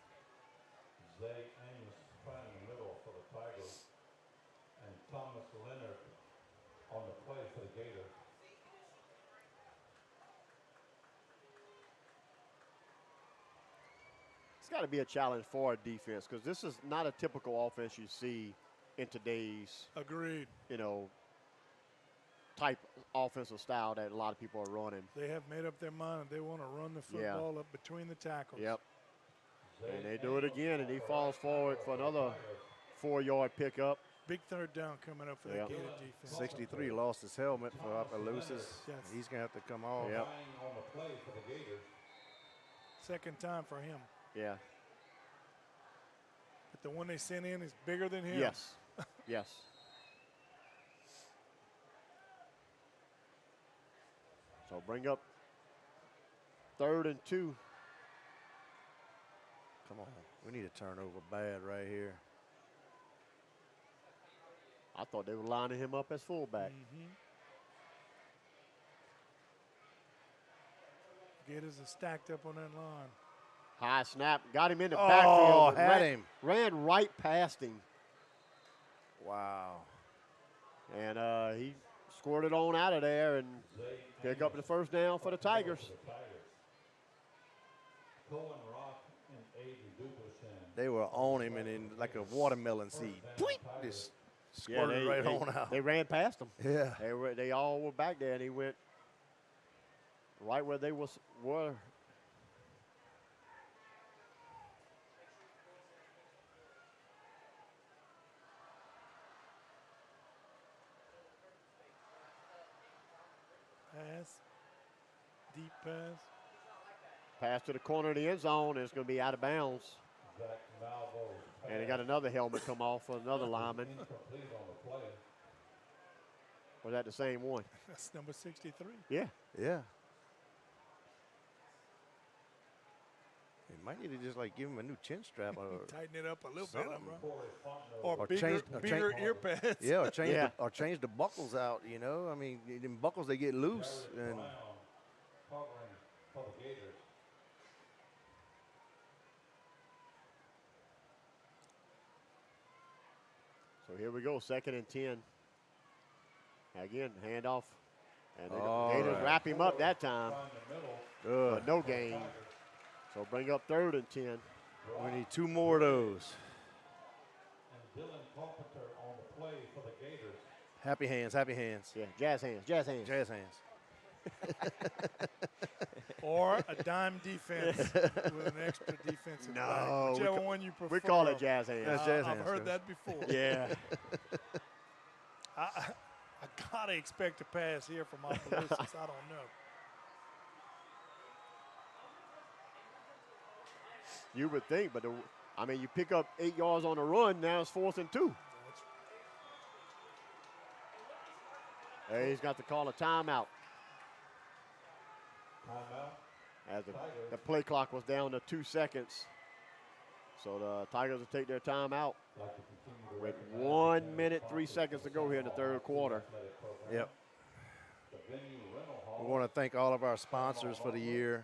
Zay Amos playing in the middle for the Tigers. And Thomas Leonard on the play for the Gators. It's got to be a challenge for our defense because this is not a typical offense you see in today's, Agreed. type offensive style that a lot of people are running. They have made up their mind and they want to run the football up between the tackles. Yep. And they do it again, and he falls forward for another 4-yard pickup. Big third down coming up for Yep. the Gator defense. 63 lost his helmet for Opelousas. Yes. He's going to have to come off. Yep. Playing on the play for the Gators. Second time for him. Yeah. But the one they sent in is bigger than him. Yes. Yes. So bring up 3rd and 2. Come on. We need a turnover bad right here. I thought they were lining him up as fullback. Gators are stacked up on that line. High snap, got him in the Oh, backfield. but had him. Ran right past him, Wow. and he scored it on out of there and pick up the first down for the Tigers. Cohen Rock and Avery Dubuisson. They were on him and in like a watermelon seed. Tweet! Just squirted right on out. They ran past him. Yeah. They all were back there, and he went right where they were. Pass. Deep pass. Pass to the corner of the end zone, and it's going to be out of bounds. Zach Malvo's And he got another helmet come off for another lineman. incomplete on the play. Was that the same one? That's number 63. Yeah. Yeah. They might need to just like give him a new chin strap or Tighten it up a little bit, something. bro. Or Or bigger, bigger ear pads. Yeah, or change, Yeah. or change the buckles out, you know. I mean, them buckles, they get loose. And Brown covering for the Gators. So here we go, 2nd and 10. Again, handoff. And the All Gators right. wrap him up that time, Good. but no gain. So bring up 3rd and 10. We need 2 more of those. And Dylan Carpenter on the play for the Gators. Happy hands, happy hands. Yeah, jazz hands, jazz hands. Jazz hands. Or a dime defense with an extra defensive No, back. we Whichever one you prefer. We call it jazz hands. That's jazz I've hands, heard Coach. that before. Yeah. I gotta expect a pass here from Opelousas. I don't know. You would think, but I mean, you pick up 8 yards on the run. Now it's 4th and 2. Hey, he's got to call a timeout. Timeout. As the play clock was down to 2 seconds. So the Tigers will take their timeout Like to continue to with recognize 1 minute, 3 seconds to go here in the 3rd quarter. athletic program. Yep. The venue rental hall. We want to thank all of our sponsors for the year.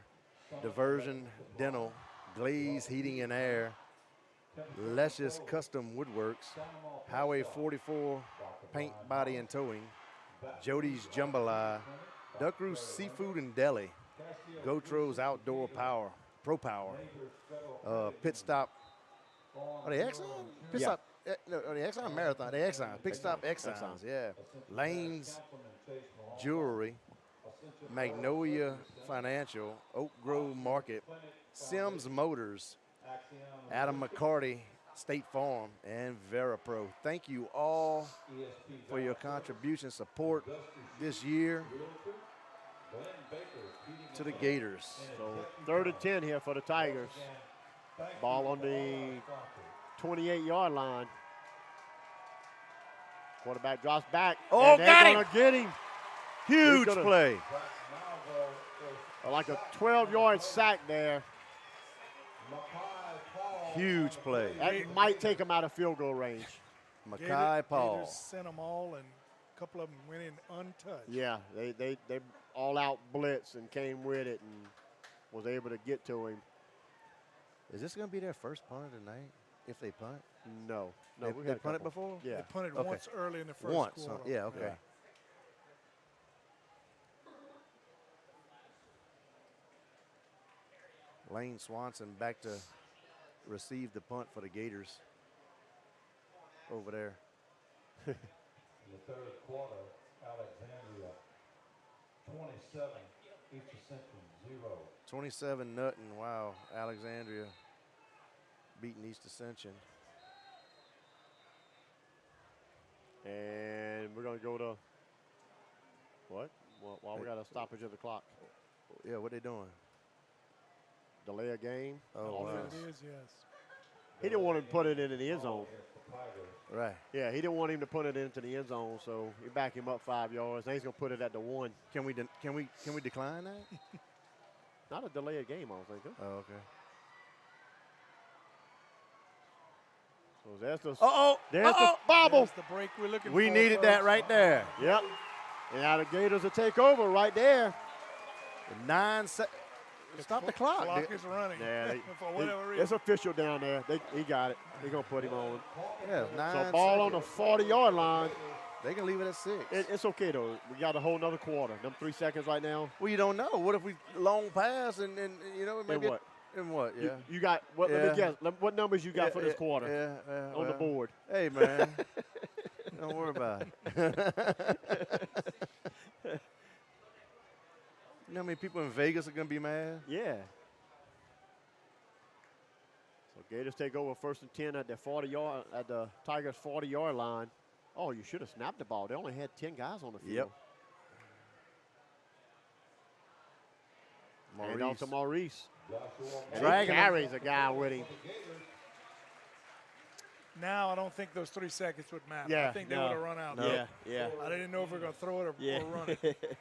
Diversion Dental, Glaze Heating and Air, Luscious Custom Woodworks, Highway 44 Paint, Body and Towing, Jody's Jambalaya, Duck Roost Seafood and Deli, Gotro's Outdoor Power, Pro Power, Pit Stop. Are they Exxon? Pit Yeah. Stop. No, are they Exxon Marathon? They Exxon. Pit Stop Exxons. Yeah. Lanes Jewelry, Magnolia Financial, Oak Grove Market, Sims Motors, Adam McCarty, State Farm, and VeraPro. Thank you all for your contribution, support this year to the Gators. So 3rd and 10 here for the Tigers. Ball on the 28-yard line. Quarterback drops back. Oh, and they're got him! gonna get him. Huge gonna- play. Like a 12-yard sack there. Huge play. That might take him out of field goal range. Mackay Paul. Gators sent them all, and a couple of them went in untouched. Yeah, they all out blitz and came with it and was able to get to him. Is this going to be their first punt of the night if they punt? No, They we they had a punted couple. before? Yeah. They punted Okay. once early in the first Once. quarter. Yeah, okay. Lane Swanson back to receive the punt for the Gators over there. In the 3rd quarter, Alexandria 27, East Ascension 0. 27 nothing. Wow. Alexandria beating East Ascension. And we're going to go to what? Well, we got a stoppage of the clock. Yeah, what they doing? Delay a game. Oh, wow. It is, yes. He didn't want to put it into the end zone. Right. Yeah, he didn't want him to put it into the end zone, so he backed him up 5 yards. Now he's going to put it at the 1. Can we decline that? Not a delay of game, I don't think. Huh? Oh, okay. So there's the There's the bobble. That's the break we're looking for. We needed that folks. right there. Yep. And now the Gators will take over right there. 9 seconds. Stop the clock. Clock is running. Yeah, for whatever it's reason. official down there. He got it. They're going to put him on. Yeah, So 9 ball on the seconds. 40-yard line. They can leave it at 6. It's okay, though. We got a whole nother quarter. Them 3 seconds right now. Well, you don't know. What if we long pass and you know, maybe what? In what? Yeah. You got, what? Let Yeah. me guess. What numbers you got for this quarter Yeah, on the well, board? Hey, man. Don't worry about it. You know how many people in Vegas are going to be mad? Yeah. So Gators take over 1st and 10 at the Tigers 40-yard line. Oh, you should have snapped the ball. They only had 10 guys on the field. Yep. And off to Maurice. And he Dragging him. carries a guy with him. Now I don't think those 3 seconds would matter. Yeah, I think they no. would have run out. Yeah, yeah. I didn't know if we are going to throw it or run it.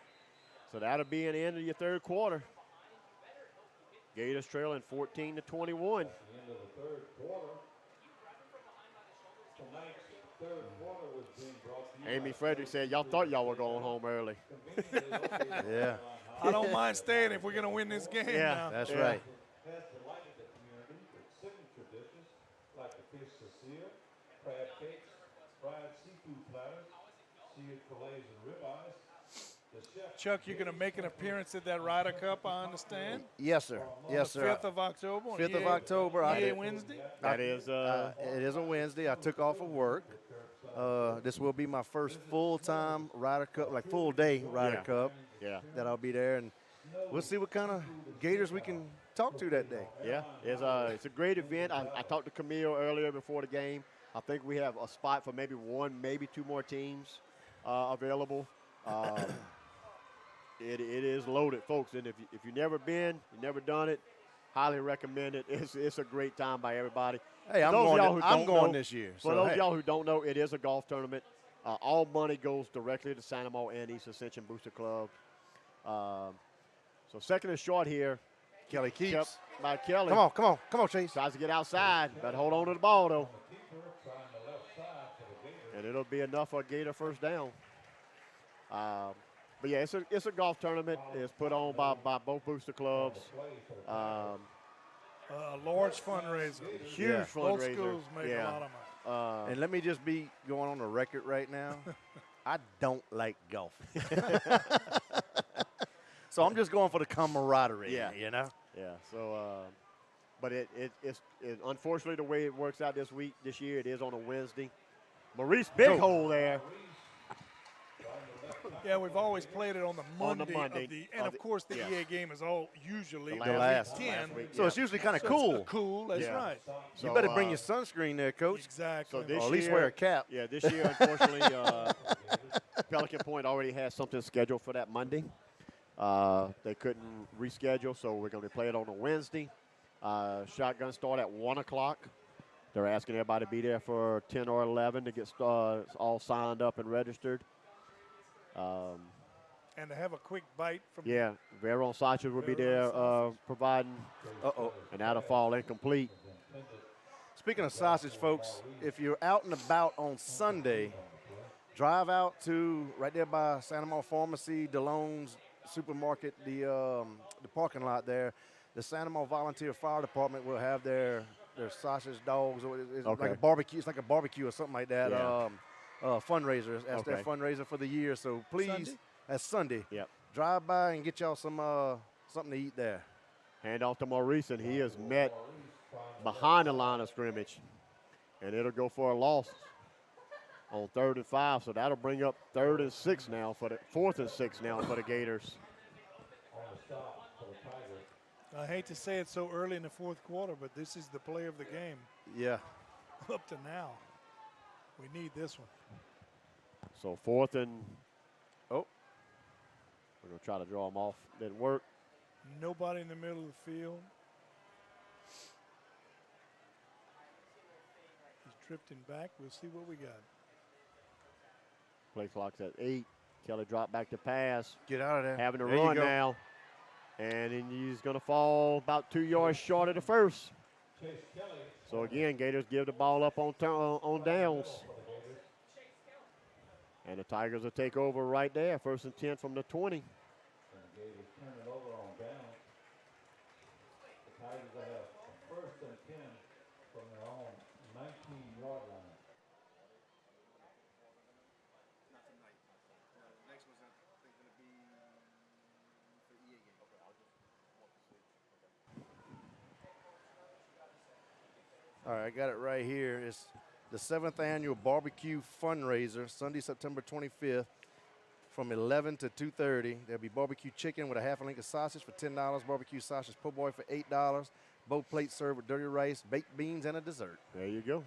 So that'll be an end of your 3rd quarter. Gators trailing 14-21. At the end of the 3rd quarter. Tonight's 3rd quarter was being brought to you Amy Frederick said, y'all thought y'all were going home early. Yeah, I don't mind staying if we're going to win this game Yeah. now. that's Yeah. right. has delighted the community with signature dishes like the fish Cecile, crab cakes, fried seafood platters, seared fillets and ribeyes. The chef Chuck, you're going to make an appearance at that Ryder Cup, I understand. Yes, sir. Yes, The sir. 5th of October. on 5th of EA October. EA Wednesday. That is It is a Wednesday. I took off of work. This will be my first full-time Ryder Cup, like full-day Ryder Yeah. Cup yeah. that I'll be there, and we'll see what kind of Gators we can talk to that day. Yeah, it's a great event. I talked to Camille earlier before the game. I think we have a spot for maybe one, maybe two more teams available. It is loaded, folks. And if you've never been, you've never done it, highly recommend it. It's a great time by everybody. Hey, I'm Those of y'all going, who I'm don't going know- this year. For So, those hey. of y'all who don't know, it is a golf tournament. All money goes directly to Santa Mo and East Ascension Booster Club. So second and short here. Kelly keeps. Kept by Kelly. Come on, Chase. Tries to get outside, but hold on to the ball, though. And it'll be enough for a Gator first down. But, yeah, it's a golf tournament. It's put on by both booster clubs. A large fundraiser. Huge Yeah. Both fundraiser. schools make yeah. a lot of money. And let me just be going on the record right now. I don't like golf. So I'm just going for the camaraderie, Yeah. you know? Yeah, so, but it's unfortunately the way it works out this year, it is on a Wednesday. Maurice, big hole there. Yeah, we've always played it on the On Monday. the Monday And, of of course, the yeah. EA game is all usually The the last- week 10. last week. So Yeah. it's usually kind of So cool. it's cool, that's Yeah. right. So, You better bring your sunscreen there, Coach. Exactly. So this Or at least year, wear a cap. Yeah, this year, unfortunately, Pelican Point already has something scheduled for that Monday. They couldn't reschedule, so we're going to play it on a Wednesday. Shotgun start at 1 o'clock. They're asking everybody to be there for 10 or 11 to get all signed up and registered. And to have a quick bite from Yeah, Veron Sanchez will be there providing, and that'll fall incomplete. Speaking of sausage, folks, if you're out and about on Sunday, drive out to right there by Santa Monica Pharmacy, DeLone's Supermarket, the parking lot there. The Santa Monica Volunteer Fire Department will have their sausage dogs, or it's like Okay. a barbecue. It's like a barbecue or something like that. Yeah. Fundraiser. That's their Okay. fundraiser for the year. So please, Sunday? that's Sunday. Yep. Drive by and get y'all some something to eat there. Hand off to Maurice, and he is met behind the line of scrimmage. And it'll go for a loss on 3rd and 5. So that'll bring up 4th and 6 now for the Gators. I hate to say it so early in the fourth quarter, but this is the play of the game Yeah. up to now. We need this one. So 4th and, we're going to try to draw him off. Didn't work. Nobody in the middle of the field. He's drifting back. We'll see what we got. Play clock's at 8. Kelly dropped back to pass. Get out of there. Having to There you run go. now. And then he's going to fall about 2 yards short of the first. So again, Gators give the ball up on downs. And the Tigers will take over right there. 1st and 10 from the 20. All right, I got it right here. It's the 7th annual barbecue fundraiser, Sunday, September 25th, from 11 to 2:30. There'll be barbecue chicken with a half a link of sausage for $10, barbecue sausage po' boy for $8, both plates served with dirty rice, baked beans, and a dessert. There you go.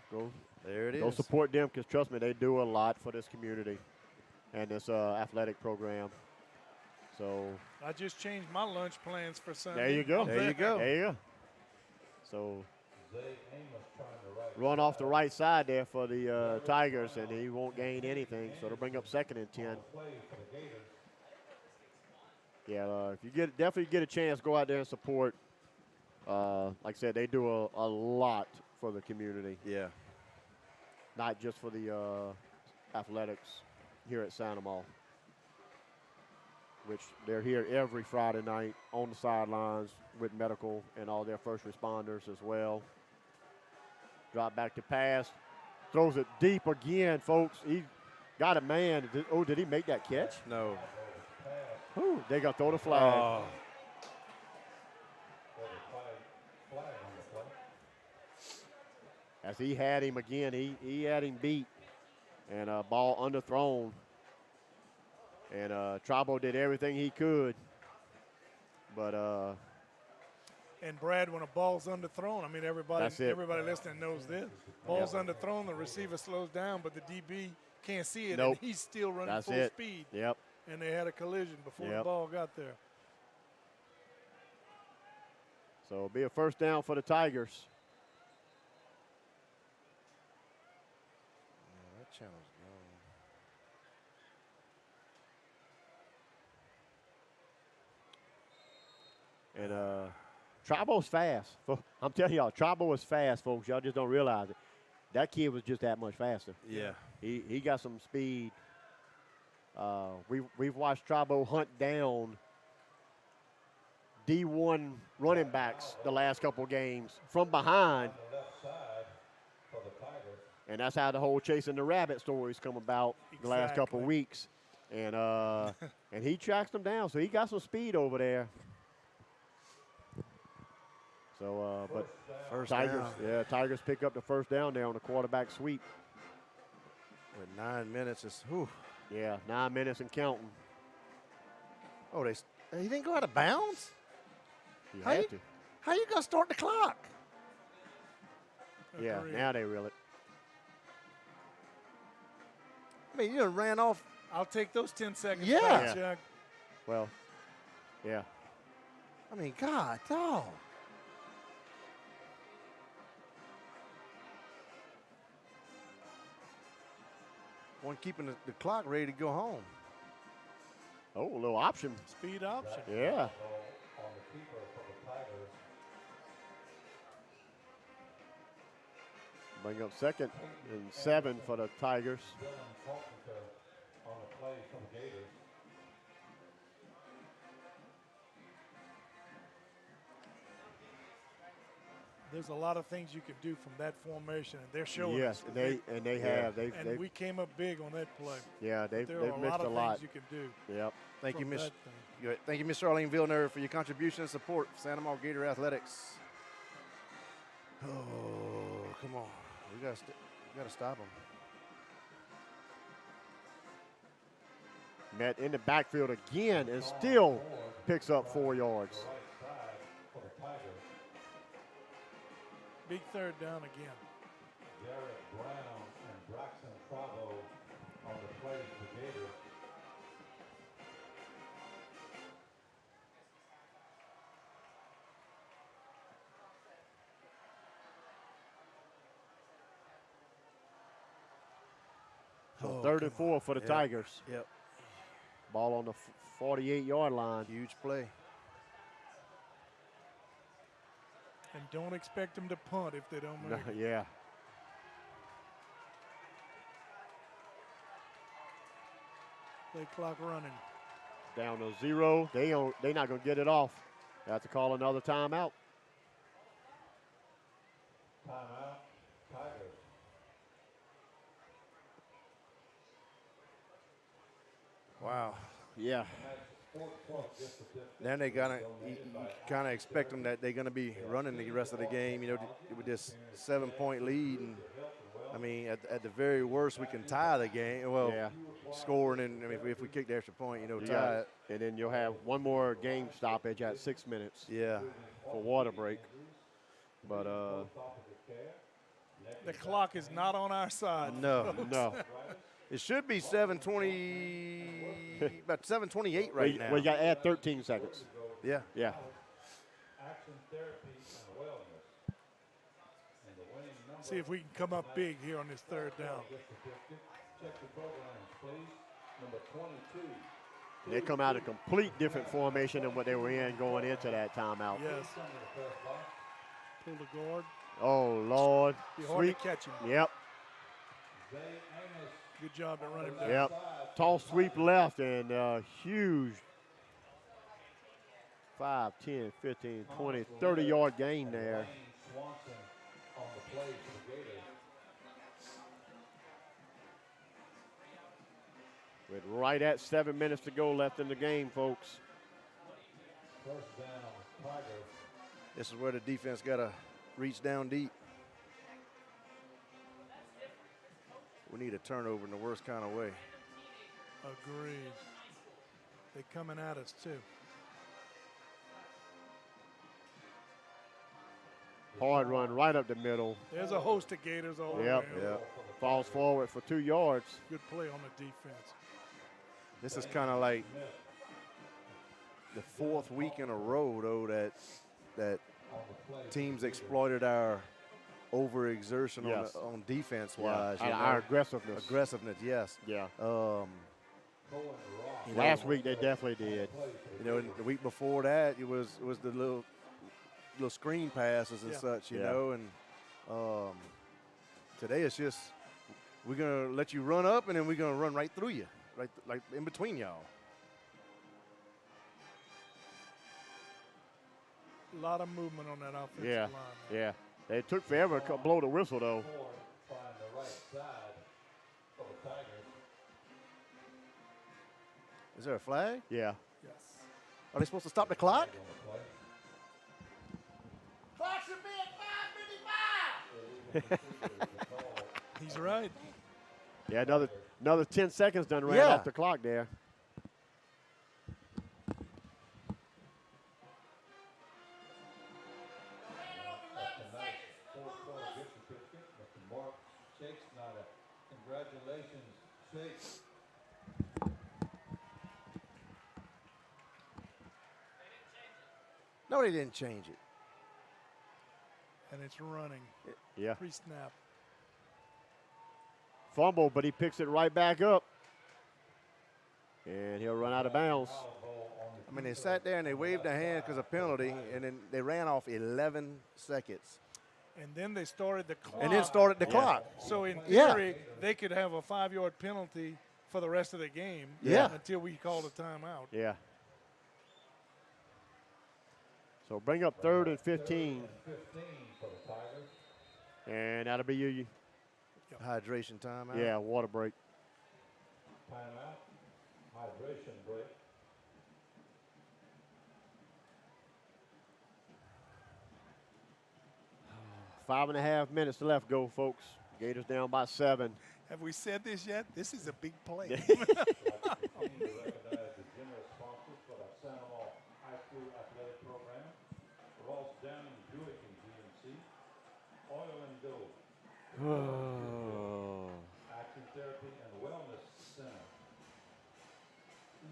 There it is. Go support them because, trust me, they do a lot for this community and this athletic program. So I just changed my lunch plans for Sunday. there you go. I'm There you back. go. There you go. So run off the right side there for the Tigers, and he won't gain anything. So they'll bring up 2nd and 10. Yeah, if you definitely get a chance, go out there and support. Like I said, they do a lot for the community, Yeah. not just for the athletics here at Santa Monica, which they're here every Friday night on the sidelines with medical and all their first responders as well. Drop back to pass. Throws it deep again, folks. Got a man. Oh, did he make that catch? No. Ooh, they got to throw the flag. Oh. As he had him again, he had him beat. And ball underthrown. And Trabo did everything he could. But And Brad, when a ball's underthrown, I mean everybody listening knows this. Ball's underthrown, the receiver slows down, but the DB can't see it, and he's still running full speed. Yep. And they had a collision before the ball got there. So it'll be a first down for the Tigers. Yeah, that channel's gone. And Trabo's fast. I'm telling y'all, Trabo is fast, folks. Y'all just don't realize it. That kid was just that much faster. Yeah. He got some speed. We've watched Trabo hunt down D1 running backs the last couple games from behind. And that's how the whole chasing the rabbit stories come about the last couple weeks. And and he tracks them down, so he got some speed over there. So, but First Tigers, down. Tigers pick up the first down there on the quarterback sweep. With 9 minutes, it's whew. Yeah, 9 minutes and counting. Oh, he didn't go out of bounds? He How had you- to. How you gonna start the clock? Yeah, Agreed. now they reel it. I mean, you done ran off. I'll take those 10 seconds Yeah. back, Yeah. Chuck. Well, yeah. I mean, God, dog. One keeping the clock ready to go home. Oh, a little option. Speed option. Yeah. Bring up 2nd and 7 for the Tigers. There's a lot of things you can do from that formation, and they're showing Yes, us. they have. And we came up big on that play. Yeah, they've There are a missed lot a of lot. things you can do. Yep. Thank you, from Miss. that thing. Thank you, Miss Charlene Villeneuve, for your contribution and support for Santa Maria Gator Athletics. Oh, come on. We gotta stop them. Met in the backfield again and still picks up 4 yards. Big third down again. Garrett Brown and Braxton Trabo on the play for the Gators. So 3rd and 4 for the Yep. Tigers. Yep. Ball on the 48-yard line. Huge play. And don't expect them to punt if they don't make it. Yeah. Play clock running. Down to 0. They not going to get it off. They have to call another timeout. Timeout, Tigers. Wow. Yeah. Then they gotta kind of expect them that they're gonna be running the rest of the game. You know, with this 7-point lead, and I mean, at the very worst, we can tie the game. Well, Yeah. scoring, and I mean, if we kick the extra point, you know, You tie got it. it. And then you'll have one more game stoppage at 6 minutes Yeah. for water break. But The clock is not on our side. No. no. It should be 7:20, about 7:28 right now. We got to add 13 seconds. Yeah. Yeah. Action therapy and wellness. And the winning number. See if we can come up big here on this third down. Check the programs, please. Number 22. They come out a complete different formation than what they were in going into that timeout. Yes. Pull the guard. Oh, Lord. Be hard Sweep. to catch him. Yep. Good job to run him down. Yep. Tall sweep left and huge 5, 10, 15, 20, 30-yard gain there. Swanson on the play for the Gators. With right at 7 minutes to go left in the game, folks. First down, Tigers. This is where the defense got to reach down deep. We need a turnover in the worst kind of way. Agreed. They're coming at us, too. Hard run right up the middle. There's a host of Gators all Yep. around. Yep. Falls forward for 2 yards. Good play on the defense. This is kind of like the 4th week in a row, though, that teams exploited our overexertion Yes. on defense-wise. And our aggressiveness. Aggressiveness, yes. Yeah. Last week they definitely did. You know, and the week before that, it was the little screen passes and such, you Yeah. know. And today it's just we're gonna let you run up, and then we're gonna run right through you, like in between y'all. A lot of movement on that offensive Yeah. line. Yeah. It took forever to blow the whistle, though. Trying the right side for the Tigers. Is there a flag? Yeah. Yes. Are they supposed to stop the clock? Clock should be at 5:55. He's right. Yeah, another 10 seconds done ran Yeah. off the clock there. Mr. Mark Shakes Snyder. Congratulations, Shakes. No, they didn't change it. And it's running. Yeah. Pre-snap. Fumble, but he picks it right back up. And he'll run out of bounds. I mean, they sat there and they waved their hand because of penalty, and then they ran off 11 seconds. And then they started the clock. And then started the clock. So in Yeah. theory, they could have a 5-yard penalty for the rest of the game. Yeah. Until we called a timeout. Yeah. So bring up 3rd and 15. 15 for the Tigers. And that'll be you. Hydration timeout. Yeah, water break. Timeout. Hydration break. Five and a half minutes left go, folks. Gators down by 7. Have we said this yet? This is a big play. To recognize the generous sponsors for the San Juan High School Athletic Program, Ross Downing Buick and GMC, Oil and Gold, Action Therapy and Wellness Center,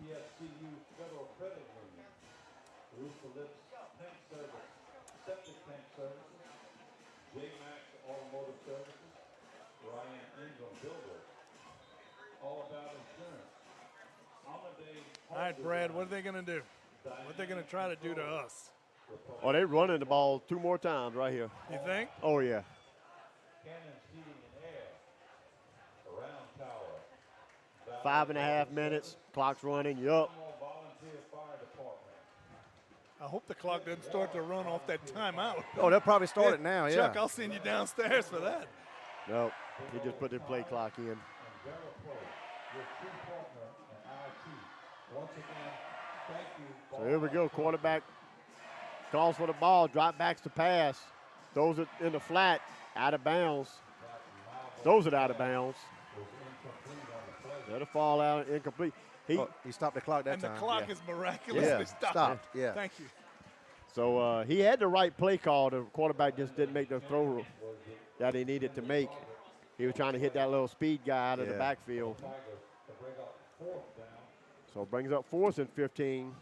EFCU Federal Credit Union, Roof for Lips Tank Service, Septic Tank Services, J-Max Automotive Services, Ryan Ingram Builder, All About Insurance, All right, Brad, what are they going to do? What are they going to try to do to us? Oh, they're running the ball 2 more times right here. You think? Oh, yeah. Cannon Heating and Air, Around Tower, 5.5 minutes. Clock's running. Yup. Volunteer Fire Department. I hope the clock doesn't start to run off that timeout. Oh, they'll probably start it now, yeah. Chuck, I'll send you downstairs for that. Nope. He just put the play clock in. And Vera Pro, your true partner in IT. Once again, thank you. So here we go. Quarterback calls for the ball. Drop backs to pass. Throws it in the flat. Out of bounds. Throws it out of bounds. Let it fall out incomplete. He stopped the clock that And time. the clock yeah. is miraculously Yeah, stopped. stopped, yeah. Thank you. So he had the right play call. The quarterback just didn't make the throw that he needed to make. He was trying to hit that little speed guy out of the Yeah. backfield. Tigers to bring up 4th down. So it brings up 4th and 15.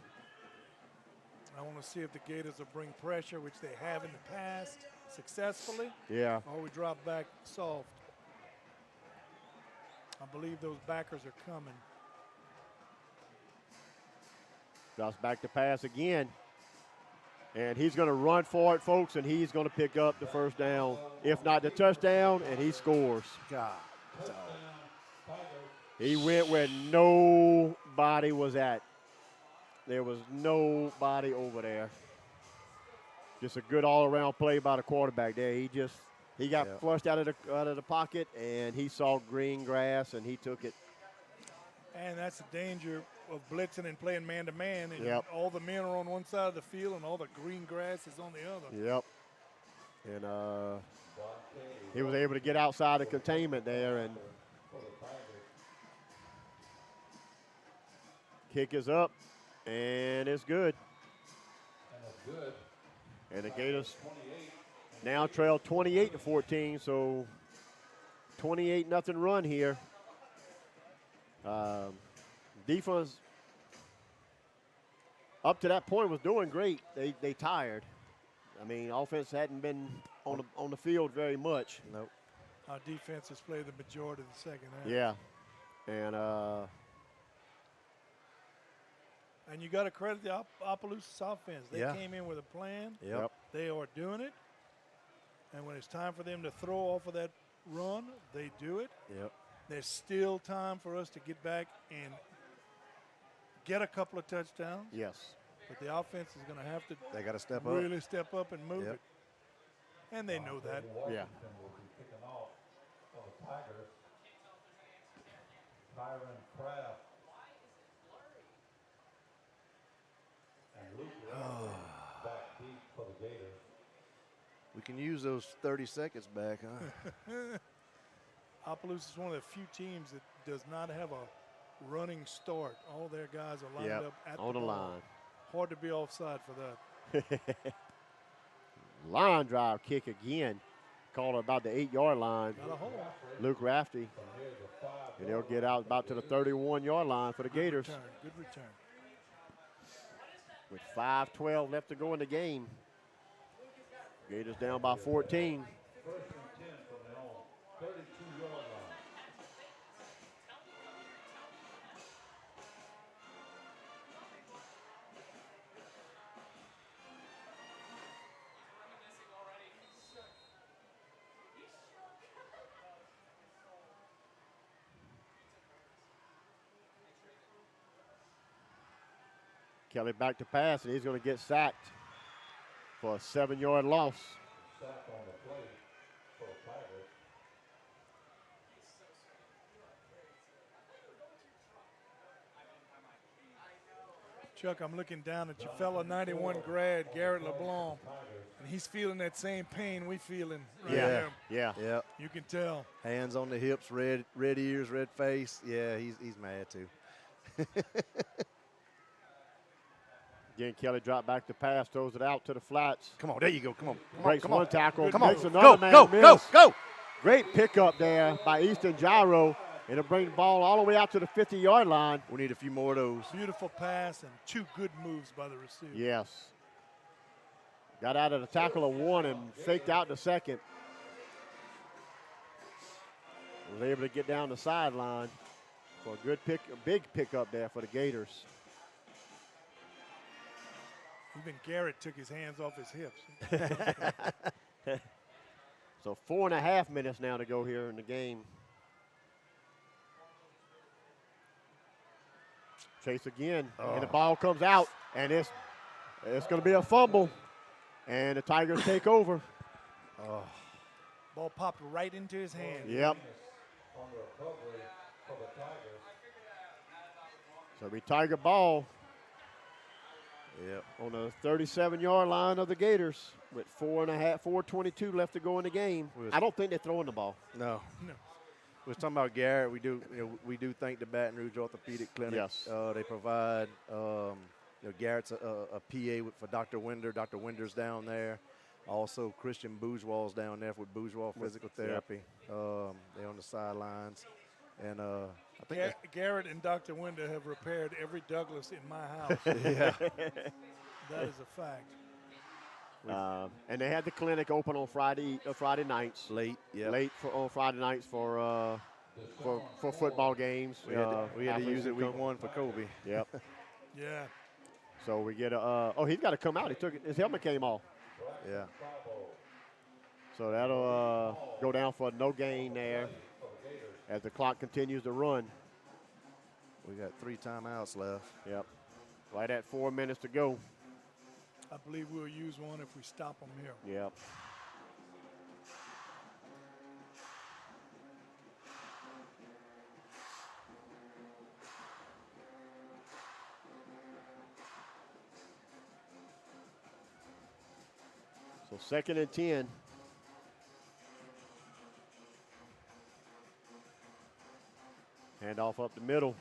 I want to see if the Gators will bring pressure, which they have in the past successfully, Yeah. or we drop back soft. I believe those backers are coming. Drops back to pass again. And he's going to run for it, folks, and he's going to pick up the first down. If not the touchdown, and he scores. God. He went where nobody was at. There was nobody over there. Just a good all-around play by the quarterback there. He got flushed out of the pocket, and he saw green grass, and he took it. And that's the danger of blitzing and playing man-to-man. And Yep. all the men are on one side of the field and all the green grass is on the other. Yep. And he was able to get outside the containment there, and kick is up, and it's good. And the Gators now trail 28-14, so 28-0 run here. Defense up to that point was doing great. They tired. I mean, offense hadn't been on the field very much. Nope. Our defense has played the majority of the second half. Yeah, and you got to credit the Opelousas offense. They came in with a plan. Yep. They are doing it. And when it's time for them to throw off of that run, they do it. Yep. There's still time for us to get back and get a couple of touchdowns. yes, But the offense is going to have to They got to step up. really step up and move Yep. it. And they know that. yeah. Will be kicking off for the Tigers. Tyron Kraft and Luke back deep for the Gators. We can use those 30 seconds back, huh? Opelousas is one of the few teams that does not have a running start. All their guys are lined Yep, up at on the ball. line. Hard to be offside for that. Line drive kick again. Called about the 8-yard line. Got a hole. Luke Rafty. And they'll get out about to the 31-yard line for the Gators. Good return. With 5:12 left to go in the game. Gators down by 14. First and 10 from their own 32-yard line. Kelly back to pass, and he's going to get sacked for a 7-yard loss. Sack on the play for the Tigers. Chuck, I'm looking down at your fellow 91 grad, Garrett LeBlanc, and he's feeling that same pain we feeling right Yeah, there. yeah. Yep. You can tell. Hands on the hips, red ears, red face. Yeah, he's mad too. Again, Kelly dropped back to pass, throws it out to the flats. Come on, there you go. Come on. Breaks one tackle, Come on. makes Go, another man go, miss. go, go. Great pickup there by Easton Gyro. And it'll bring the ball all the way out to the 50-yard line. We need a few more of those. Beautiful pass and two good moves by the receiver. Yes. Got out of the tackle of one and faked out the second. Was able to get down the sideline for a good pick, a big pickup there for the Gators. Even Garrett took his hands off his hips. So 4.5 minutes now to go here in the game. Chase again, and the ball comes out, and it's going to be a fumble, and the Tigers take over. Ball popped right into his hand. Yep. On the recovery for the Tigers. So it'll be Tiger ball Yep. on the 37-yard line of the Gators with 4:22 left to go in the game. I don't think they're throwing the ball. No. No. We was talking about Garrett. We do thank the Baton Rouge Orthopedic Clinic. Yes. They provide. Garrett's a PA for Dr. Winder. Dr. Winder's down there. Also, Christian Bourgeois's down there with Bourgeois Physical Therapy. They're on the sidelines, and I think Garrett and Dr. Winder have repaired every Douglas in my house. yeah. That is a fact. And they had the clinic open on Friday nights. Late. Yeah. Late on Friday nights for football games. We had to athletes use it can week come. 1 for Kobe. Yep. Yeah. So we get he's got to come out. His helmet came off. Yeah. So that'll go down for no gain there as the clock continues to run. We got 3 timeouts left. Yep. Right at 4 minutes to go. I believe we'll use one if we stop them here. Yep. So 2nd and 10. Handoff up the middle.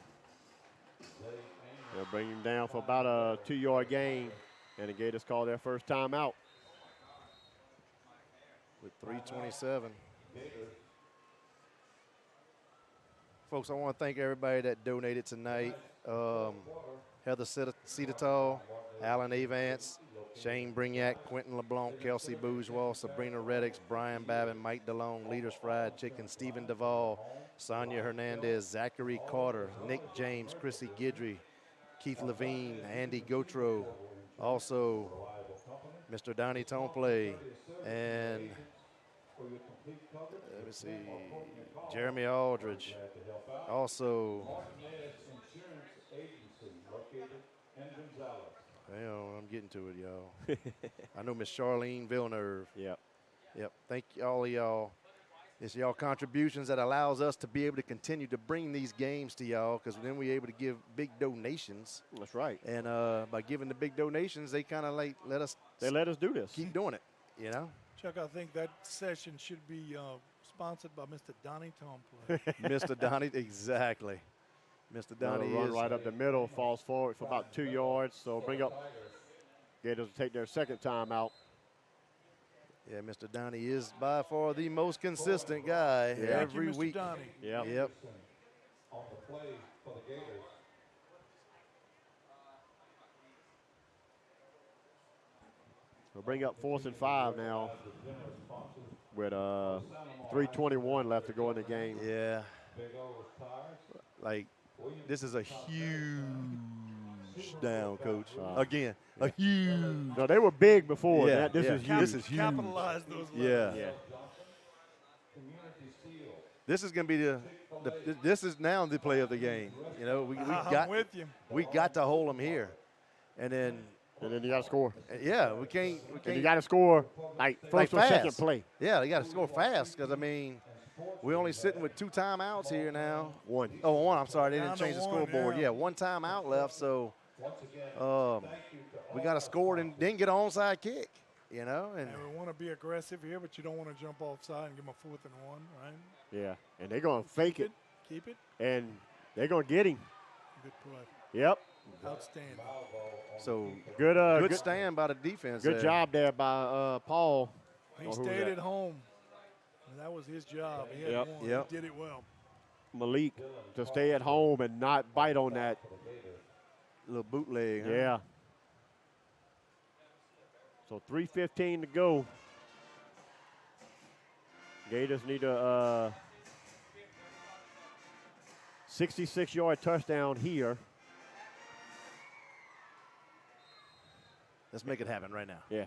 They'll bring him down for about a 2-yard gain. And the Gators call their first timeout. With 3:27. Folks, I want to thank everybody that donated tonight. Heather Cedatol, Alan Avance, Shane Brignac, Quentin LeBlanc, Kelsey Bourgeois, Sabrina Reddix, Brian Babin, Mike DeLong, Leaders Fried Chicken, Stephen Duvall, Sonia Hernandez, Zachary Carter, Nick James, Chrissy Guidry, Keith Levine, Andy Gautreau, also Mr. Donnie Tomplay, and let me see, Jeremy Aldridge. Also, I'm getting to it, y'all. I know Miss Charlene Villeneuve. Yep. Thank all of y'all. It's y'all contributions that allows us to be able to continue to bring these games to y'all, because then we're able to give big donations. That's right. And by giving the big donations, they kind of like let us do this. keep doing it, you know? Chuck, I think that session should be sponsored by Mr. Donnie Tomplin. Mr. Donnie, exactly. Mr. Donnie run is right up the middle, falls forward for about 2 yards. So bring up Gators to take their 2nd timeout. Yeah, Mr. Donnie is by far the most consistent guy every Thank you, Mr. week. Donnie. Yep. On the play for the Gators. We'll bring up 4th and 5 now with 3:21 left to go in the game. Yeah. Like, this is a huge down, Coach. Again, a huge. No, they were big before. Yeah, This is huge. This is huge. Capitalize those Yeah. levels. This is going to be this is now the play of the game. You know, I'm with you. we got to hold them here, and then you got to score. yeah, we can't. And you got to score like first or second fast. play. Yeah, they got to score fast, because I mean, we're only sitting with 2 timeouts here now. One. Oh, one. I'm sorry, they Down didn't to change the one, scoreboard. yeah. Yeah, 1 timeout left, so we got to score and then get an onside kick. You know, and And we want to be aggressive here, but you don't want to jump offside and give them a 4th and 1, right? Yeah, and they're going to fake it, Keep it. and they're going to get him. Good play. Yep. Outstanding. so Good. good stand by the defense. Good there. job there by Paul. He Oh, who was stayed that? at home. And that was his job. He had Yep. one. Yep. He did it well. Malik to stay at home and not bite on that. Little bootleg. Huh? Yeah. So 3:15 to go. Gators need a 66-yard touchdown here. Let's make it happen right now. Yeah.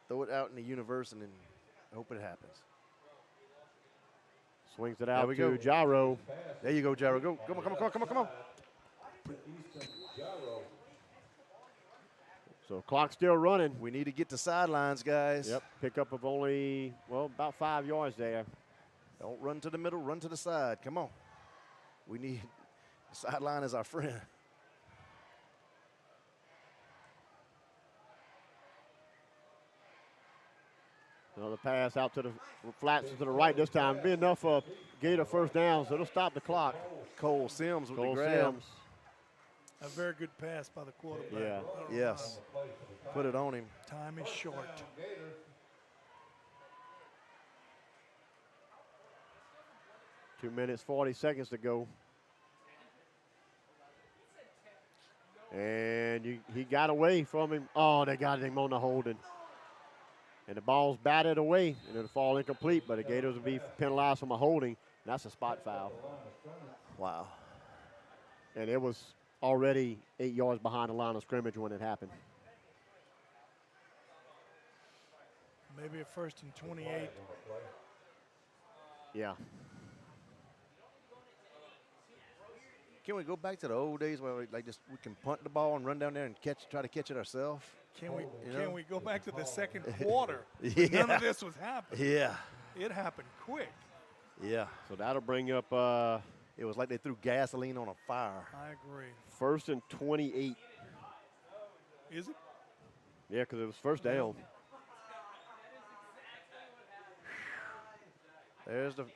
Throw it out in the universe and then hope it happens. Swings it out we to go. Gyro. There you go, Jared. Go. Come on. So clock still running. We need to get to sidelines, guys. Yep. Pickup of only, about 5 yards there. Don't run to the middle, run to the side. Come on. We need the sideline is our friend. Another pass out to the flats to the right this time. Be enough for Gator first down, so it'll stop the clock. Cole Sims with Cole the grab. Sims. A very good pass by the quarterback. Yeah. Yes. Put it on him. Time is short. 2 minutes, 40 seconds to go. And he got away from him. Oh, they got him on the holding. And the ball's batted away, and it'll fall incomplete, but the Gators will be penalized from a holding. And that's a spot foul. Wow. And it was already 8 yards behind the line of scrimmage when it happened. Maybe a 1st and 28. Yeah. Can we go back to the old days where we can punt the ball and run down there and try to catch it ourselves? Can we know? go back to the second quarter? Yeah. None of this was happening. Yeah. It happened quick. Yeah. So that'll bring up It was like they threw gasoline on a fire. I agree. 1st and 28. Is it? Yeah, because it was first down. There's the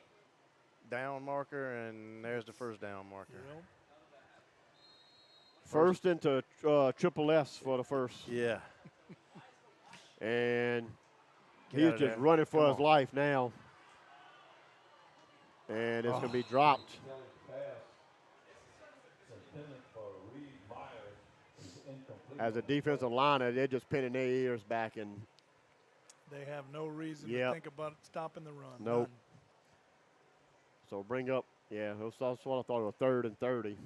down marker, and there's the first down marker. Yep. First into triple S for the first. Yeah. And Get he's out of just there. running for Come his on. life now. And it's going to be dropped. Kelly's pass intended for Reed Myers is incomplete. As a defensive liner, they're just pinning their ears back and They have no reason Yep. to think about stopping the run. Nope. None. so bring up, yeah, that's what I thought, a 3rd and 30.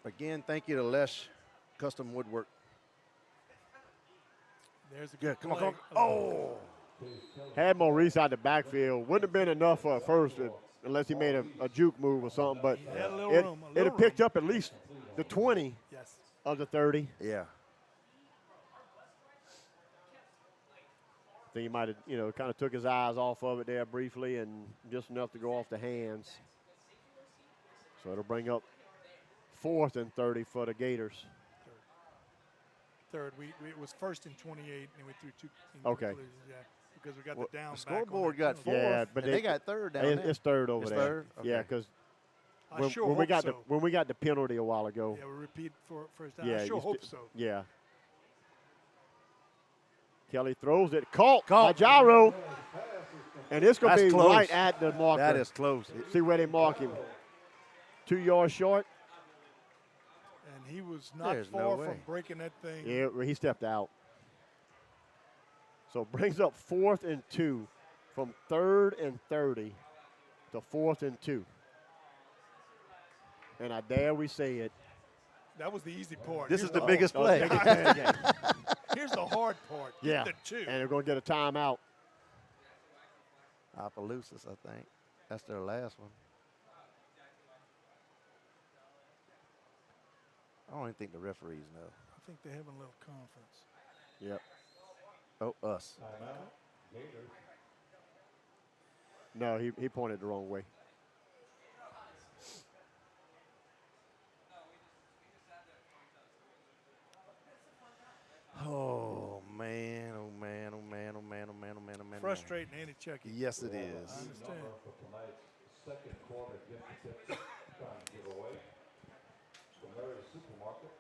Again, thank you to Lesh Custom Woodwork. There's a Yeah, good come on, play. come on. Oh. Had Maurice out the backfield. Wouldn't have been enough for a first unless he made a juke move or something. But He had a little it, room, a it little had picked room. up at least the 20 Yes. of the 30. Yeah. I think he might have, kind of took his eyes off of it there briefly and just enough to go off the hands. So it'll bring up 4th and 30 for the Gators. Third. It was first and 28, and we threw 2. Okay. Yeah, because we got Well, the down the back on scoreboard that got penalty. fourth, Yeah, but and they got third down there. It's 3rd over It's there. third? Yeah, Okay. because I when, sure when we hope got so. when we got the penalty a while ago. Yeah, we repeat for first down. Yeah, I sure you hope st- so. Yeah. Kelly throws it. Caught by Gyro. And it's going to That's be close. right at the marker. That is close. See where they mark him. 2 yards short. And he was not There's far no from way. breaking that thing. Yeah, he stepped out. So brings up 4th and 2 from 3rd and 30 to 4th and 2. And I dare we say it. That was the ezy part. This Here's is the biggest Oh, play. biggest play of the game. Here's the hard part. Get Yeah. the 2. And they're going to get a timeout. Opelousas, I think. That's their last one. I don't even think the referees know. I think they're having a little conference. Yep. Oh, us. Timeout. Gators. No, he pointed the wrong way. Oh, man, oh, man, oh, man, oh, man, oh, man, oh, man, oh, man. Frustrating any checking. Yes, it I is. understand. For tonight's second quarter gift certificate trying to give away from Mary's Supermarket.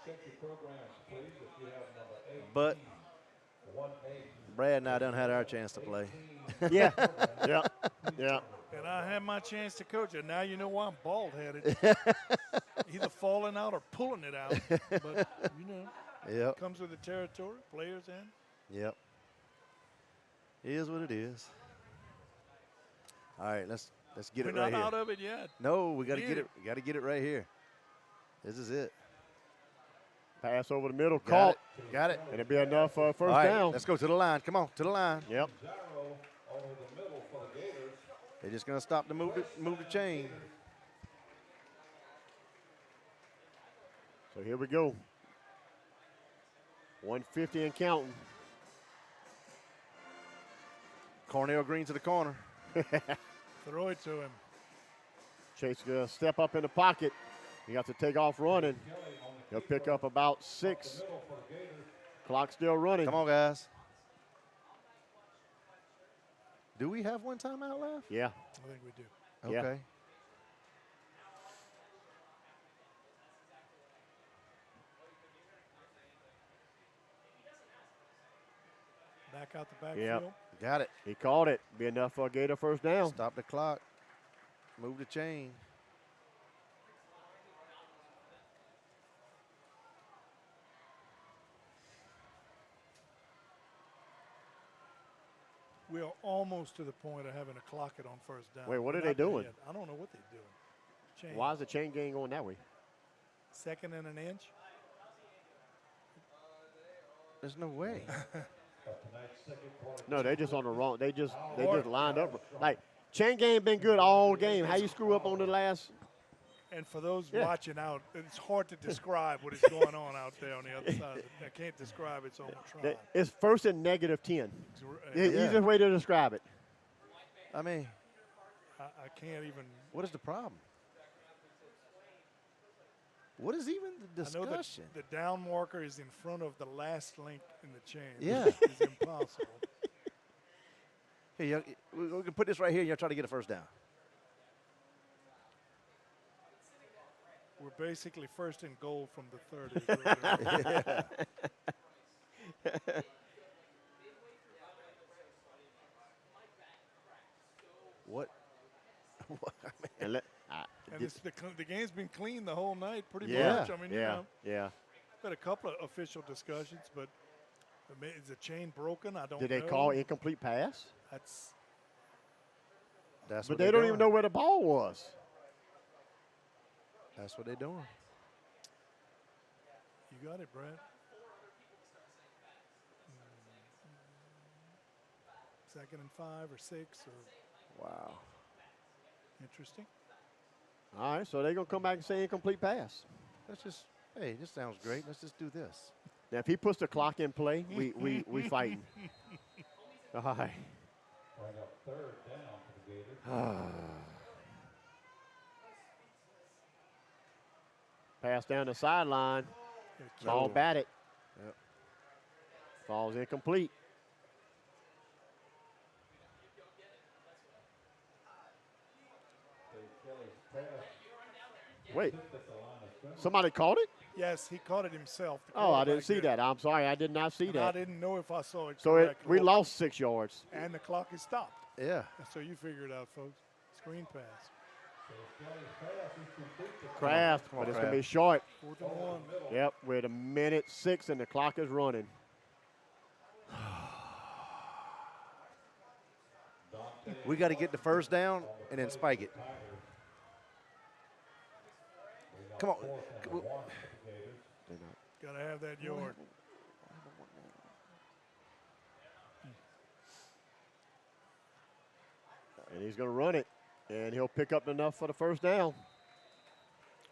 Check your programs, please, if you have number 8. But 1-8. Brad and I done had our chance to play. Yeah. Yeah. Yeah. And I had my chance to coach it. Now you know why I'm bald-headed. Either falling out or pulling it out. But, Yep, comes with the territory, players and. yep. It is what it is. All right, let's get We're it right not here. out of it yet. No, we got to Get get it. it. We got to get it right here. This is it. Pass over the middle. Got Caught. it. Got it. And it'll be enough for a first All right, down. let's go to the line. Come on, to the line. Yep. Gyro over the middle for the Gators. They're just gonna stop to move the chain. So here we go. 150 and counting. Cornell Green to the corner. Throw it to him. Chase gonna step up in the pocket. He got to take off running. He'll pick up about 6. Clock still running. Come on, guys. Do we have one timeout left? Yeah. I think we do. Yeah. Okay. Back out the backfield. Yep. Got it. He called it. Be enough for a Gator first down. Stop the clock. Move the chain. We are almost to the point of having to clock it on first down. Wait, what are Not they there doing? yet. I don't know what they're doing. Chain. Why is the chain gang going that way? 2nd and an inch. There's no way. No, they just on the wrong. They just lined up. Like chain gang been good all game. How you screw up on the last? And for those Yeah. watching out, it's hard to describe what is going on out there on the other side. I can't describe it, so I'm trying. It's first and -10. The Yeah. easiest way to describe it. I mean, I can't even. what is the problem? What is even the I know that discussion? the down marker is in front of the last link in the chain. Yeah. It's impossible. Here, we can put this right here, and you'll try to get a first down. We're basically first and goal from the 30. is what it is. What? And And the game's been clean the whole night, pretty yeah, much. I mean, you yeah, know, yeah. had a couple of official discussions, but is the chain broken? I don't know. Did they call incomplete pass? That's That's But what they they're don't doing. even know where the ball was. That's what they're doing. you got it, Brad. Second and 5 or 6 or Wow. interesting. All right, so they're going to come back and say incomplete pass. Let's just, hey, this sounds great. Let's just do this. Now, if he puts the clock in play, we fighting. All right. Bring up third down for the Gators. Pass down the sideline. Yeah, Ball batted. Yep. Falls incomplete. Wait. Somebody caught it? Yes, he caught it himself. the Oh, I didn't quarterback see did. that. I'm sorry. I did not see And I that. didn't know if I saw it So correctly. we lost 6 yards. And the clock is stopped. Yeah. So you figure it out, folks. Screen pass. Kraft, Come on, but it's going to be Kraft. short. 4th and 1. Yep, with 1:06 and the clock is running. We got to get the first down and then spike it. Come on. Got to have that yard. And he's going to run it. And he'll pick up enough for the first down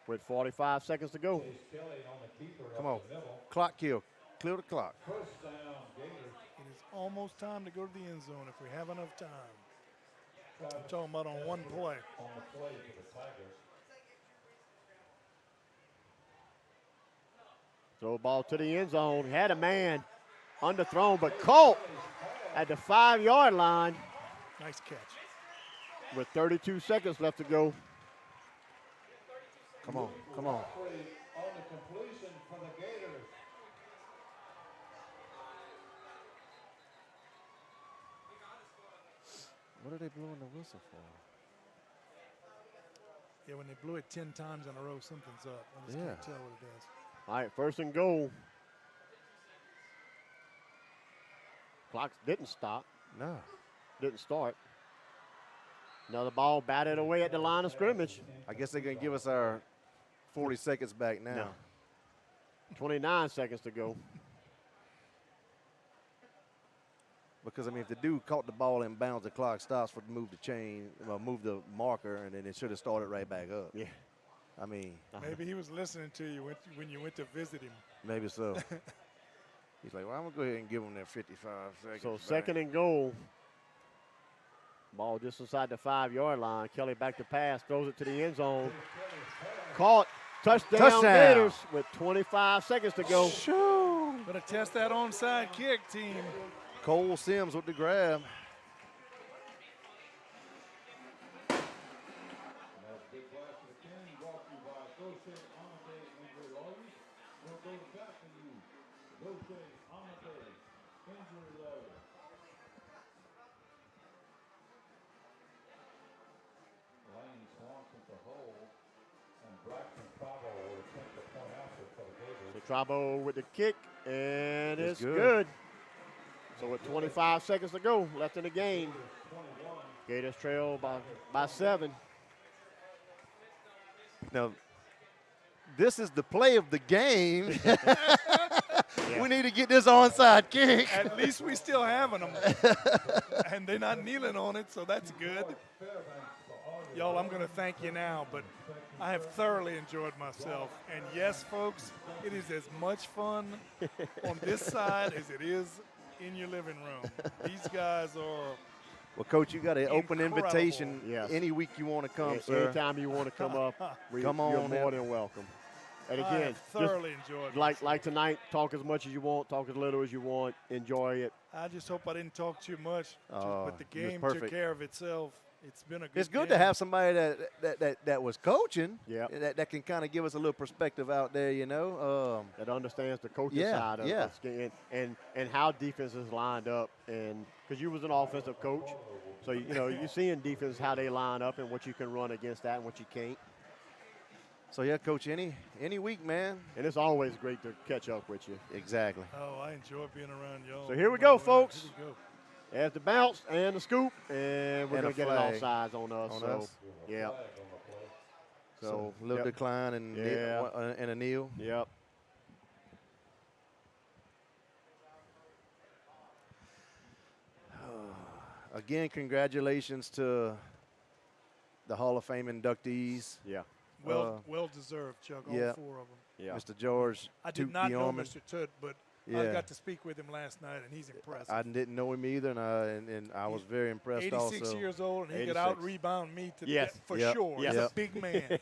with 45 seconds to go. Come on. Clock kill. Clear the clock. It is almost time to go to the end zone if we have enough time. I'm talking about on one play. Throw ball to the end zone. Had a man underthrown, but caught at the 5-yard line Nice catch. with 32 seconds left to go. Come on. Come on. On the completion for the Gators. What are they blowing the whistle for? Yeah, when they blew it 10 times in a row, something's up. I just Yeah. can't tell what it is. All right, first and goal. Clock didn't stop, No. didn't start. Another ball batted away at the line of scrimmage. I guess they're going to give us our 40 seconds back now. No. 29 seconds to go. Because, I mean, if the dude caught the ball in bounds, the clock stops for move the chain, well, move the marker, and then it should have started right back up. Yeah. I mean, Maybe he was listening to you when you went to visit him. maybe so. He's like, well, I'm going to go ahead and give him that 55 seconds. So back. second and goal. Ball just inside the 5-yard line. Kelly back to pass, throws it to the end zone. Caught. Touchdown, Touchdown. Gators with 25 seconds to go. Better test that onside kick, team. Cole Sims with the grab. So Trabo with the kick, and It's it's good. good. So with 25 seconds to go left in the game, Gators trail by 7. Now, this is the play of the game. We need to get this onside kick. At least we still having them. And they're not kneeling on it, so that's good. Y'all, I'm going to thank you now, but I have thoroughly enjoyed myself. And yes, folks, it is as much fun on this side as it is in your living room. These guys are Well, Coach, you got an open Incredible. invitation Yes. any week you want to come, Yeah, sir. anytime you want to come up, Come you're on more in. than welcome. And I again, have thoroughly enjoyed like tonight, talk as much as you want, talk as little as you want, enjoy it. I just hope I didn't talk too much, but the it was game took perfect. care of itself. It's been a good It's good game. to have somebody that was coaching. Yeah. That can kind of give us a little perspective out there, you know. That understands the coaching Yeah, side of yeah. this game and how defense is lined up. And because you was an offensive coach, so you know you see in defense how they line up and what you can run against that and what you can't. So yeah, Coach, any week, man. And it's always great to catch up with you. Exactly. Oh, I enjoy being around y'all. So here we go, folks. Here we go. There's the bounce and the scoop, and we're And going a to get it flag all sides on us. on us. Yeah. So a little yep. decline and Yeah. and a kneel. Yep. Again, congratulations to the Hall of Fame inductees. Yeah. Well deserved, Chuck. All yeah. 4 of them. Yeah. Mr. George. I did Toot not know Bjorman. Mr. Toot, but Yeah. I got to speak with him last night, and he's impressive. I didn't know him either, and I was very impressed 86 also. years old, and he could 86. out-rebound me to Yes. death for Yep. sure. Yes. He's Yep. a big man.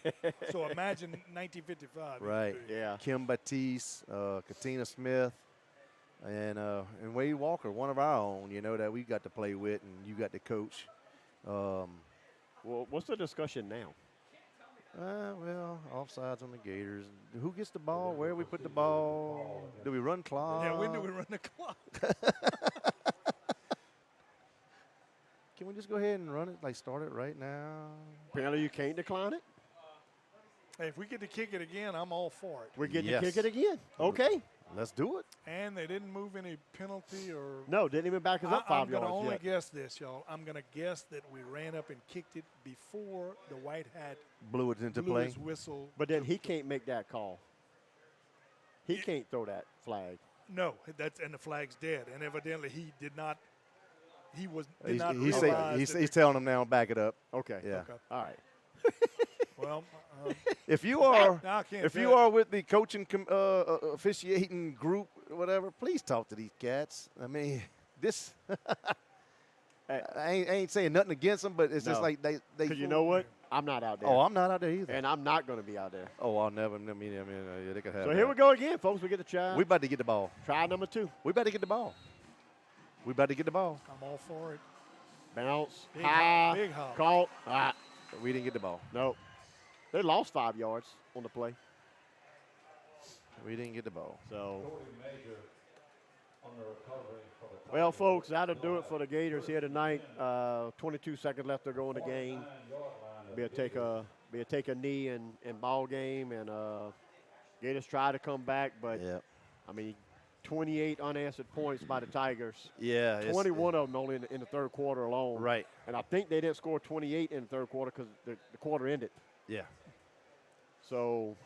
So imagine 1955. he was Right. big. Yeah. Kim Batiste, Katina Smith, and Wade Walker, one of our own, you know, that we got to play with and you got to coach. Well, what's the discussion now? Well, offsides on the Gators. Who gets the ball? Where we put the ball? Do we run clock? Yeah, when do we run the clock? Can we just go ahead and run it, like start it right now? Apparently you can't decline it. Hey, if we get to kick it again, I'm all for it. We're getting Yes. to kick it again. Okay. Let's do it. And they didn't move any penalty or. No, didn't even back us up 5 I'm going yards to only yet. guess this, y'all. I'm going to guess that we ran up and kicked it before the white hat Blew it into blew play. his whistle. But then he can't make that call. He can't throw that flag. No, and the flag's dead. And evidently he did not. He was did He's, not he's, realize saying, that he's telling them now, back it up. Okay. Yeah. Okay. All right. Well, If you are, now I can't if tell you are with the coaching, officiating group, whatever, please talk to these cats. I mean, this. I ain't saying nothing against them, but it's just No. like they. Because you know what? I'm not out there. Oh, I'm not out there either. And I'm not going to be out there. Oh, I'll never. I mean, yeah, they could have. So here we go again, folks. We get to try. We about to get the ball. Try number 2. We about to get the ball. We about to get the ball. I'm all for it. Bounce. Big high. hop, big hop. Caught. Ah. We didn't get the ball. No. They lost 5 yards on the play. We didn't get the ball. So. Well, folks, that'll do it for the Gators here tonight. 22 seconds left to go in the game. Be a take a knee in ball game, and Gators try to come back, but Yeah. I mean, 28 unanswered points by the Tigers. Yeah. 21 of them only in the third quarter alone. Right. And I think they didn't score 28 in the third quarter because the quarter ended. Yeah. So.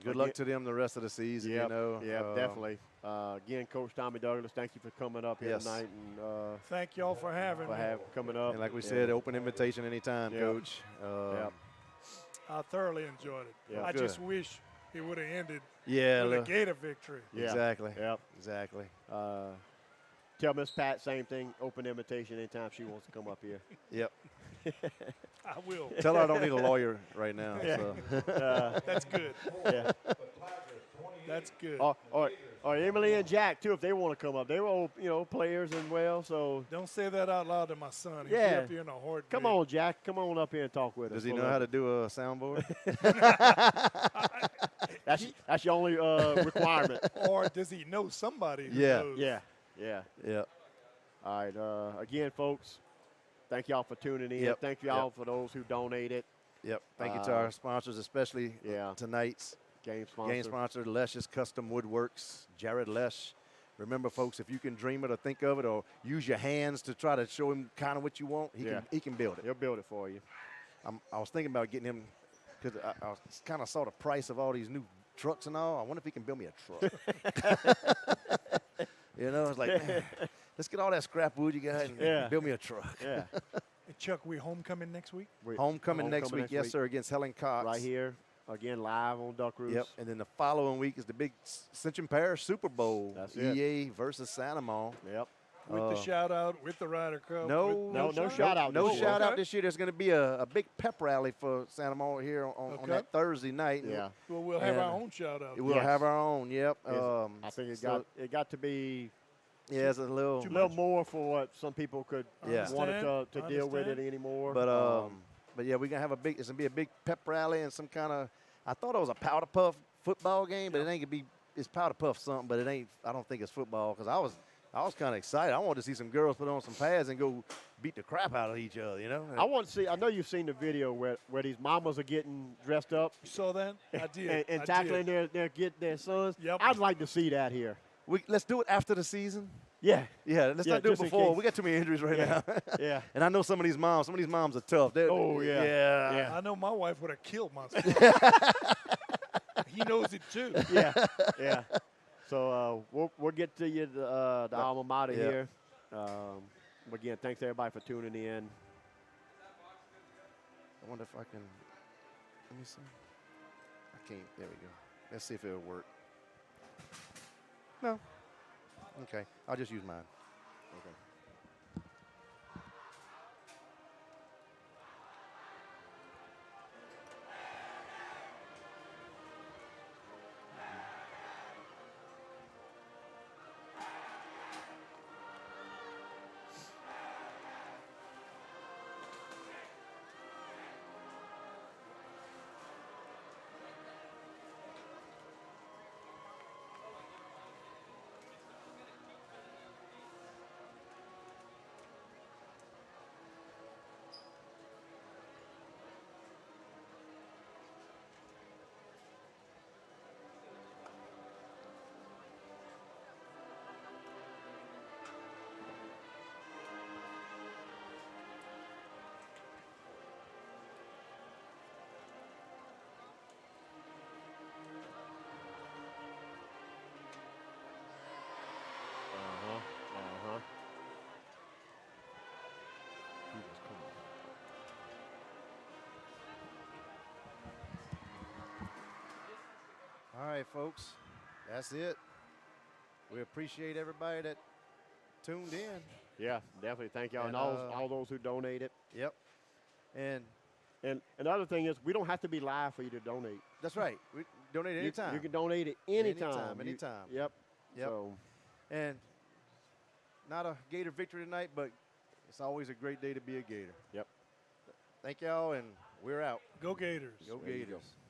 Good luck to them the rest of the season. Yeah, You know. definitely. Again, Coach Tommy Douglas, thank you for coming up here Yes. tonight and Thank y'all for having me. coming up. And like we Yeah. said, open invitation anytime, Yeah. Coach. Yeah. I thoroughly enjoyed it. Yeah. I Good. just wish it would have ended Yeah. with a look, Gator victory. Yeah. Exactly. Yep. Exactly. Tell Miss Pat same thing. Open invitation anytime she wants to come up here. Yep. I will. Tell her I don't need a lawyer right now. So. That's good. Yeah. That's good. Or Emily and Jack too, if they want to come up. They were all, players and well. So Don't say that out loud to my son. He'll Yeah. be up here in a heartbeat. come on, Jack. Come on up here and talk with us. Does he Pull know up. how to do a soundboard? That's your only requirement. Or does he know somebody who Yeah. knows? Yeah. Yep. All right. Again, folks, thank y'all for tuning in. Yep. Thank y'all for those who donated. Yep. Thank you to our sponsors, especially Yeah. tonight's Game sponsor. game sponsor, Lesh's Custom Woodworks, Jared Lesh. Remember, folks, if you can dream it or think of it or use your hands to try to show him kind of what you want, he can build it. He'll build it for you. I was thinking about getting him because I kind of saw the price of all these new trucks and all. I wonder if he can build me a truck. It's like, man, let's get all that scrap wood you got and build me a truck. Yeah. Hey, Chuck, we homecoming next week? Homecoming next week, yes, sir, against Helen Cox. Right here, again, live on Duck Roost. Yep, and then the following week is the big Central Parish Super Bowl. That's it. EA versus Santa Monica. Yep. With the shout out, with the Ryder Cup. No, No shout out. No this year. shout out Okay. this year. There's going to be a big pep rally for Santa Monica here on Okay. that Thursday night. Yeah. Well, we'll have And our own shout out. We'll Yes. have our own. Yep. I think it got to be Yeah, it's a little. Too little much? more for what some people could Yeah. wanted to Understand. deal with it anymore. But yeah, we're gonna have it's gonna be a big pep rally and some kind of. I thought it was a powder puff football game, but it ain't gonna be. It's powder puff something, but it ain't. I don't think it's football because I was kind of excited. I wanted to see some girls put on some pads and go beat the crap out of each other. You know. I want to see. I know you've seen the video where these mamas are getting dressed up You saw that? I did. and I tackling did. their sons. Yep. I'd like to see that here. Let's do it after the season. Yeah. Yeah, let's Yeah, not do it just in before. case. We got too many injuries right Yeah. now. Yeah. And I know some of these moms are tough. Oh, yeah. Yeah. I know my wife would have killed my son. He knows it too. Yeah. Yeah. So we'll get to you the alma mater Yeah. here. Again, thanks everybody for tuning in. I wonder if I can. Let me see. I can't. There we go. Let's see if it'll work. No. Okay. I'll just use mine. Okay. All right, folks. That's it. We appreciate everybody that tuned in. Yeah, definitely. Thank y'all. And And, all those who donated. Yep. And And the other thing is, we don't have to be live for you to donate. that's right. We donate anytime. You can donate it anytime. Anytime, anytime. Yep. Yep. So, And not a Gator victory tonight, but it's always a great day to be a Gator. yep. Thank y'all, and we're out. Go Gators. Go There you Gators. go.